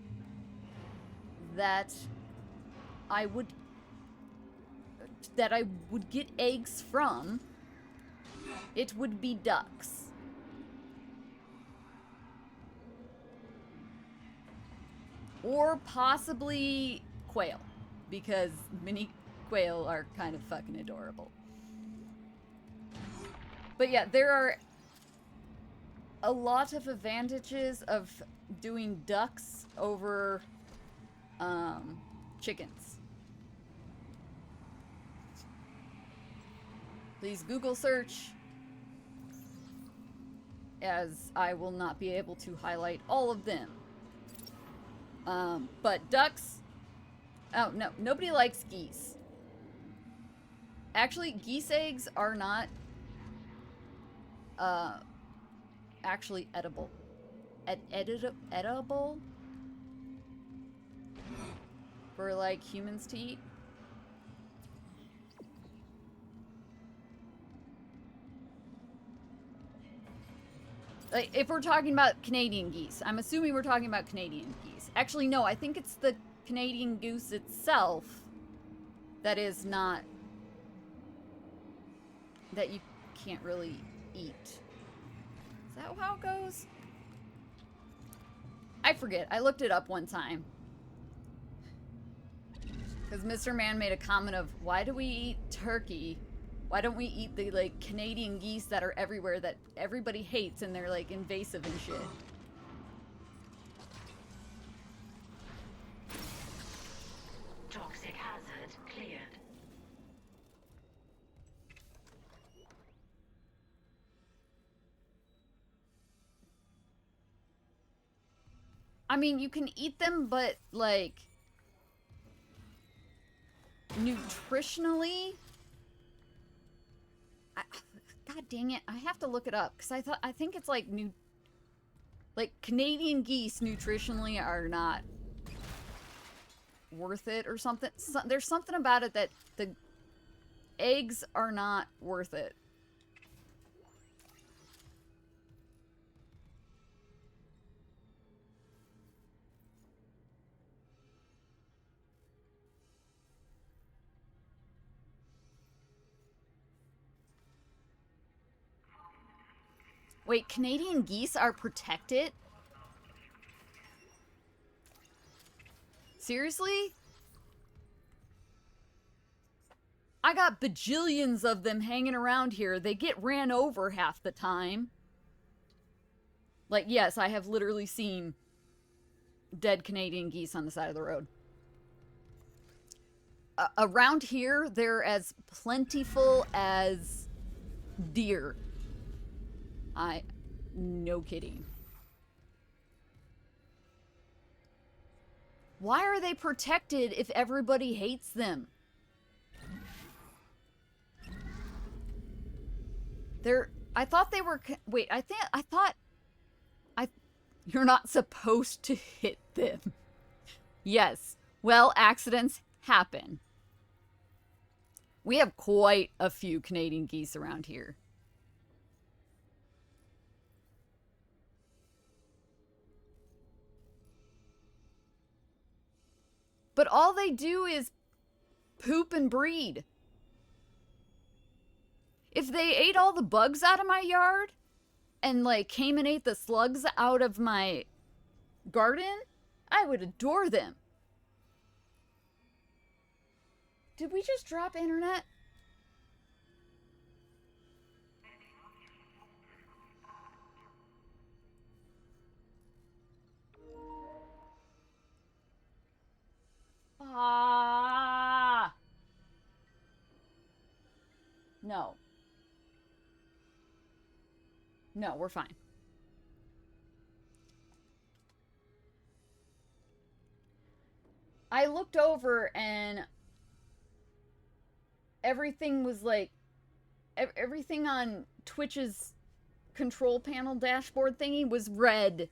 that I would get eggs from, it would be ducks. Or possibly quail, because mini quail are kind of fucking adorable. But yeah, there are a lot of advantages of doing ducks over chickens. Please Google search, as I will not be able to highlight all of them. But ducks, oh no, nobody likes geese. Actually, geese eggs are not actually edible. Edible? For like humans to eat? Like, if we're talking about Canadian geese, I'm assuming we're talking about Canadian geese. Actually, no, I think it's the Canadian goose itself that is not, that you can't really eat. Is that how it goes? I forget. I looked it up one time. Because Mr. Man made a comment of, why do we eat turkey? Why don't we eat the, like, Canadian geese that are everywhere that everybody hates and they're, like, invasive and shit? Toxic hazard cleared. I mean, you can eat them, but, like, nutritionally, God dang it, I have to look it up, because I think it's like Canadian geese nutritionally are not worth it or something. There's something about it that the eggs are not worth it. Wait, Canadian geese are protected? Seriously? I got bajillions of them hanging around here. They get ran over half the time. Like, yes, I have literally seen dead Canadian geese on the side of the road. Around here, they're as plentiful as deer. No kidding. Why are they protected if everybody hates them? I thought they were, wait, you're not supposed to hit them. Yes, well, accidents happen. We have quite a few Canadian geese around here. But all they do is poop and breed. If they ate all the bugs out of my yard and, like, came and ate the slugs out of my garden, I would adore them. Did we just drop internet? No. No, we're fine. I looked over and everything was like, everything on Twitch's control panel dashboard thingy was red.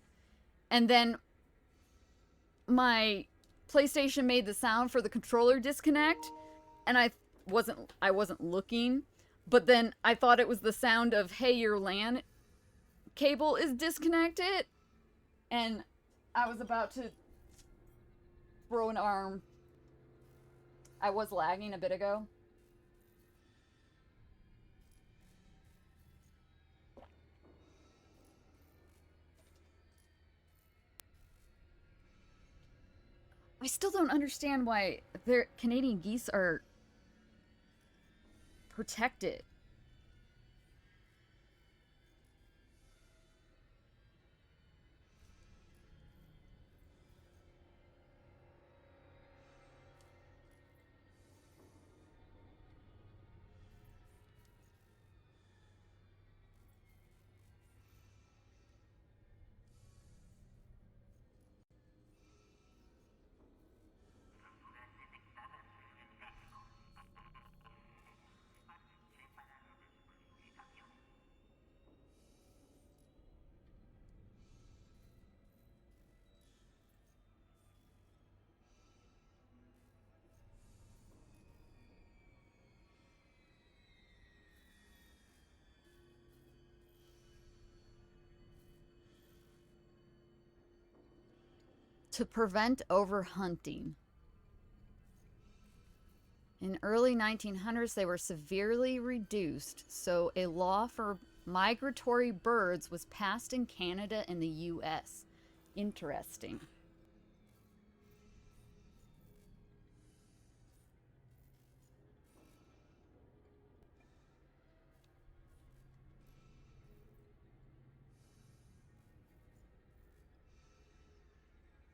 And then my PlayStation made the sound for the controller disconnect, and I wasn't looking, but then I thought it was the sound of, hey, your LAN cable is disconnected, and I was about to throw an arm. I was lagging a bit ago. I still don't understand why their Canadian geese are protected. To prevent overhunting. In early 1900s, they were severely reduced, so a law for migratory birds was passed in Canada and the US. Interesting.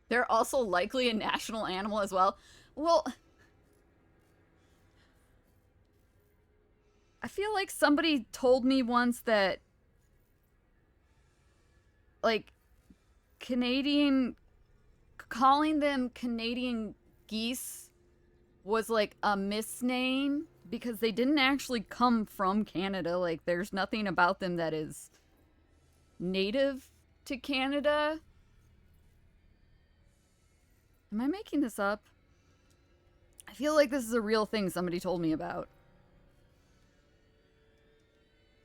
They're also likely a national animal as well. Well, I feel like somebody told me once that, like, calling them Canadian geese was like a misname because they didn't actually come from Canada. Like, there's nothing about them that is native to Canada. Am I making this up? I feel like this is a real thing somebody told me about.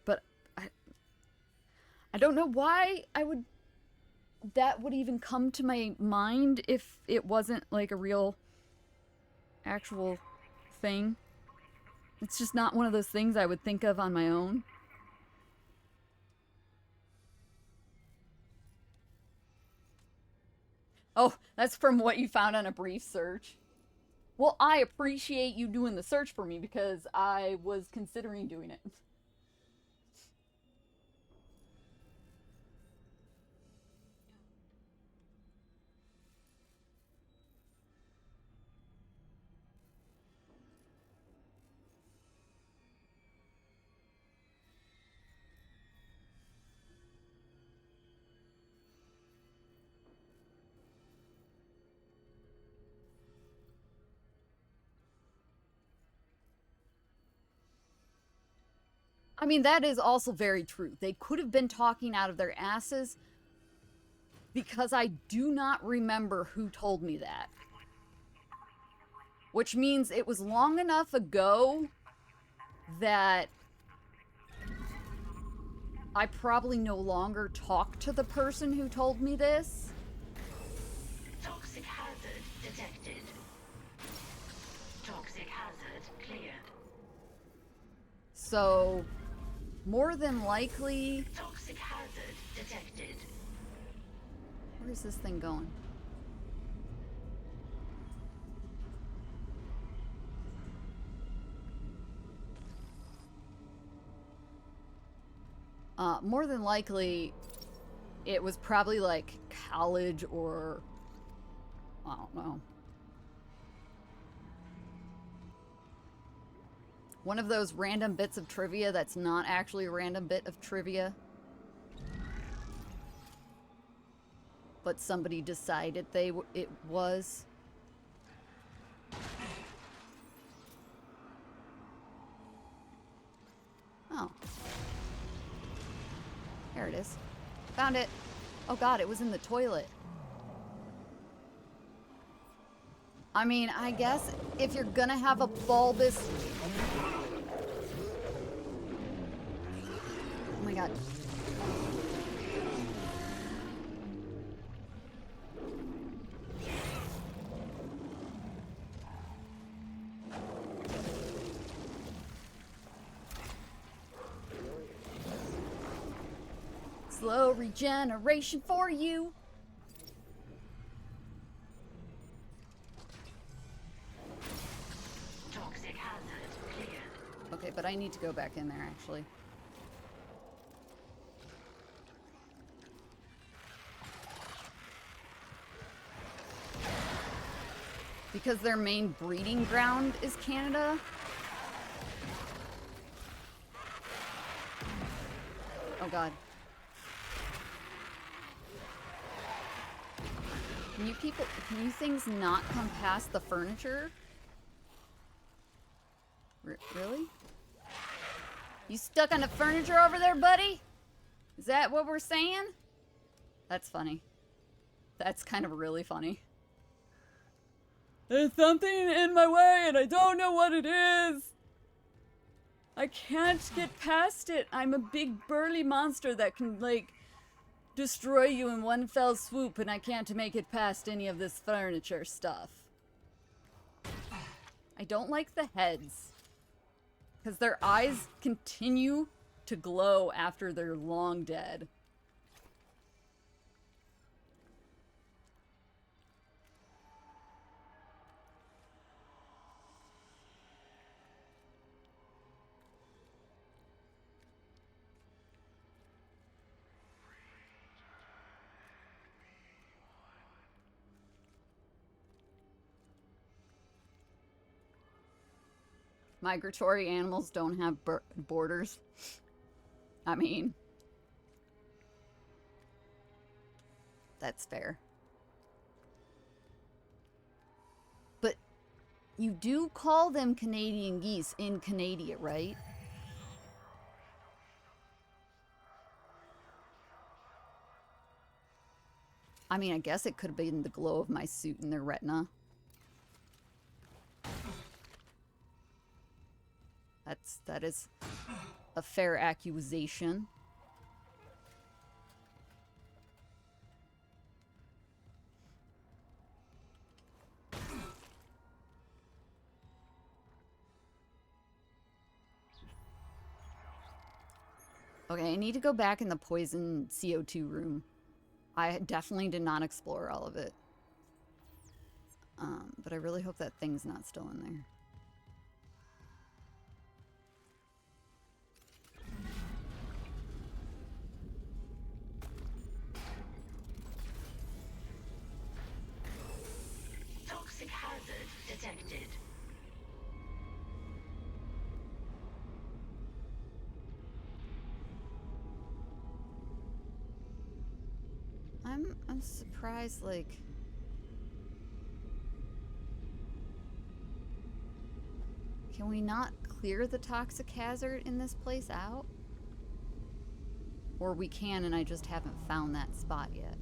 But I don't know why that would even come to my mind if it wasn't like a real actual thing. It's just not one of those things I would think of on my own. Oh, that's from what you found on a brief search. Well, I appreciate you doing the search for me because I was considering doing it. I mean, that is also very true. They could have been talking out of their asses because I do not remember who told me that. Which means it was long enough ago that I probably no longer talk to the person who told me this. Toxic hazard detected. Toxic hazard clear. So, more than likely... Toxic hazard detected. Where is this thing going? More than likely, it was probably like college or... I don't know. One of those random bits of trivia that's not actually a random bit of trivia. But somebody decided it was. Oh. There it is. Found it. Oh god, it was in the toilet. I mean, I guess if you're gonna have a bulbous... Oh my god. Slow regeneration for you. Toxic hazard cleared. Okay, but I need to go back in there actually. Because their main breeding ground is Canada. Oh god. Can you things not come past the furniture? Really? You stuck on the furniture over there, buddy? Is that what we're saying? That's funny. That's kind of really funny. There's something in my way and I don't know what it is. I can't get past it. I'm a big burly monster that can, like, destroy you in one fell swoop, and I can't make it past any of this furniture stuff. I don't like the heads. Because their eyes continue to glow after they're long dead. Migratory animals don't have borders. I mean, that's fair. But you do call them Canadian geese in Canada, right? I mean, I guess it could have been the glow of my suit in their retina. That is a fair accusation. Okay, I need to go back in the poison CO2 room. I definitely did not explore all of it. But I really hope that thing's not still in there. Toxic hazard detected. I'm surprised, like... Can we not clear the toxic hazard in this place out? Or we can and I just haven't found that spot yet.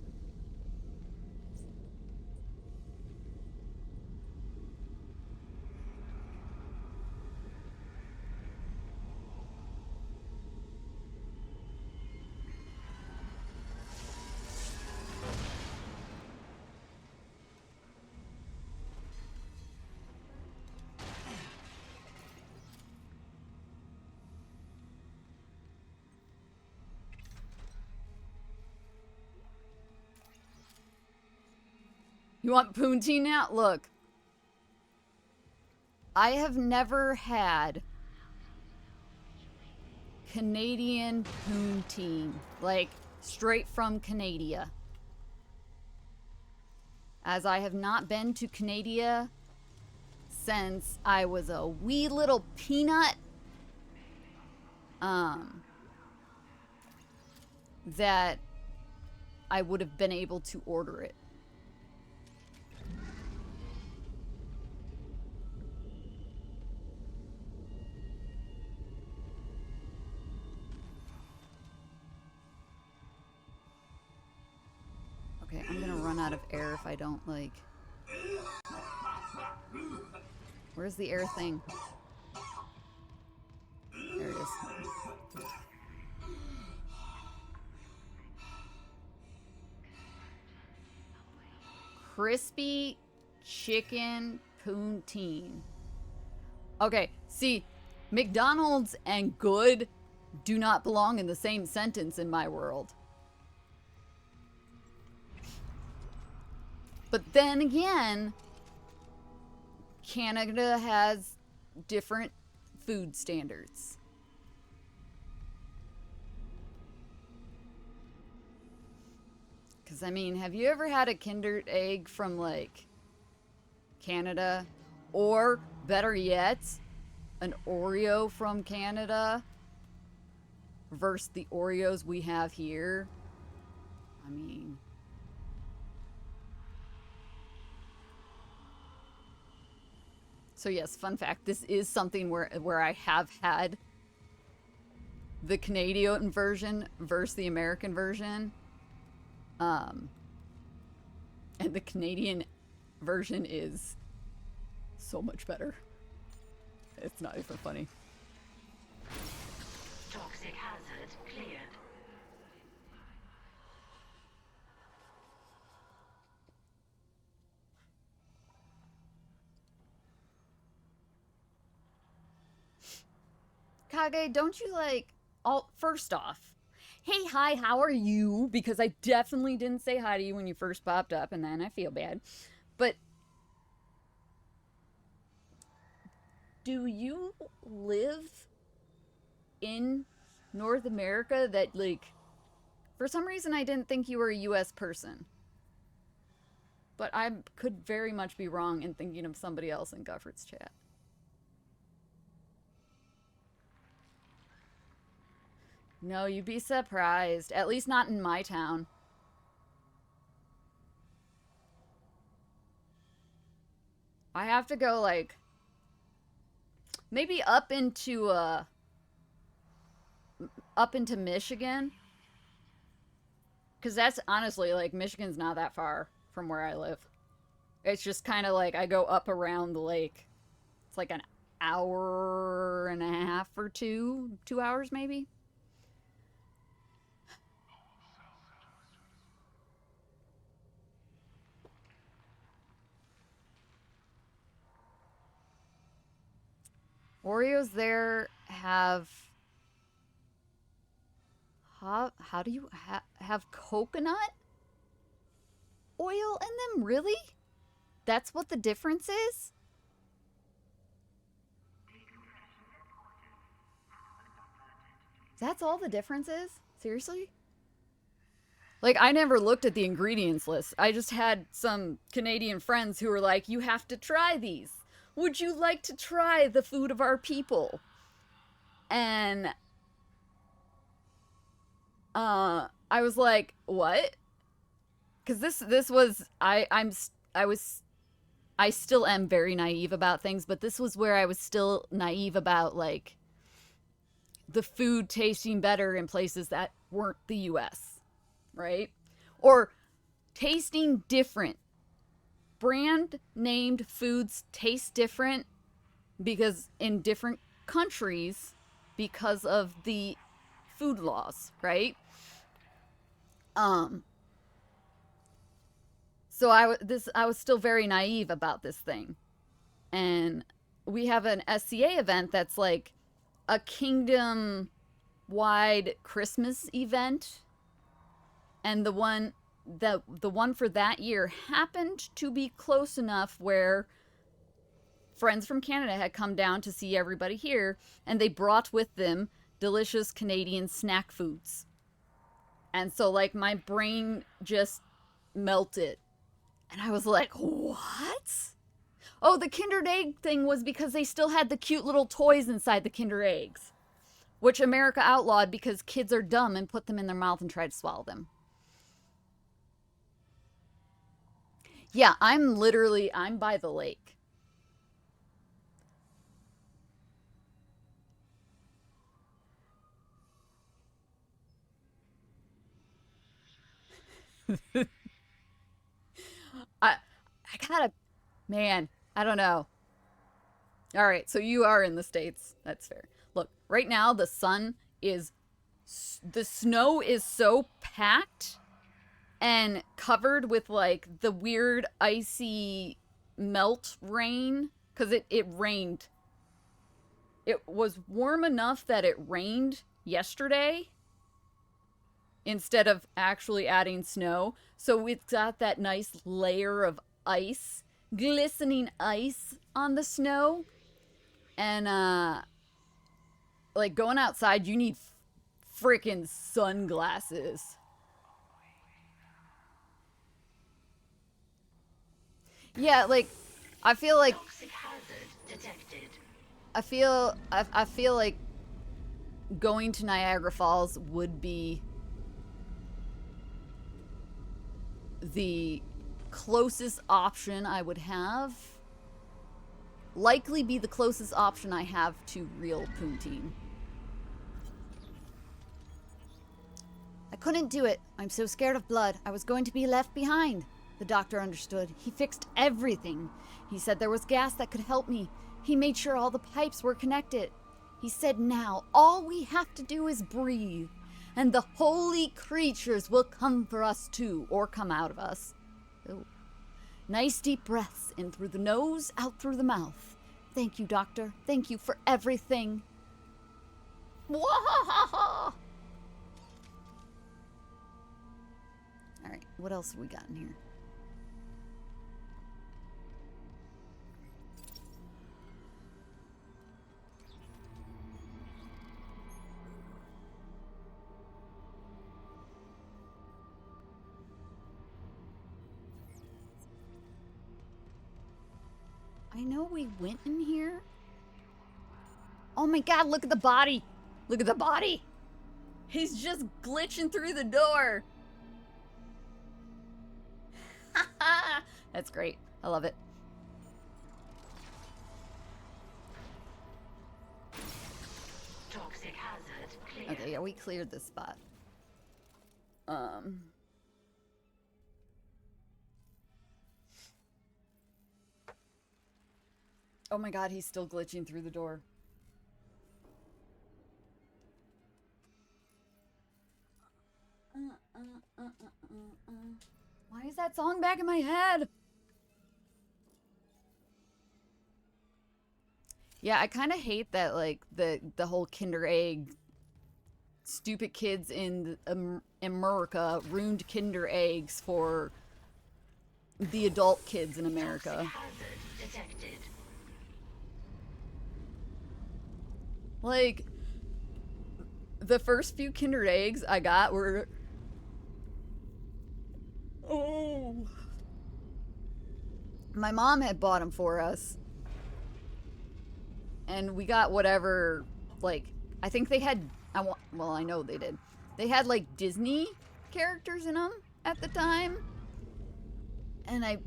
You want poutine now? Look. I have never had Canadian poutine. Like, straight from Canada. As I have not been to Canada since I was a wee little peanut that I would have been able to order it. Okay, I'm gonna run out of air if I don't, like... Where's the air thing? There it is. Crispy chicken poutine. Okay, see, McDonald's and good do not belong in the same sentence in my world. But then again, Canada has different food standards. Because, I mean, have you ever had a Kinder Egg from, like, Canada? Or, better yet, an Oreo from Canada versus the Oreos we have here? I mean... So yes, fun fact, this is something where I have had the Canadian version versus the American version. And the Canadian version is so much better. It's not even funny. Toxic hazard cleared. Kage, don't you like... First off, hey, hi, how are you? Because I definitely didn't say hi to you when you first popped up, and then I feel bad. But... do you live in North America that, like... For some reason, I didn't think you were a US person. But I could very much be wrong in thinking of somebody else in Gufford's chat. No, you'd be surprised. At least not in my town. I have to go, like... maybe up into Michigan. Because that's honestly, like, Michigan's not that far from where I live. It's just kind of like I go up around the lake. It's like an hour and a half or 2 hours maybe. Oreos there have... How do you have coconut oil in them? Really? That's what the difference is? That's all the difference is? Seriously? Like, I never looked at the ingredients list. I just had some Canadian friends who were like, you have to try these. Would you like to try the food of our people? And I was like, what? Because this was I still am very naive about things, but this was where I was still naive about, like, the food tasting better in places that weren't the US, right? Or tasting different. Brand named foods taste different because in different countries because of the food laws, right? So I was still very naive about this thing. And we have an SCA event that's like a kingdom-wide Christmas event. And the one for that year happened to be close enough where friends from Canada had come down to see everybody here, and they brought with them delicious Canadian snack foods. And so, like, my brain just melted. And I was like, what? Oh, the Kinder Egg thing was because they still had the cute little toys inside the Kinder Eggs. which America outlawed because kids are dumb and put them in their mouth and try to swallow them. Yeah, I'm by the lake. I gotta, man, I don't know. All right, so you are in the States. That's fair. Look, right now the snow is so packed and covered with like the weird icy melt rain, because it rained. It was warm enough that it rained yesterday instead of actually adding snow. So it's got that nice layer of ice, glistening ice on the snow. And, like, going outside, you need freaking sunglasses. Yeah, like, I feel like... Toxic hazard detected. I feel like going to Niagara Falls would be the closest option I would have. Likely be the closest option I have to real poutine. I couldn't do it. I'm so scared of blood. I was going to be left behind. The doctor understood. He fixed everything. He said there was gas that could help me. He made sure all the pipes were connected. He said now all we have to do is breathe, and the holy creatures will come for us too, or come out of us. Ooh. Nice deep breaths in through the nose, out through the mouth. Thank you, doctor. Thank you for everything. Wahahaha! Alright, what else have we got in here? I know we went in here. Oh my god, look at the body. Look at the body. He's just glitching through the door. That's great. I love it. Toxic hazard clear. Okay, yeah, we cleared this spot. Oh my god, he's still glitching through the door. Why is that song back in my head? Yeah, I kind of hate that, like, the whole Kinder Egg, stupid kids in America ruined Kinder Eggs for the adult kids in America. Toxic hazard detected. Like, the first few Kinder Eggs I got were... Oh. My mom had bought them for us. And we got whatever, like, I think they had, well, I know they did. They had, like, Disney characters in them at the time. And I'm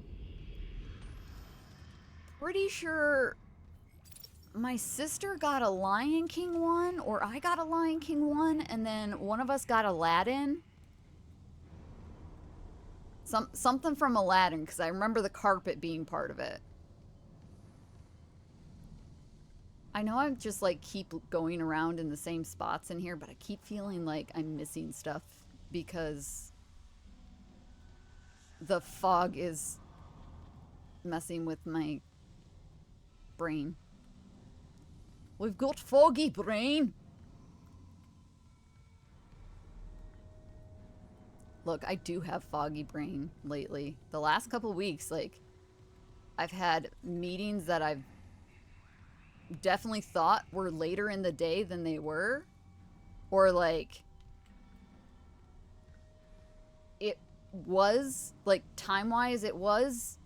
pretty sure my sister got a Lion King one, or I got a Lion King one, and then one of us got Aladdin. Something from Aladdin, because I remember the carpet being part of it. I know I'm just, like, keep going around in the same spots in here, but I keep feeling like I'm missing stuff because the fog is messing with my brain. We've got foggy brain. Look, I do have foggy brain lately. The last couple weeks, like, I've had meetings that I've definitely thought were later in the day than they were. Or, like, it was, like, time-wise, it was.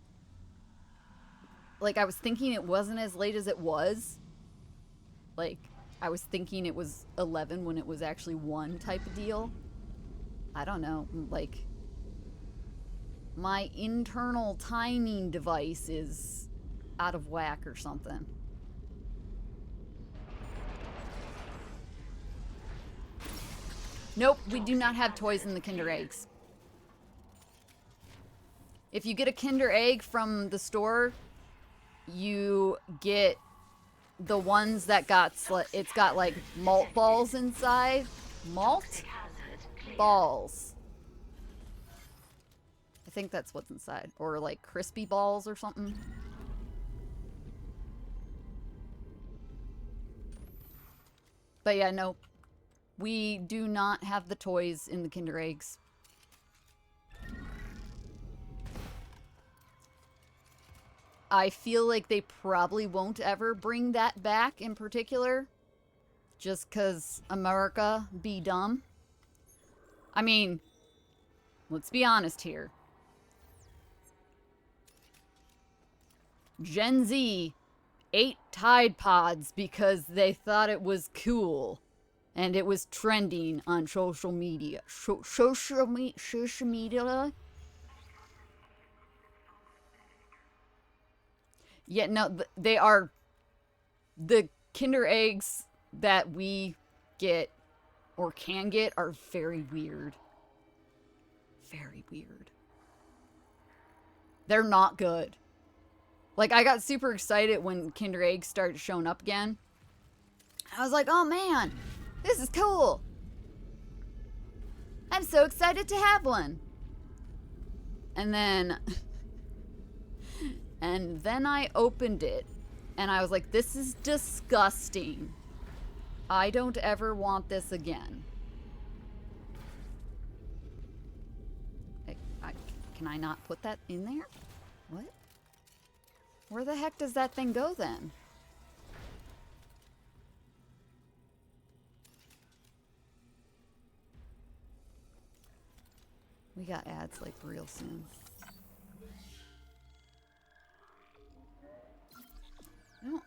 Like, I was thinking it wasn't as late as it was. Like, I was thinking it was 11 when it was actually 1 type of deal. I don't know, like, my internal timing device is out of whack or something. Nope, we do not have toys in the Kinder Eggs. If you get a Kinder Egg from the store, you get the ones that got, it's got like malt balls inside. Malt? Balls. I think that's what's inside. Or like crispy balls or something. But yeah, no. We do not have the toys in the Kinder Eggs. I feel like they probably won't ever bring that back in particular. Just 'cause America be dumb. I mean, let's be honest here. Gen Z ate Tide Pods because they thought it was cool. And it was trending on social media. Social media? Yeah, no, they are... The Kinder Eggs that we get, or can get, are very weird. Very weird. They're not good. Like, I got super excited when Kinder Eggs started showing up again. I was like, oh man, this is cool. I'm so excited to have one. And then... and then I opened it. And I was like, this is disgusting. I don't ever want this again. Can I not put that in there? What? Where the heck does that thing go then? We got ads like real soon. No.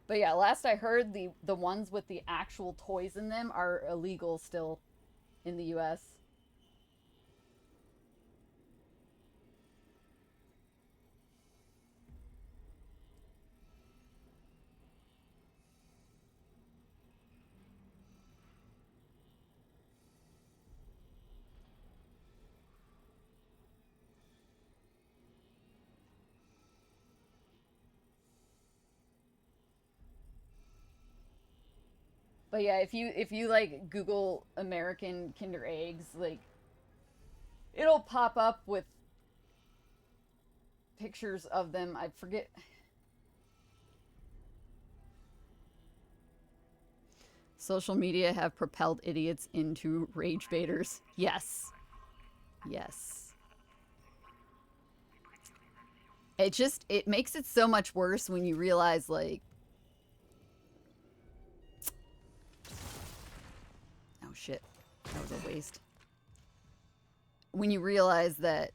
But yeah, last I heard, the ones with the actual toys in them are illegal still in the US. But yeah, if you like Google American Kinder Eggs, like it'll pop up with pictures of them. I forget. Social media have propelled idiots into rage baiters. Yes. Yes. It makes it so much worse when you realize, like, oh shit, that was a waste. When you realize that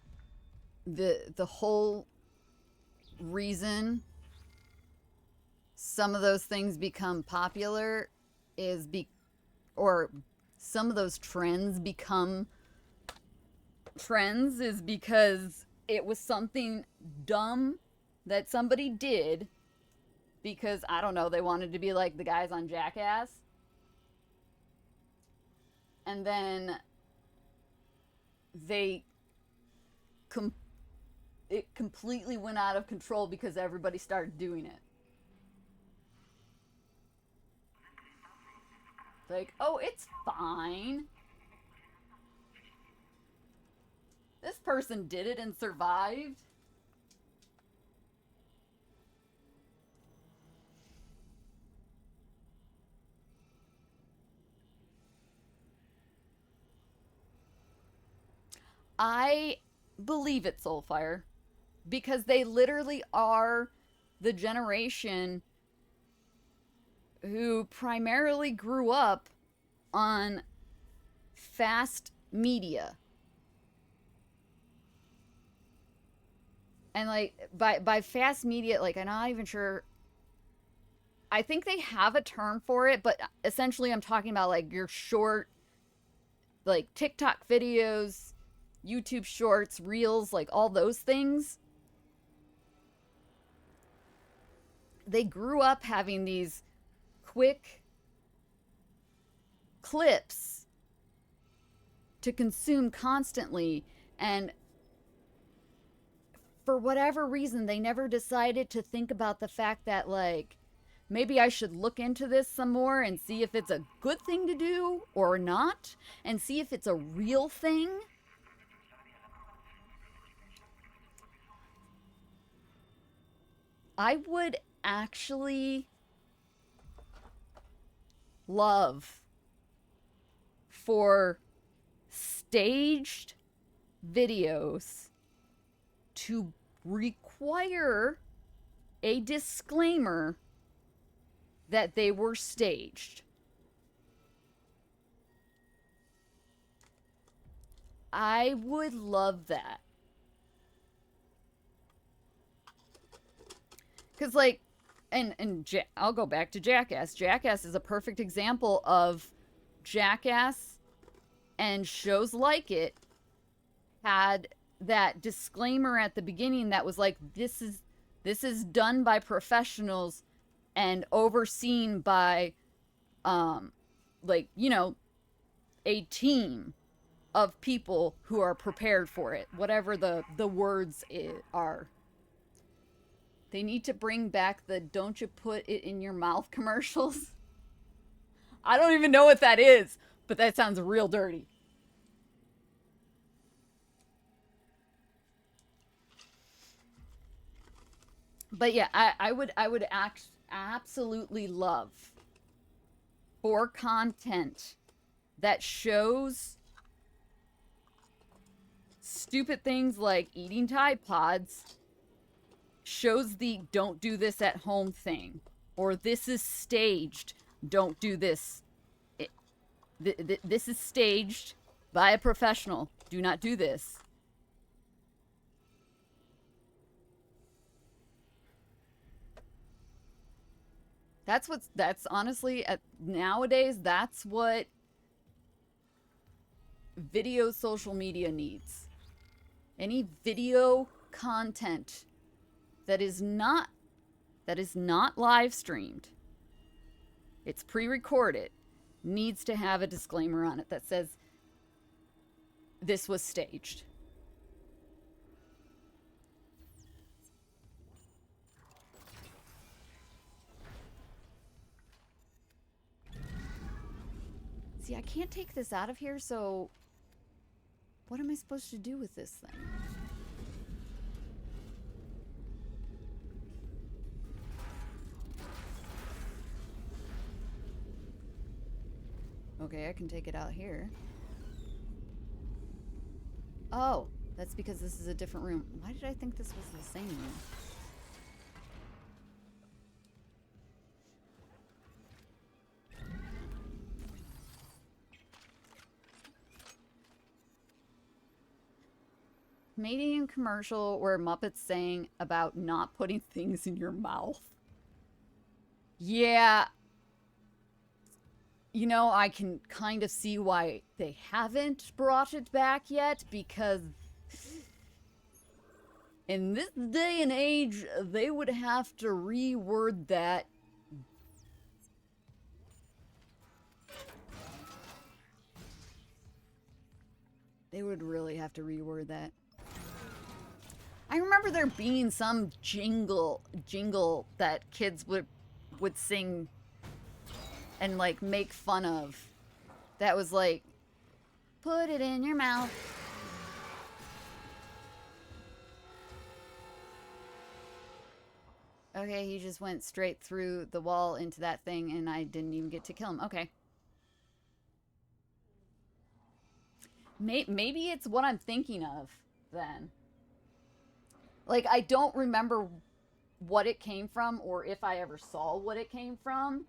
the whole reason some of those things become popular is or some of those trends become trends is because it was something dumb that somebody did because, I don't know, they wanted to be like the guys on Jackass. And then it completely went out of control because everybody started doing it. Like, oh, it's fine. This person did it and survived. I believe it, Soulfire, because they literally are the generation who primarily grew up on fast media. And like by fast media, like I'm not even sure. I think they have a term for it, but essentially I'm talking about like your short, like TikTok videos, YouTube shorts, reels, like all those things. They grew up having these quick clips to consume constantly, and for whatever reason they never decided to think about the fact that like maybe I should look into this some more and see if it's a good thing to do or not, and see if it's a real thing. I would actually love for staged videos to require a disclaimer that they were staged. I would love that. Because, like, I'll go back to Jackass. Jackass is a perfect example of Jackass and shows like it had that disclaimer at the beginning that was like, this is done by professionals and overseen by, like, you know, a team of people who are prepared for it, whatever the words are. They need to bring back the "don't you put it in your mouth" commercials. I don't even know what that is, but that sounds real dirty. But yeah, I would absolutely love for content that shows stupid things like eating Tide Pods, shows the "don't do this at home" thing, or "this is staged, don't do this. This is staged by a professional, do not do this." That's honestly, nowadays, that's what video social media needs. Any video content that is not live streamed, it's pre-recorded, needs to have a disclaimer on it that says this was staged. See, I can't take this out of here, so what am I supposed to do with this thing? Okay, I can take it out here. Oh, that's because this is a different room. Why did I think this was the same room? Canadian commercial where Muppets saying about not putting things in your mouth. Yeah. You know, I can kind of see why they haven't brought it back yet, because in this day and age, they would have to reword that. They would really have to reword that. I remember there being some jingle that kids would sing and like make fun of. That was like, put it in your mouth. Okay, he just went straight through the wall into that thing and I didn't even get to kill him. Okay. Maybe it's what I'm thinking of then. Like, I don't remember what it came from or if I ever saw what it came from.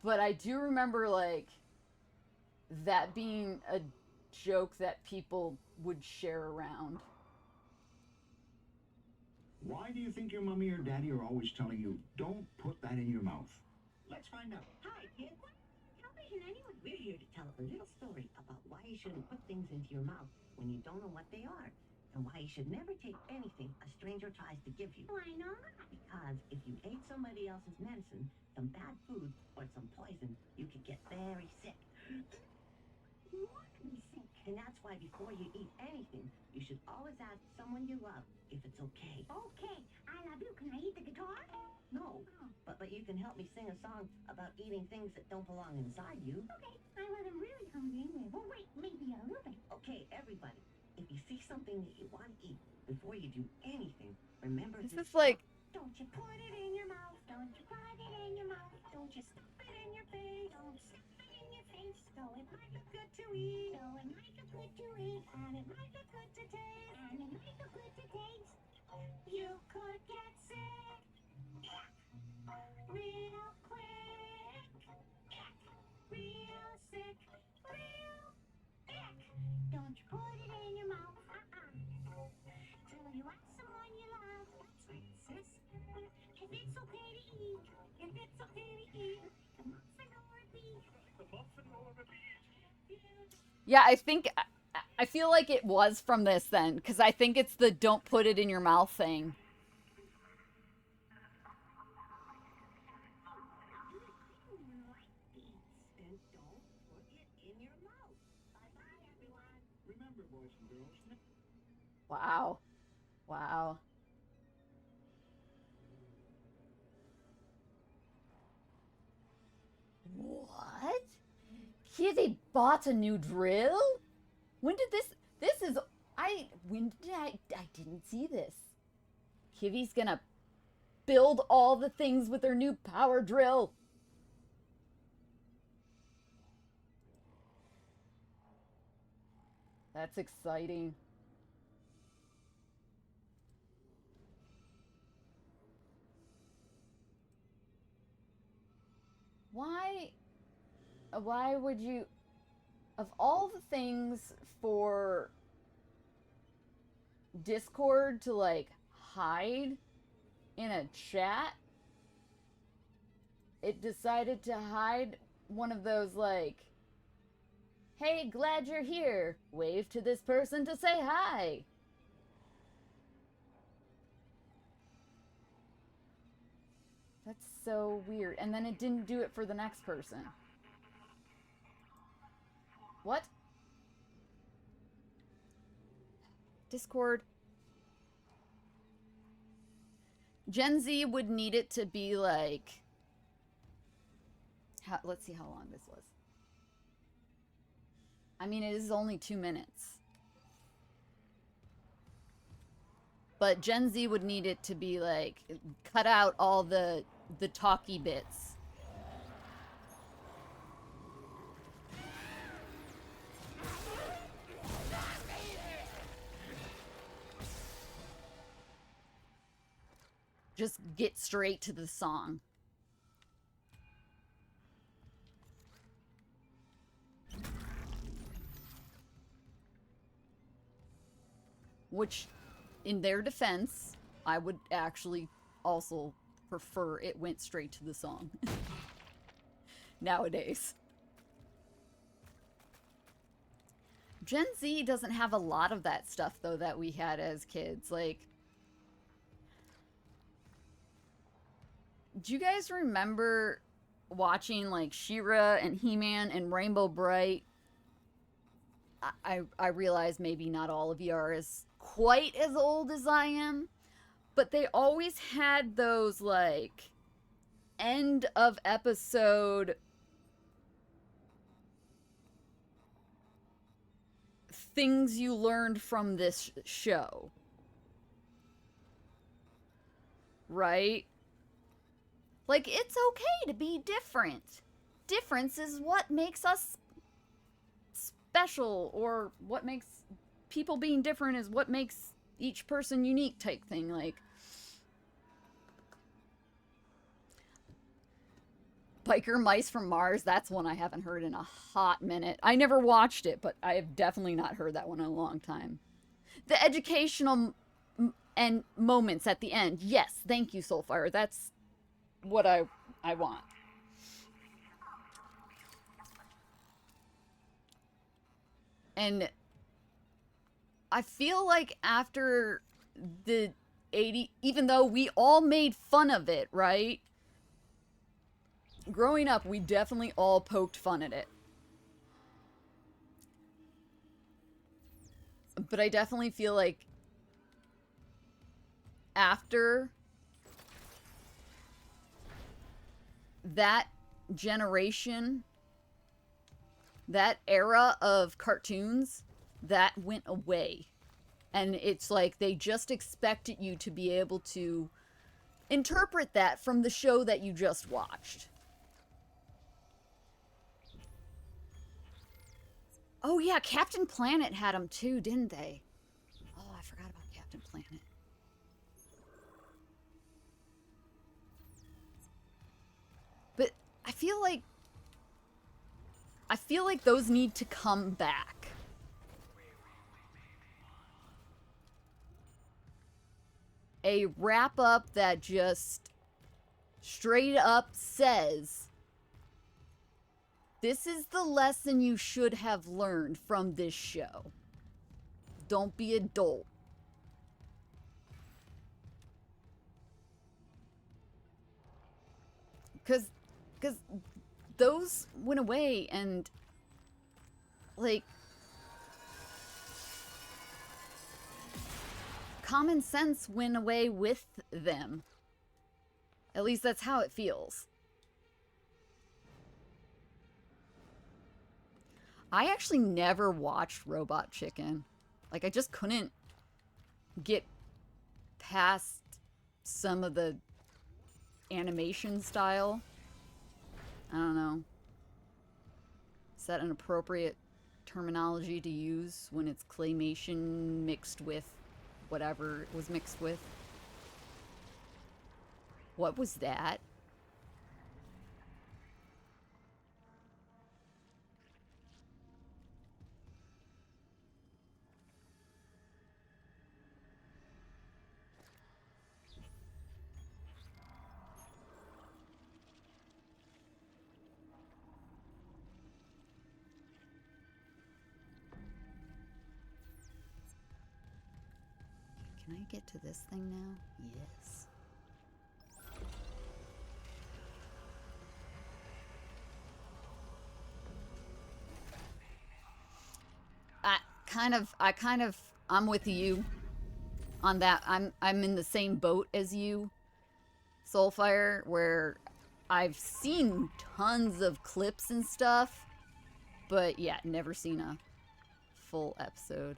But I do remember, like, that being a joke that people would share around. Why do you think your mommy or daddy are always telling you, don't put that in your mouth? Let's find out. Hi, kid. Television anyone? We're here to tell a little story about why you shouldn't put things into your mouth when you don't know what they are, and why you should never take anything a stranger tries to give you. Why not? Because if you ate somebody else's medicine, some bad food, or some poison, you could get very sick. You want to be sick. And that's why before you eat anything, you should always ask someone you love if it's okay. Okay, I love you. Can I eat the guitar? No, but you can help me sing a song about eating things that don't belong inside you. Okay, I wasn't really hungry anyway. Well, wait, maybe a little bit. Okay, everybody, if you see something that you want to eat, before you do anything, remember This this. is like... Don't you put it in your mouth. Don't you put it in your mouth. Don't you stuff it in your face. Don't stuff it in your face. Though it might look good to eat. Though it might look good to eat. And it might look good to taste. And it might look good to taste. You could get sick. Real quick. Real sick. Real ick. Don't you put it in your mouth. Till you ask someone you love. That's right, sis. If it's okay to eat. If it's okay to eat. The muffin or a beef. The muffin or a beef. Yeah, I feel like it was from this then, because I think it's the don't put it in your mouth thing. And don't put it in your mouth. Bye-bye, everyone. Remember, boys and girls, Wow. Wow. What? Kitty bought a new drill? When did this is, when did I didn't see this. Kivi's gonna build all the things with her new power drill. That's exciting. Why would you, of all the things for Discord to like hide in a chat, it decided to hide one of those like, hey, glad you're here, wave to this person to say hi. That's so weird. And then it didn't do it for the next person. What? Discord. Gen Z would need it to be like... let's see how long this was. I mean, it is only 2 minutes. But Gen Z would need it to be like, cut out all the talky bits. Just get straight to the song. Which, in their defense, I would actually also prefer it went straight to the song. Nowadays. Gen Z doesn't have a lot of that stuff, though, that we had as kids. Like, do you guys remember watching, like, She-Ra and He-Man and Rainbow Bright? I realize maybe not all of you are quite as old as I am, but they always had those, like, end of episode things you learned from this show. Right? Like, it's okay to be different. Difference is what makes us special, or what makes people being different is what makes each person unique type thing. Like, Biker Mice from Mars, that's one I haven't heard in a hot minute. I never watched it, but I have definitely not heard that one in a long time. The educational and moments at the end. Yes, thank you, Soulfire. That's what I want. And I feel like after the 80, even though we all made fun of it, right? Growing up, we definitely all poked fun at it. But I definitely feel like after that generation, that era of cartoons, that went away. And it's like they just expected you to be able to interpret that from the show that you just watched. Oh yeah, Captain Planet had them too, didn't they? Oh, I forgot about Captain Planet. But I feel like those need to come back. A wrap up that just straight up says, this is the lesson you should have learned from this show. Don't be a dolt. Because those went away, and like common sense went away with them. At least that's how it feels. I actually never watched Robot Chicken. Like, I just couldn't get past some of the animation style. I don't know. Is that an appropriate terminology to use when it's claymation mixed with whatever it was mixed with? What was that? Can I get to this thing now? Yes. I'm with you on that. I'm in the same boat as you, Soulfire, where I've seen tons of clips and stuff, but yeah, never seen a full episode.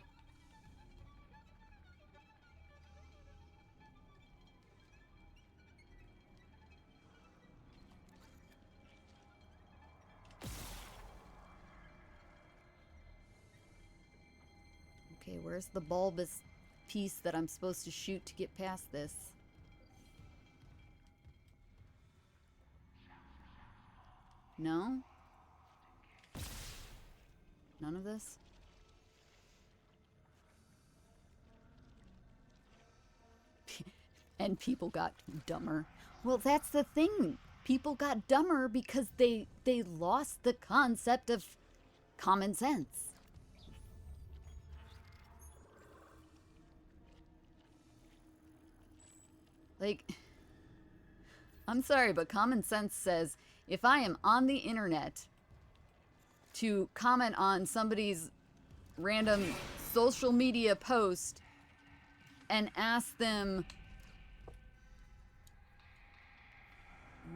Okay, where's the bulbous piece that I'm supposed to shoot to get past this? No? None of this? And people got dumber. Well, that's the thing. People got dumber because they lost the concept of common sense. Like, I'm sorry, but common sense says if I am on the internet to comment on somebody's random social media post and ask them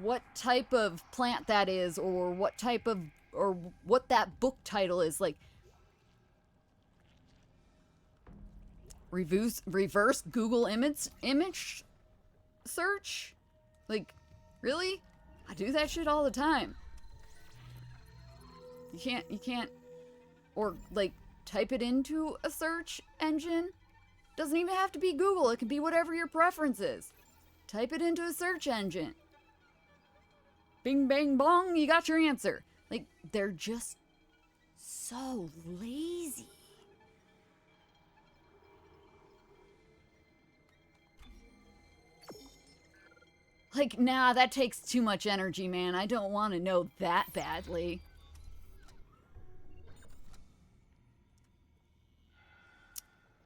what type of plant that is, or what type of, or what that book title is, like, reverse Google image search? Like, really? I do that shit all the time. You can't Or, like, type it into a search engine. Doesn't even have to be Google. It can be whatever your preference is. Type it into a search engine. Bing, bang, bong, you got your answer. Like, they're just so lazy. Like, nah, that takes too much energy, man. I don't want to know that badly.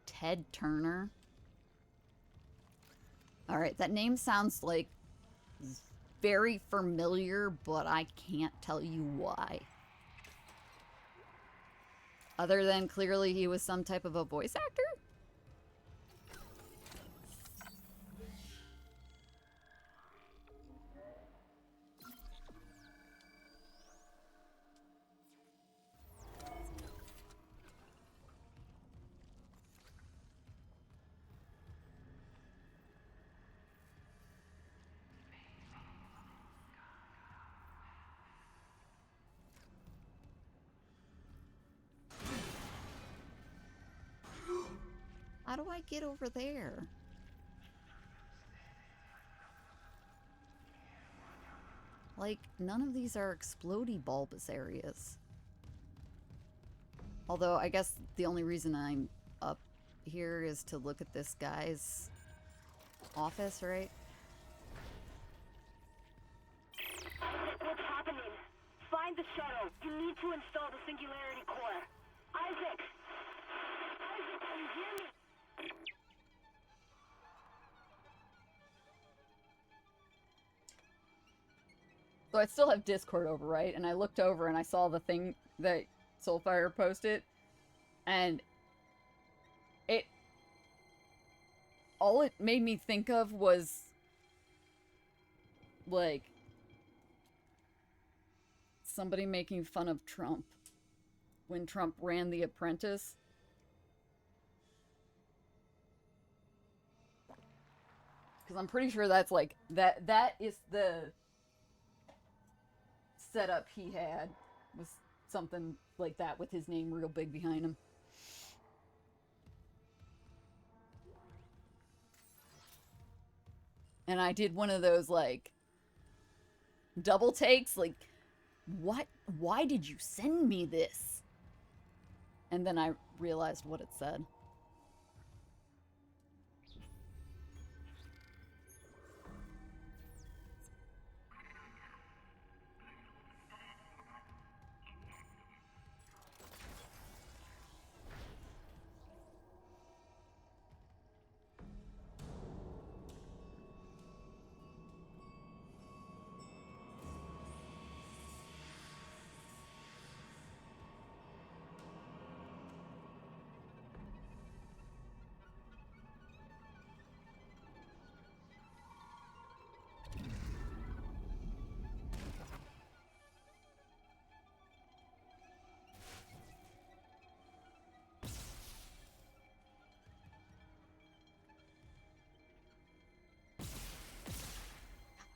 Ted Turner. Alright, that name sounds like very familiar, but I can't tell you why. Other than clearly he was some type of a voice actor? How do I get over there? Like, none of these are explodey bulbous areas. Although, I guess the only reason I'm up here is to look at this guy's office, right? What's happening? Find the shuttle. You need to install the singularity core. Isaac! Isaac, can you hear me? So I still have Discord over, right? And I looked over and I saw the thing that Soulfire posted. And all it made me think of was, like, somebody making fun of Trump when Trump ran The Apprentice. Because I'm pretty sure that's, like, that is the setup he had, was something like that with his name real big behind him. And I did one of those, like, double takes, like, what? Why did you send me this? And then I realized what it said.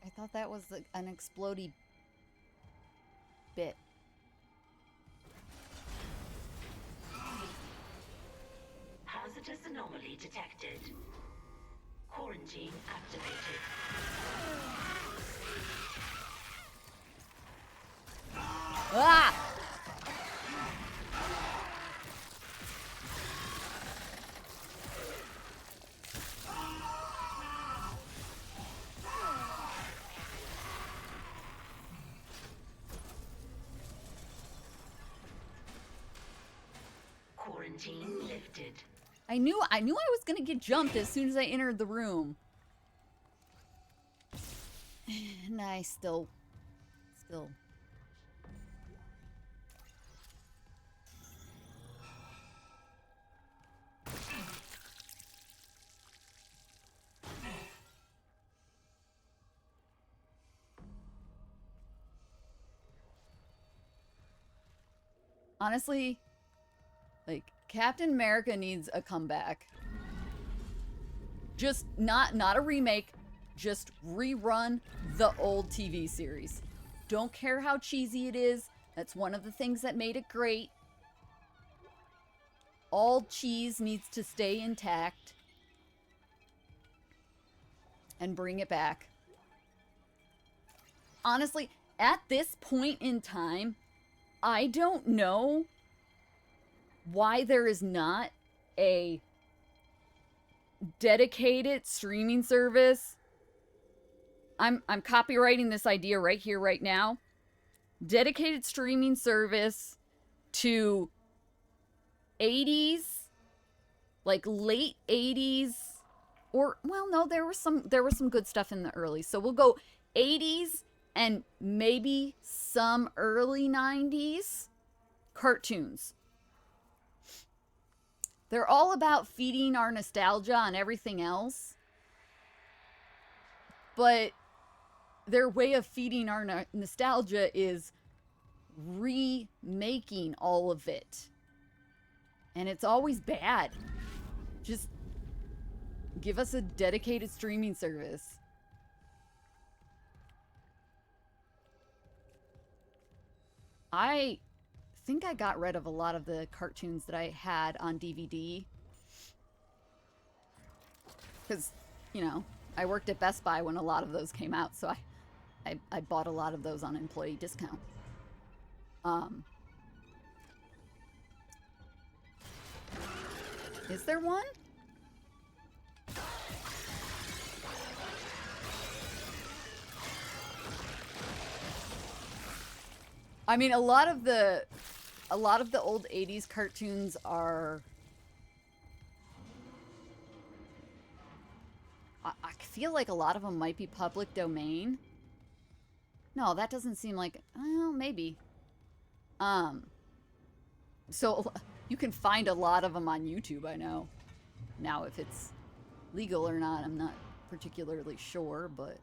I thought that was like an explodey bit. Hazardous anomaly detected. Quarantine activated. Ah! Quarantine lifted. I knew I was gonna get jumped as soon as I entered the room. And I still. Honestly, like, Captain America needs a comeback. Just not a remake, just rerun the old TV series. Don't care how cheesy it is. That's one of the things that made it great. All cheese needs to stay intact. And bring it back. Honestly, at this point in time, I don't know why there is not a dedicated streaming service. I'm copywriting this idea right here, right now. Dedicated streaming service to 80s, like late 80s, or well, no, there was some good stuff in the early. So we'll go 80s and maybe some early 90s cartoons. They're all about feeding our nostalgia and everything else. But their way of feeding our nostalgia is remaking all of it. And it's always bad. Just give us a dedicated streaming service. I think I got rid of a lot of the cartoons that I had on DVD. Because, you know, I worked at Best Buy when a lot of those came out, so I bought a lot of those on employee discount. Is there one? I mean, a lot of the old 80s cartoons are I feel like a lot of them might be public domain. No, that doesn't seem like, well, maybe. So you can find a lot of them on YouTube, I know. Now, if it's legal or not, I'm not particularly sure, but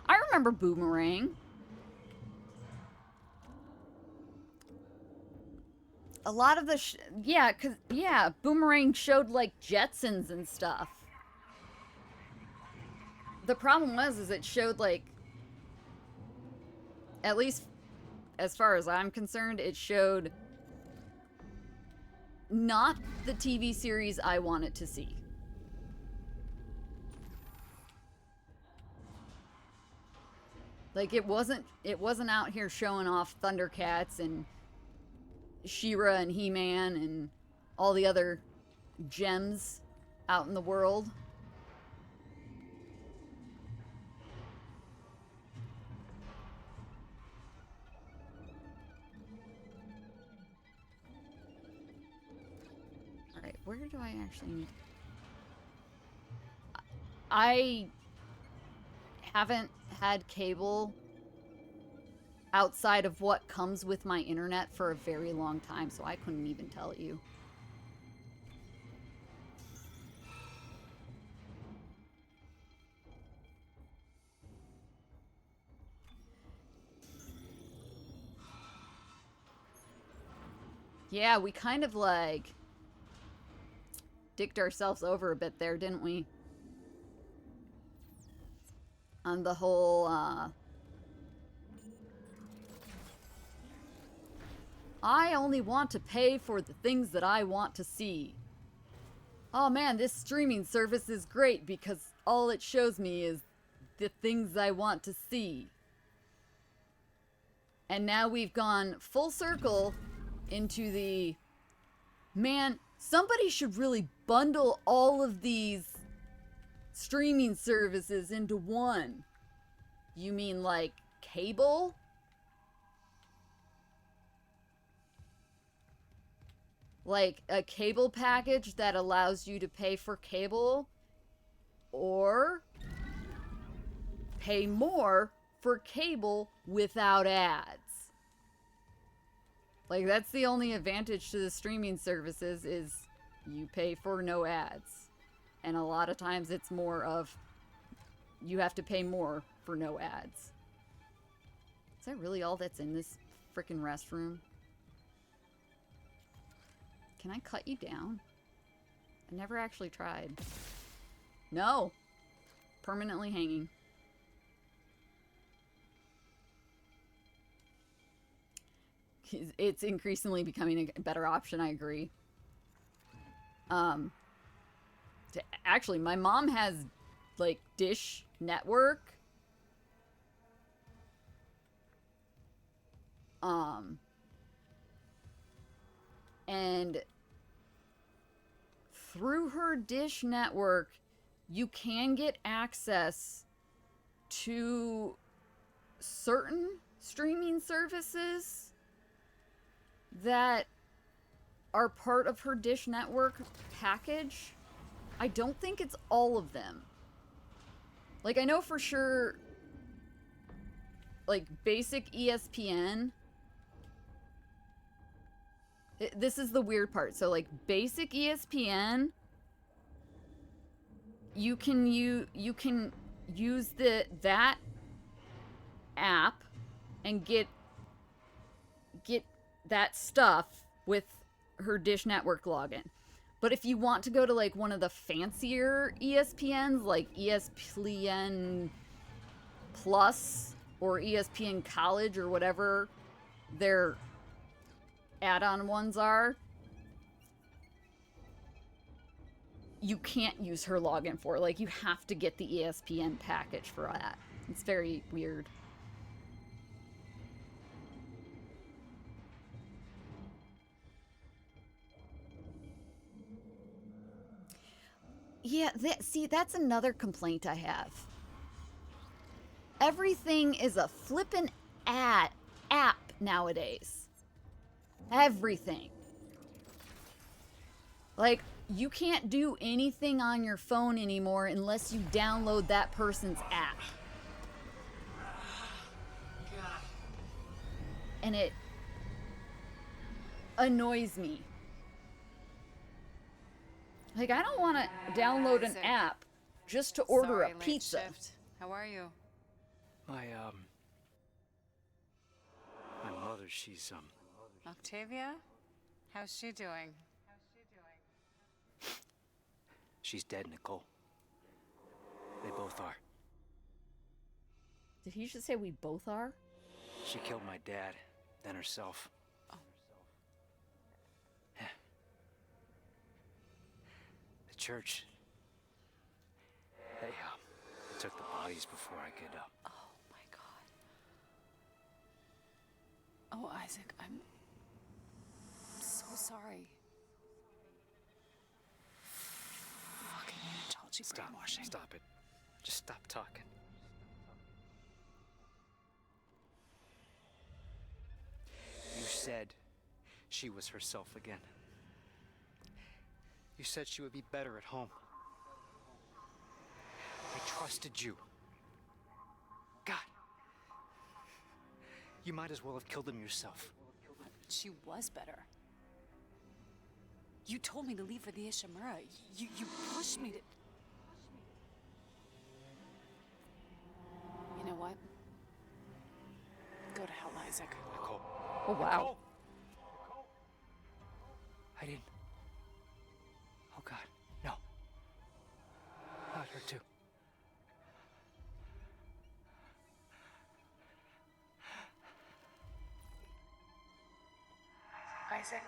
I remember Boomerang. A lot of the Boomerang showed like Jetsons and stuff. The problem is it showed like, at least as far as I'm concerned, it showed not the TV series I wanted to see. Like it wasn't out here showing off Thundercats and She-Ra and He-Man and all the other gems out in the world. Alright, where do I actually need... I haven't had cable outside of what comes with my internet for a very long time, so I couldn't even tell you. Yeah, we kind of like dicked ourselves over a bit there, didn't we? On the whole, I only want to pay for the things that I want to see. Oh man, this streaming service is great because all it shows me is the things I want to see. And now we've gone full circle into the, man, somebody should really bundle all of these streaming services into one. You mean like cable? Like a cable package that allows you to pay for cable, or pay more for cable without ads. Like that's the only advantage to the streaming services is you pay for no ads. And a lot of times it's more of you have to pay more for no ads. Is that really all that's in this frickin' restroom? Can I cut you down? I never actually tried. No. Permanently hanging. it's increasingly becoming a better option. I agree. Actually, my mom has like Dish Network. And through her Dish Network, you can get access to certain streaming services that are part of her Dish Network package. I don't think it's all of them. Like, I know for sure, like, basic ESPN. This is the weird part. So, like, basic ESPN, you can use that app and get that stuff with her Dish Network login. But if you want to go to like one of the fancier ESPNs, like ESPN Plus or ESPN College or whatever their add-on ones are, you can't use her login for. Like, you have to get the ESPN package for that. It's very weird. Yeah, see, that's another complaint I have. Everything is a flippin' app nowadays. Everything. Like, you can't do anything on your phone anymore unless you download that person's app. And it annoys me. Like, I don't want to download an app just to order a pizza. How are you? My mother, she's, Octavia? How's she doing? she's dead, Nicole. They both are. Did he just say we both are? She killed my dad, then herself. Oh. Yeah. The church, they took the bodies before I could, Oh my God. Oh, Isaac, I'm so sorry. Fucking Unitology brainwashing. Stop it. Just stop talking. You said she was herself again. You said she would be better at home. I trusted you. God. You might as well have killed him yourself. She was better. You told me to leave for the Ishimura. You pushed me to... You know what? Go to hell, Isaac. Nicole. Oh, wow. Nicole. I didn't. Oh, God. No. Not her, too. Isaac.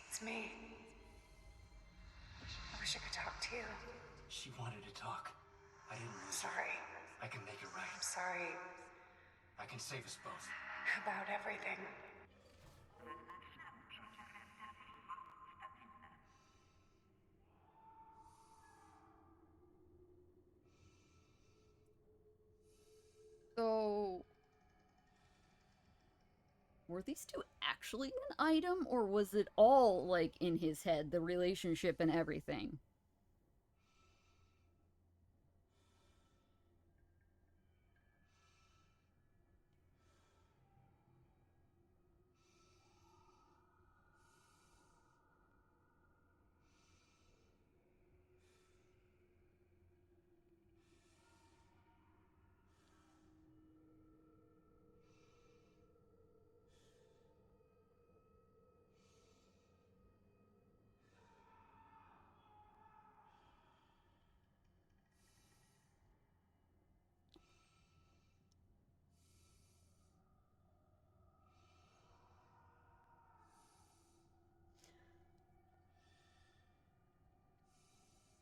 It's me. I wish I could talk to you. She wanted to talk. I didn't listen. Sorry. I can make it right. I'm sorry I can save us both. about everything. So, were these two actually an item, or was it all, like, in his head, the relationship and everything?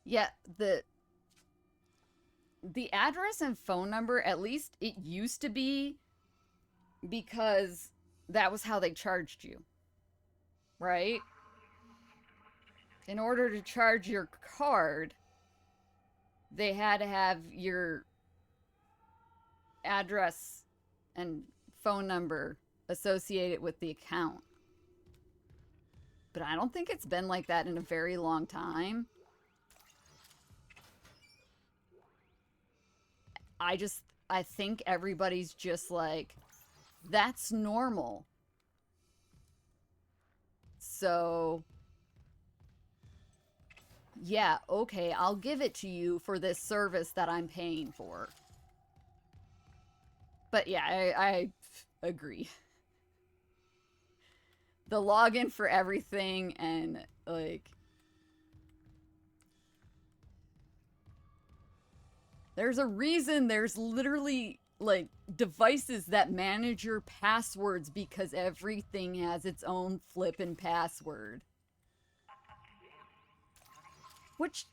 Yeah, the address and phone number, at least it used to be, because that was how they charged you, right? In order to charge your card, they had to have your address and phone number associated with the account. But I don't think it's been like that in a very long time. I think everybody's just like, that's normal. So, yeah, okay, I'll give it to you for this service that I'm paying for. But yeah, I agree. The login for everything and, like, there's a reason there's literally, like, devices that manage your passwords because everything has its own flippin' password. Which,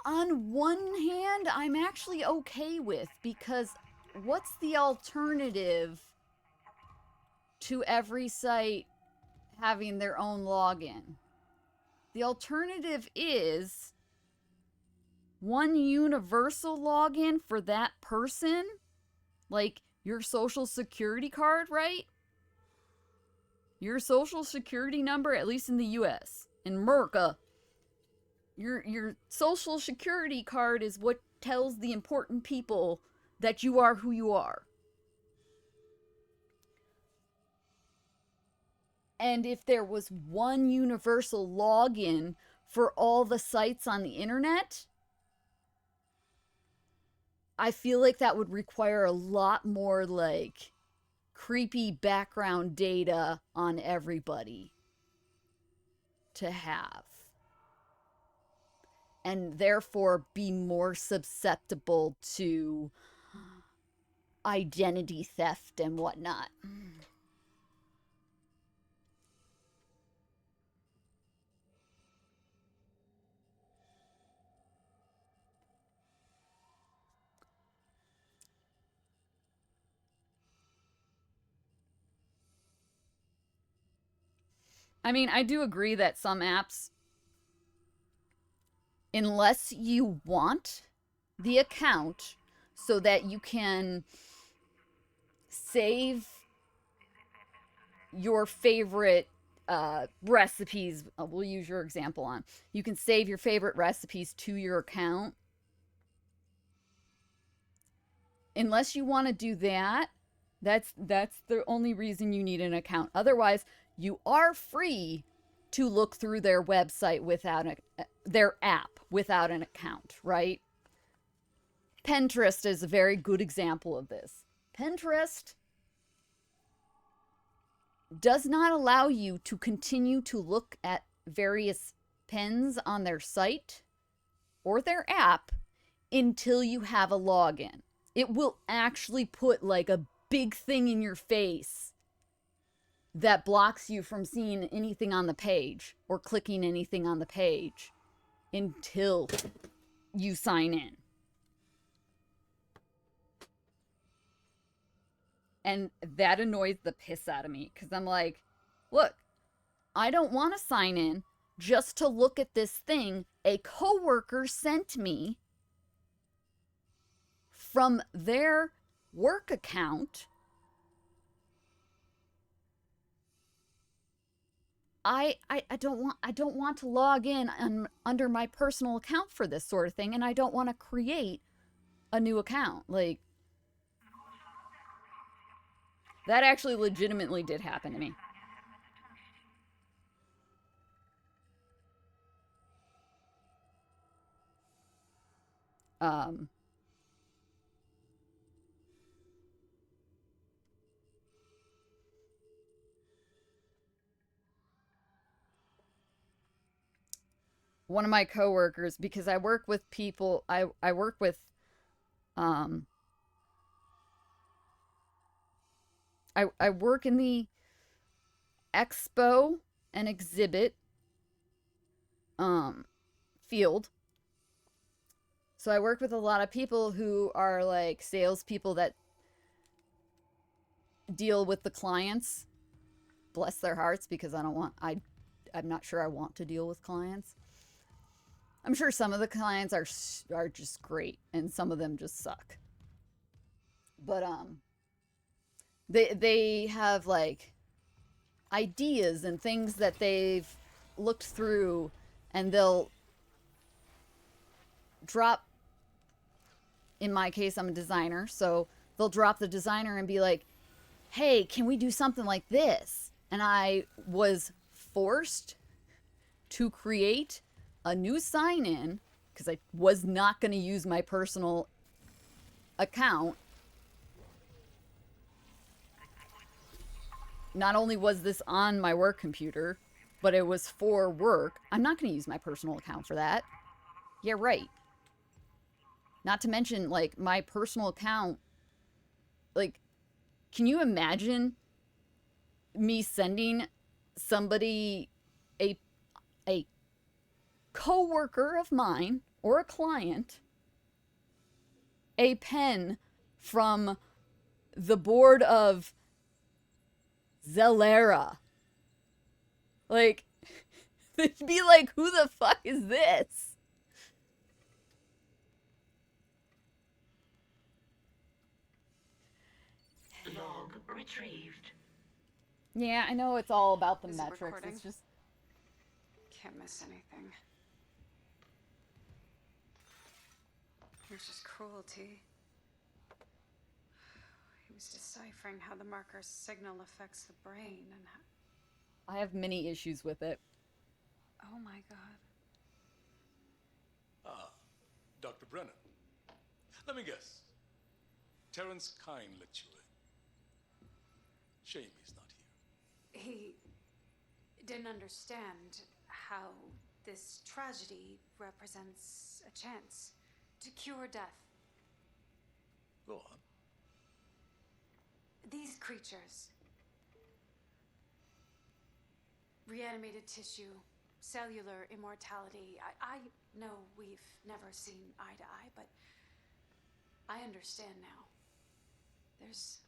on one hand, I'm actually okay with, because what's the alternative to every site having their own login? The alternative is one universal login for that person, like your social security card, right? Your social security number, at least in the US, in America, your social security card is what tells the important people that you are who you are. And if there was one universal login for all the sites on the internet, I feel like that would require a lot more, like, creepy background data on everybody to have. And therefore be more susceptible to identity theft and whatnot. I mean, I do agree that some apps, unless you want the account so that you can save your favorite recipes, we'll use your example on. You can save your favorite recipes to your account. Unless you want to do that, that's the only reason you need an account. Otherwise, you are free to look through their website without their app without an account, right? Pinterest is a very good example of this. Pinterest does not allow you to continue to look at various pins on their site or their app until you have a login. It will actually put like a big thing in your face that blocks you from seeing anything on the page or clicking anything on the page until you sign in. And that annoys the piss out of me because I'm like, look, I don't want to sign in just to look at this thing a coworker sent me from their work account. I don't want to log in under my personal account for this sort of thing, and I don't want to create a new account. Like, that actually legitimately did happen to me. One of my coworkers, because I work with people, I work with I work in the expo and exhibit field, So I work with a lot of people who are like salespeople that deal with the clients. Bless their hearts, because I'm not sure I want to deal with clients. I'm sure some of the clients are just great and some of them just suck. But they have like ideas and things that they've looked through, and they'll drop, in my case I'm a designer, so they'll drop the designer and be like, hey, can we do something like this? And I was forced to create a new sign-in because I was not going to use my personal account. Not only was this on my work computer, but it was for work. I'm not going to use my personal account for that. Yeah, right. Not to mention, like, my personal account, like, can you imagine me sending somebody, a coworker of mine or a client, a pen from the board of Zelera? Like, they'd be like, who the fuck is this? Log retrieved. Yeah, I know it's all about the Is it metrics. recording? It's just... Can't miss anything. Here's just cruelty. He was deciphering how the marker's signal affects the brain and how... I have many issues with it. Oh my god. Ah, Dr. Brennan. Let me guess. Terrence Kine let you in. Shame he's not here. He didn't understand how this tragedy represents a chance to cure death. Go on. These creatures, reanimated tissue, cellular immortality. I know we've never seen eye to eye, but I understand now. There's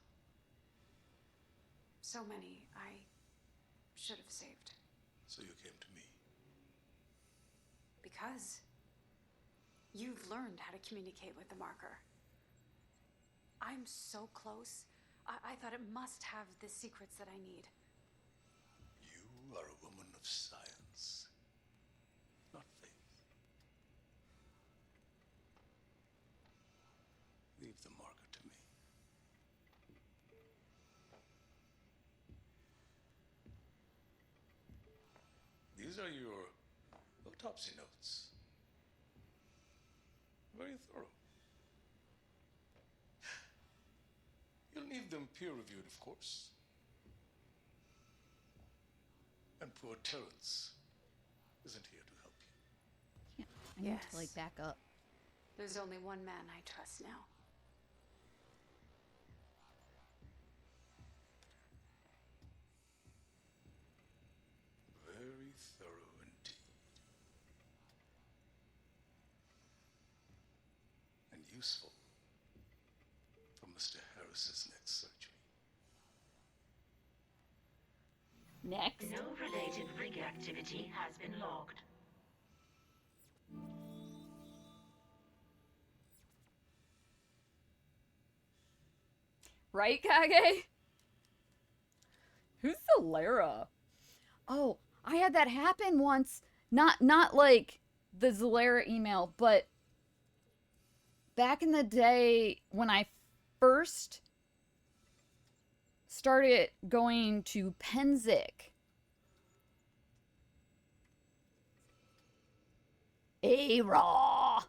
so many I should have saved. So you came to me. Because you've learned how to communicate with the marker. I'm so close. I thought it must have the secrets that I need. You are a woman of science, not faith. Leave the marker to me. These are your autopsy notes. Very thorough. You'll need them peer-reviewed, of course. And poor Terrence isn't here to help you. I need to, like, back up. There's only one man I trust now. Very thorough indeed. And useful for Mr. Harris's next surgery. Next. No related rig activity has been logged. Right, Kage? Who's Zelera? Oh, I had that happen once. Not like the Zelera email, but back in the day when I first started going to Penzik. A-Raw.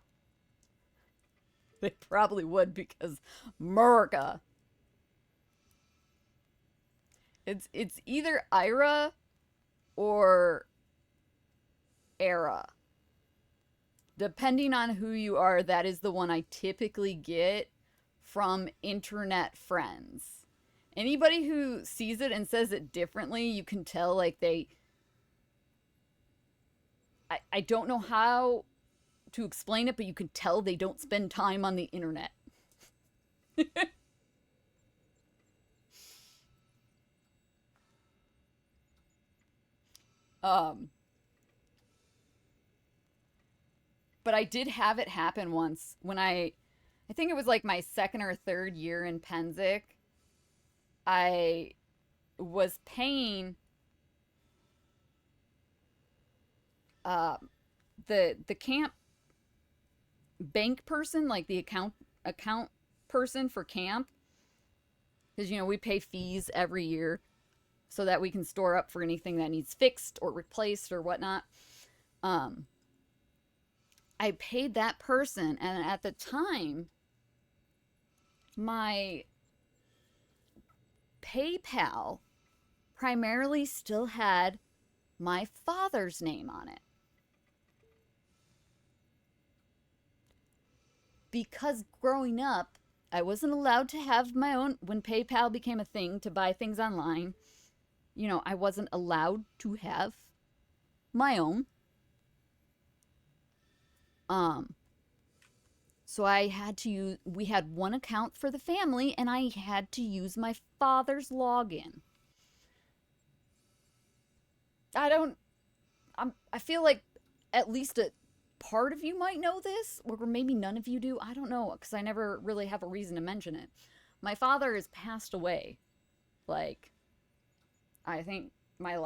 They probably would, because America. It's either Ira or Era. Depending on who you are, that is the one I typically get from internet friends. Anybody who sees it and says it differently, you can tell, like, I don't know how to explain it, but you can tell they don't spend time on the internet. But I did have it happen once when I think it was like my second or third year in Penzic. I was paying the camp bank person, like the account person for camp, because you know we pay fees every year so that we can store up for anything that needs fixed or replaced or whatnot. I paid that person, and at the time my PayPal primarily still had my father's name on it. Because growing up, I wasn't allowed to have my own, when PayPal became a thing to buy things online, you know, I wasn't allowed to have my own. So I had to use, we had one account for the family, and I had to use my father's login. I feel like at least a part of you might know this, or maybe none of you do. I don't know, because I never really have a reason to mention it. My father has passed away. Like, I think my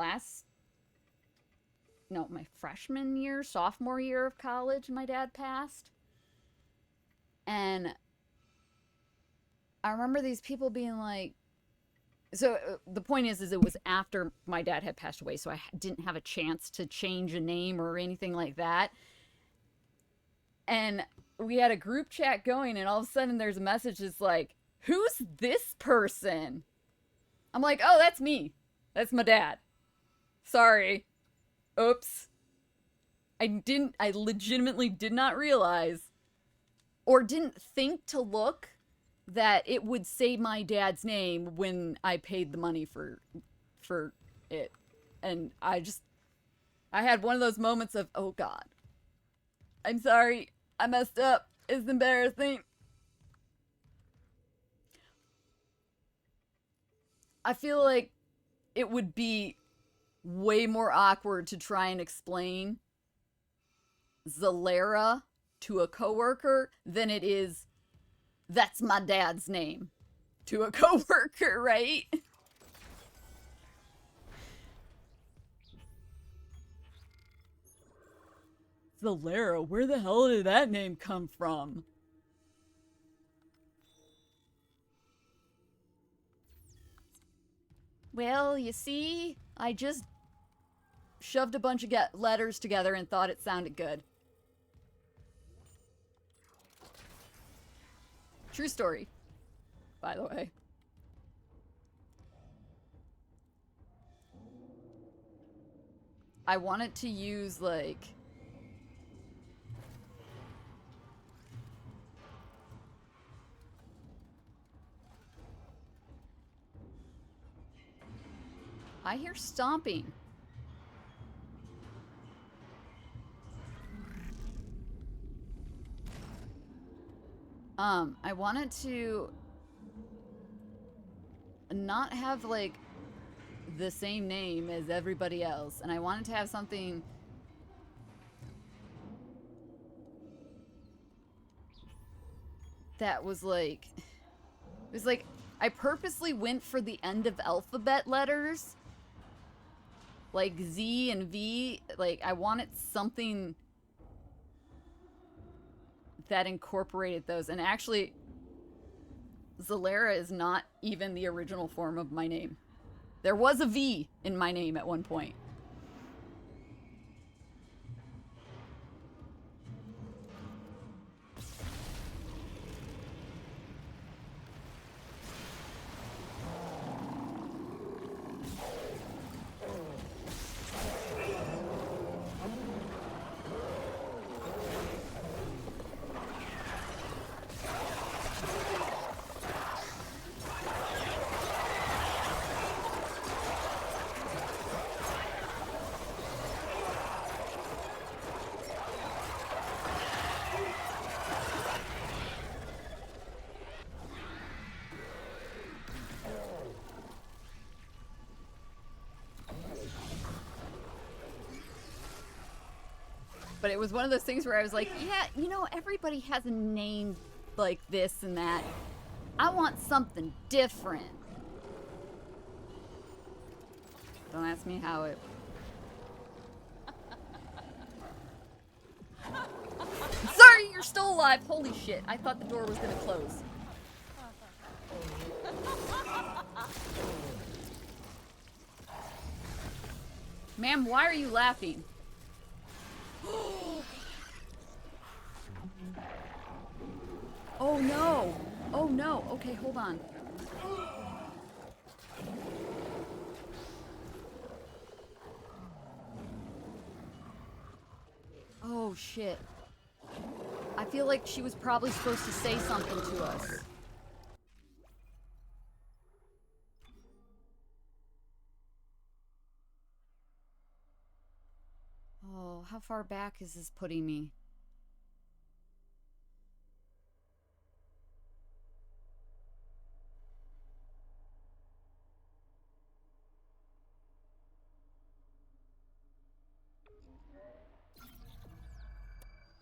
freshman year, sophomore year of college, my dad passed. And I remember these people being like, so the point is it was after my dad had passed away, so I didn't have a chance to change a name or anything like that. And we had a group chat going, and all of a sudden there's a message that's like, who's this person? I'm like, oh, that's me. That's my dad. Sorry. Oops. I legitimately did not realize, or didn't think to look, that it would say my dad's name when I paid the money for it. And I had one of those moments of, oh God, I'm sorry, I messed up, it's embarrassing. I feel like it would be way more awkward to try and explain Zalera to a coworker than it is, that's my dad's name, to a coworker, right? Zalera, where the hell did that name come from? Well, you see, I just shoved a bunch of letters together and thought it sounded good. True story, by the way. I wanted to use, like, I hear stomping. I wanted to not have, like, the same name as everybody else, and I wanted to have something that was like, it was like, I purposely went for the end of alphabet letters, like Z and V. Like, I wanted something that incorporated those. And actually, Zalera is not even the original form of my name. There was a V in my name at one point. But it was one of those things where I was like, yeah, you know, everybody has a name like this and that. I want something different. Don't ask me how it... Sorry, you're still alive. Holy shit. I thought the door was gonna close. Ma'am, why are you laughing? Oh no. Oh no. Okay, hold on. Oh shit. I feel like she was probably supposed to say something to us. Oh, how far back is this putting me?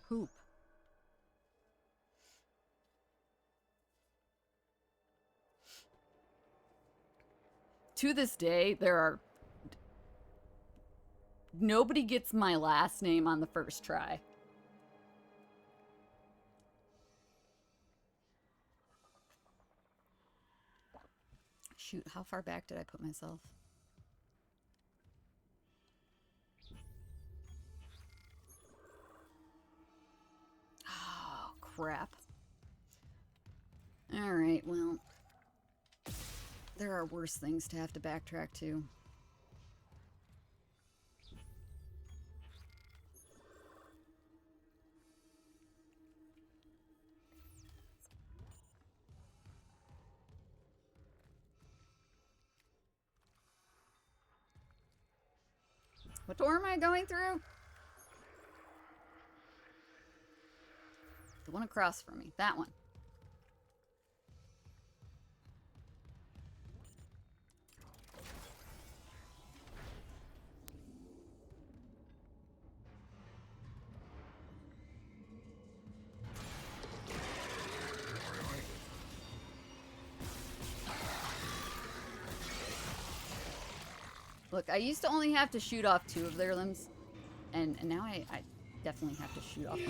Poop. To this day, there are... Nobody gets my last name on the first try. Shoot, how far back did I put myself? Oh, crap. Alright, well... There are worse things to have to backtrack to. What door am I going through? The one across from me. That one. Look, I used to only have to shoot off 2 of their limbs, and now I definitely have to shoot off more.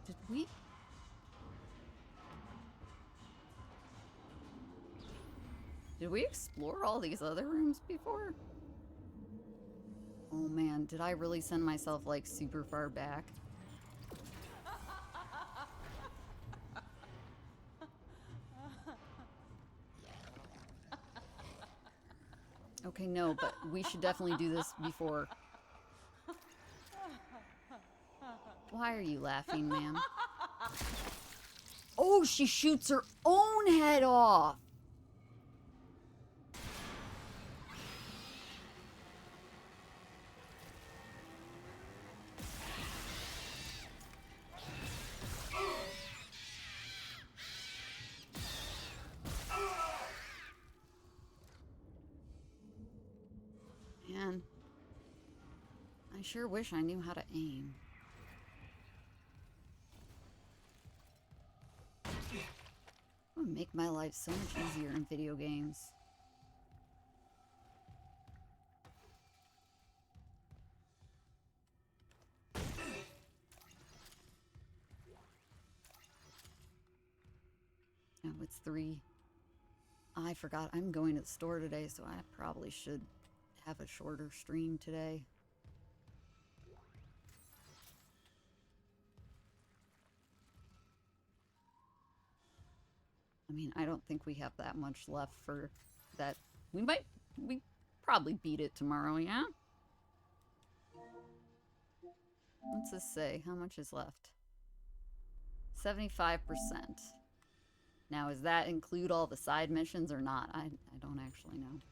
Did we... Did we explore all these other rooms before? Oh man, did I really send myself like super far back? Okay, no, but we should definitely do this before. Why are you laughing, ma'am? Oh, she shoots her own head off! Man, I sure wish I knew how to aim. It would make my life so much easier in video games. Oh, it's 3. I forgot I'm going to the store today, so I probably should have a shorter stream today. I mean, I don't think we have that much left for that. We probably beat it tomorrow, yeah? What's this say? How much is left? 75%. Now, does that include all the side missions or not? I don't actually know.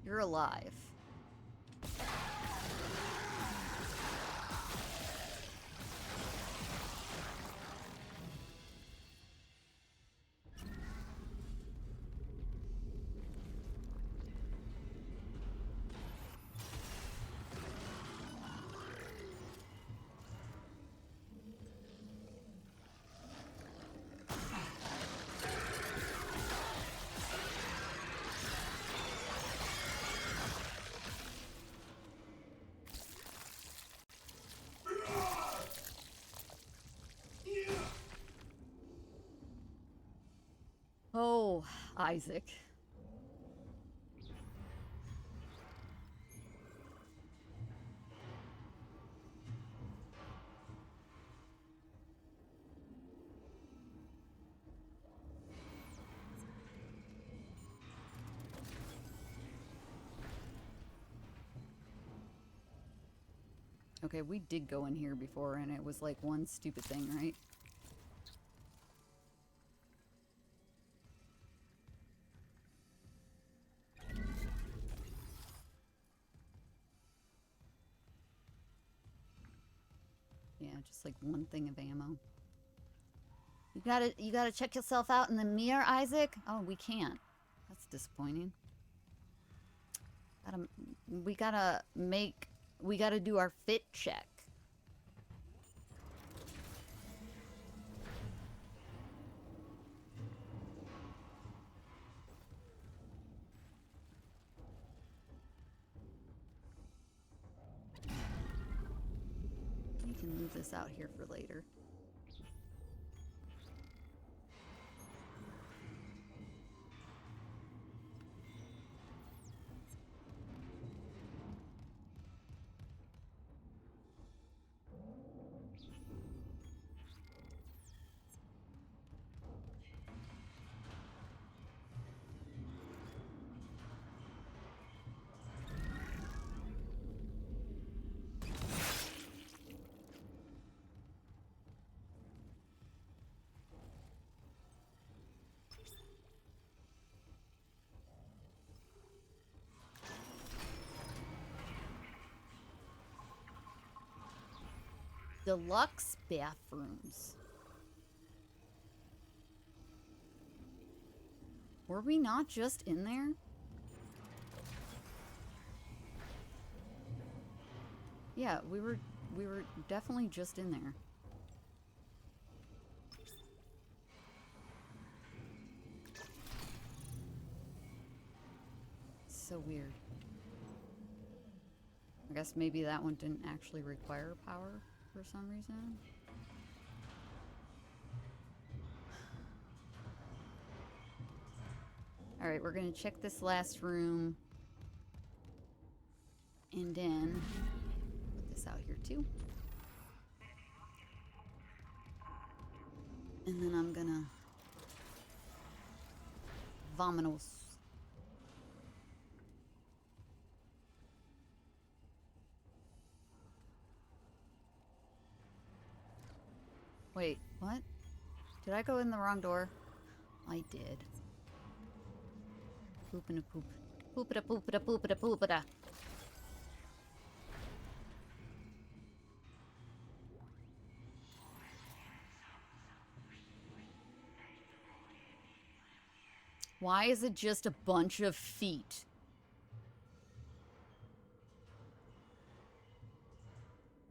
You're alive. Oh, Isaac. Okay, we did go in here before and it was like one stupid thing, right? Yeah, just like one thing of ammo. You gotta check yourself out in the mirror, Isaac. Oh, we can't. That's disappointing. We gotta do our fit check. We can move this out here for later. Deluxe bathrooms. Were we not just in there? Yeah, we were definitely just in there. So weird. I guess maybe that one didn't actually require power for some reason. Alright, we're gonna check this last room. And then put this out here too. And then I'm gonna Vominos. Wait, what? Did I go in the wrong door? I did. Poopin' a poop. Poopida poopida poopida poopida. Why is it just a bunch of feet?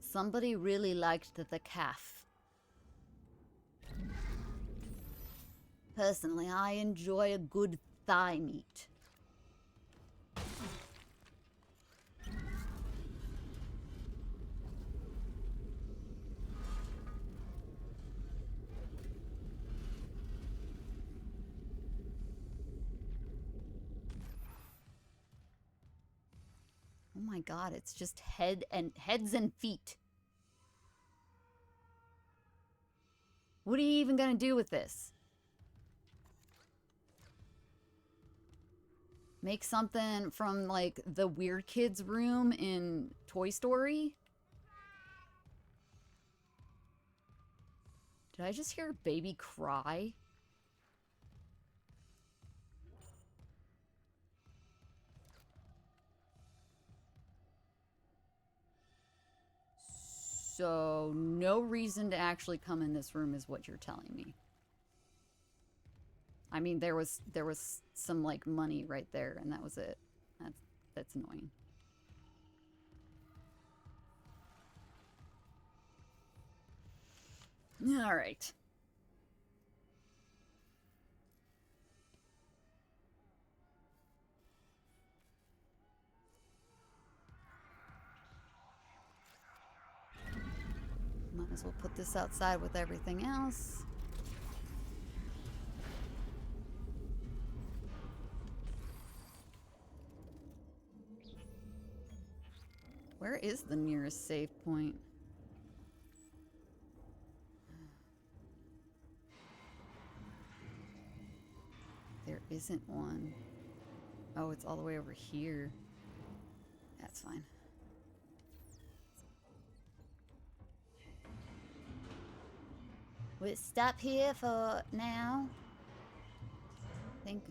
Somebody really liked the calf. Personally, I enjoy a good thigh meat. Oh my god, it's just heads and feet. What are you even gonna do with this? Make something from, like, the weird kids room in Toy Story? Did I just hear a baby cry? So, no reason to actually come in this room is what you're telling me. I mean, there was some, like, money right there, and that was it. That's annoying. All right. Might as well put this outside with everything else. Where is the nearest save point? There isn't one. Oh, it's all the way over here. That's fine. We'll stop here for now. I think.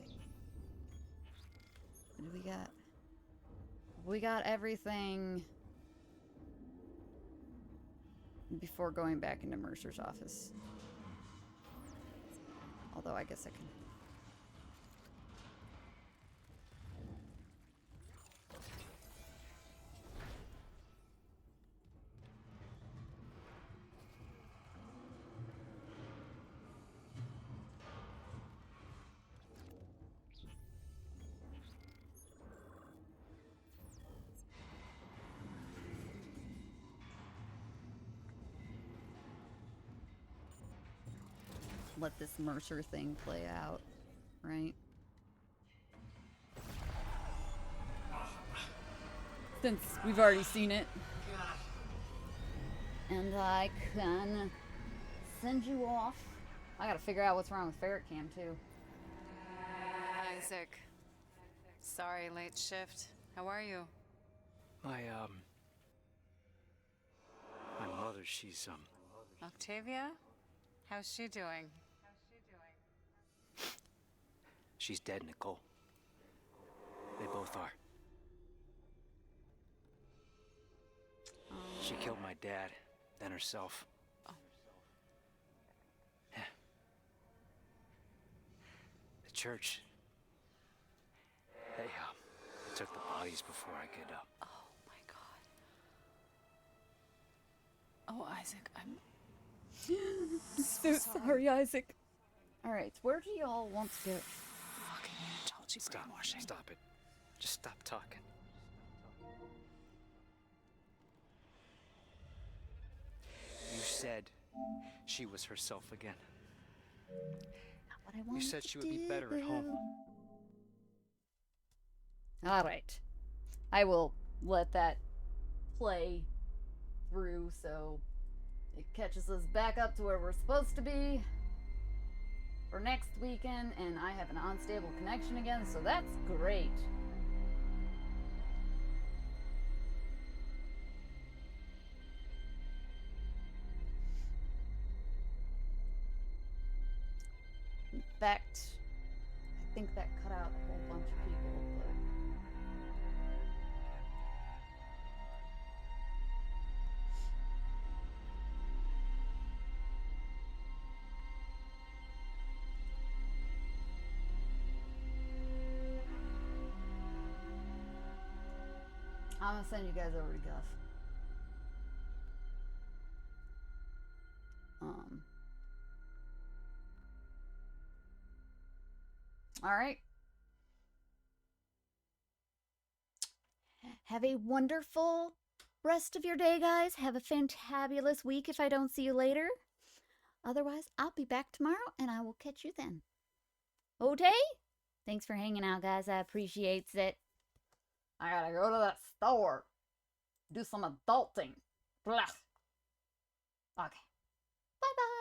What do we got? We got everything before going back into Mercer's office. Although I guess I can. Let this Mercer thing play out, right? Since we've already seen it. And I can send you off. I gotta figure out what's wrong with petcam too. Isaac. Sorry, late shift. How are you? My mother, she's, Octavia? How's she doing? she's dead, Nicole. They both are. She killed my dad, then herself. Oh. Yeah. The church. They, took the bodies before I could, Oh my God. Oh, Isaac, I'm so sorry, Isaac. Alright, where do y'all want to go? Fucking Unitology brainwashing. Stop it. Just stop talking. You said she was herself again. Not what I wanted You said to she would be better at home. Alright. I will let that play through so it catches us back up to where we're supposed to be for next weekend, and I have an unstable connection again, so that's great. In fact, I think that cut out a whole bunch of people, but I'm gonna send you guys over to Guff. All right. Have a wonderful rest of your day, guys. Have a fantabulous week if I don't see you later. Otherwise, I'll be back tomorrow and I will catch you then. Okay? Thanks for hanging out, guys. I appreciate it. I gotta go to the store. Do some adulting. Blah. Okay. Bye-bye.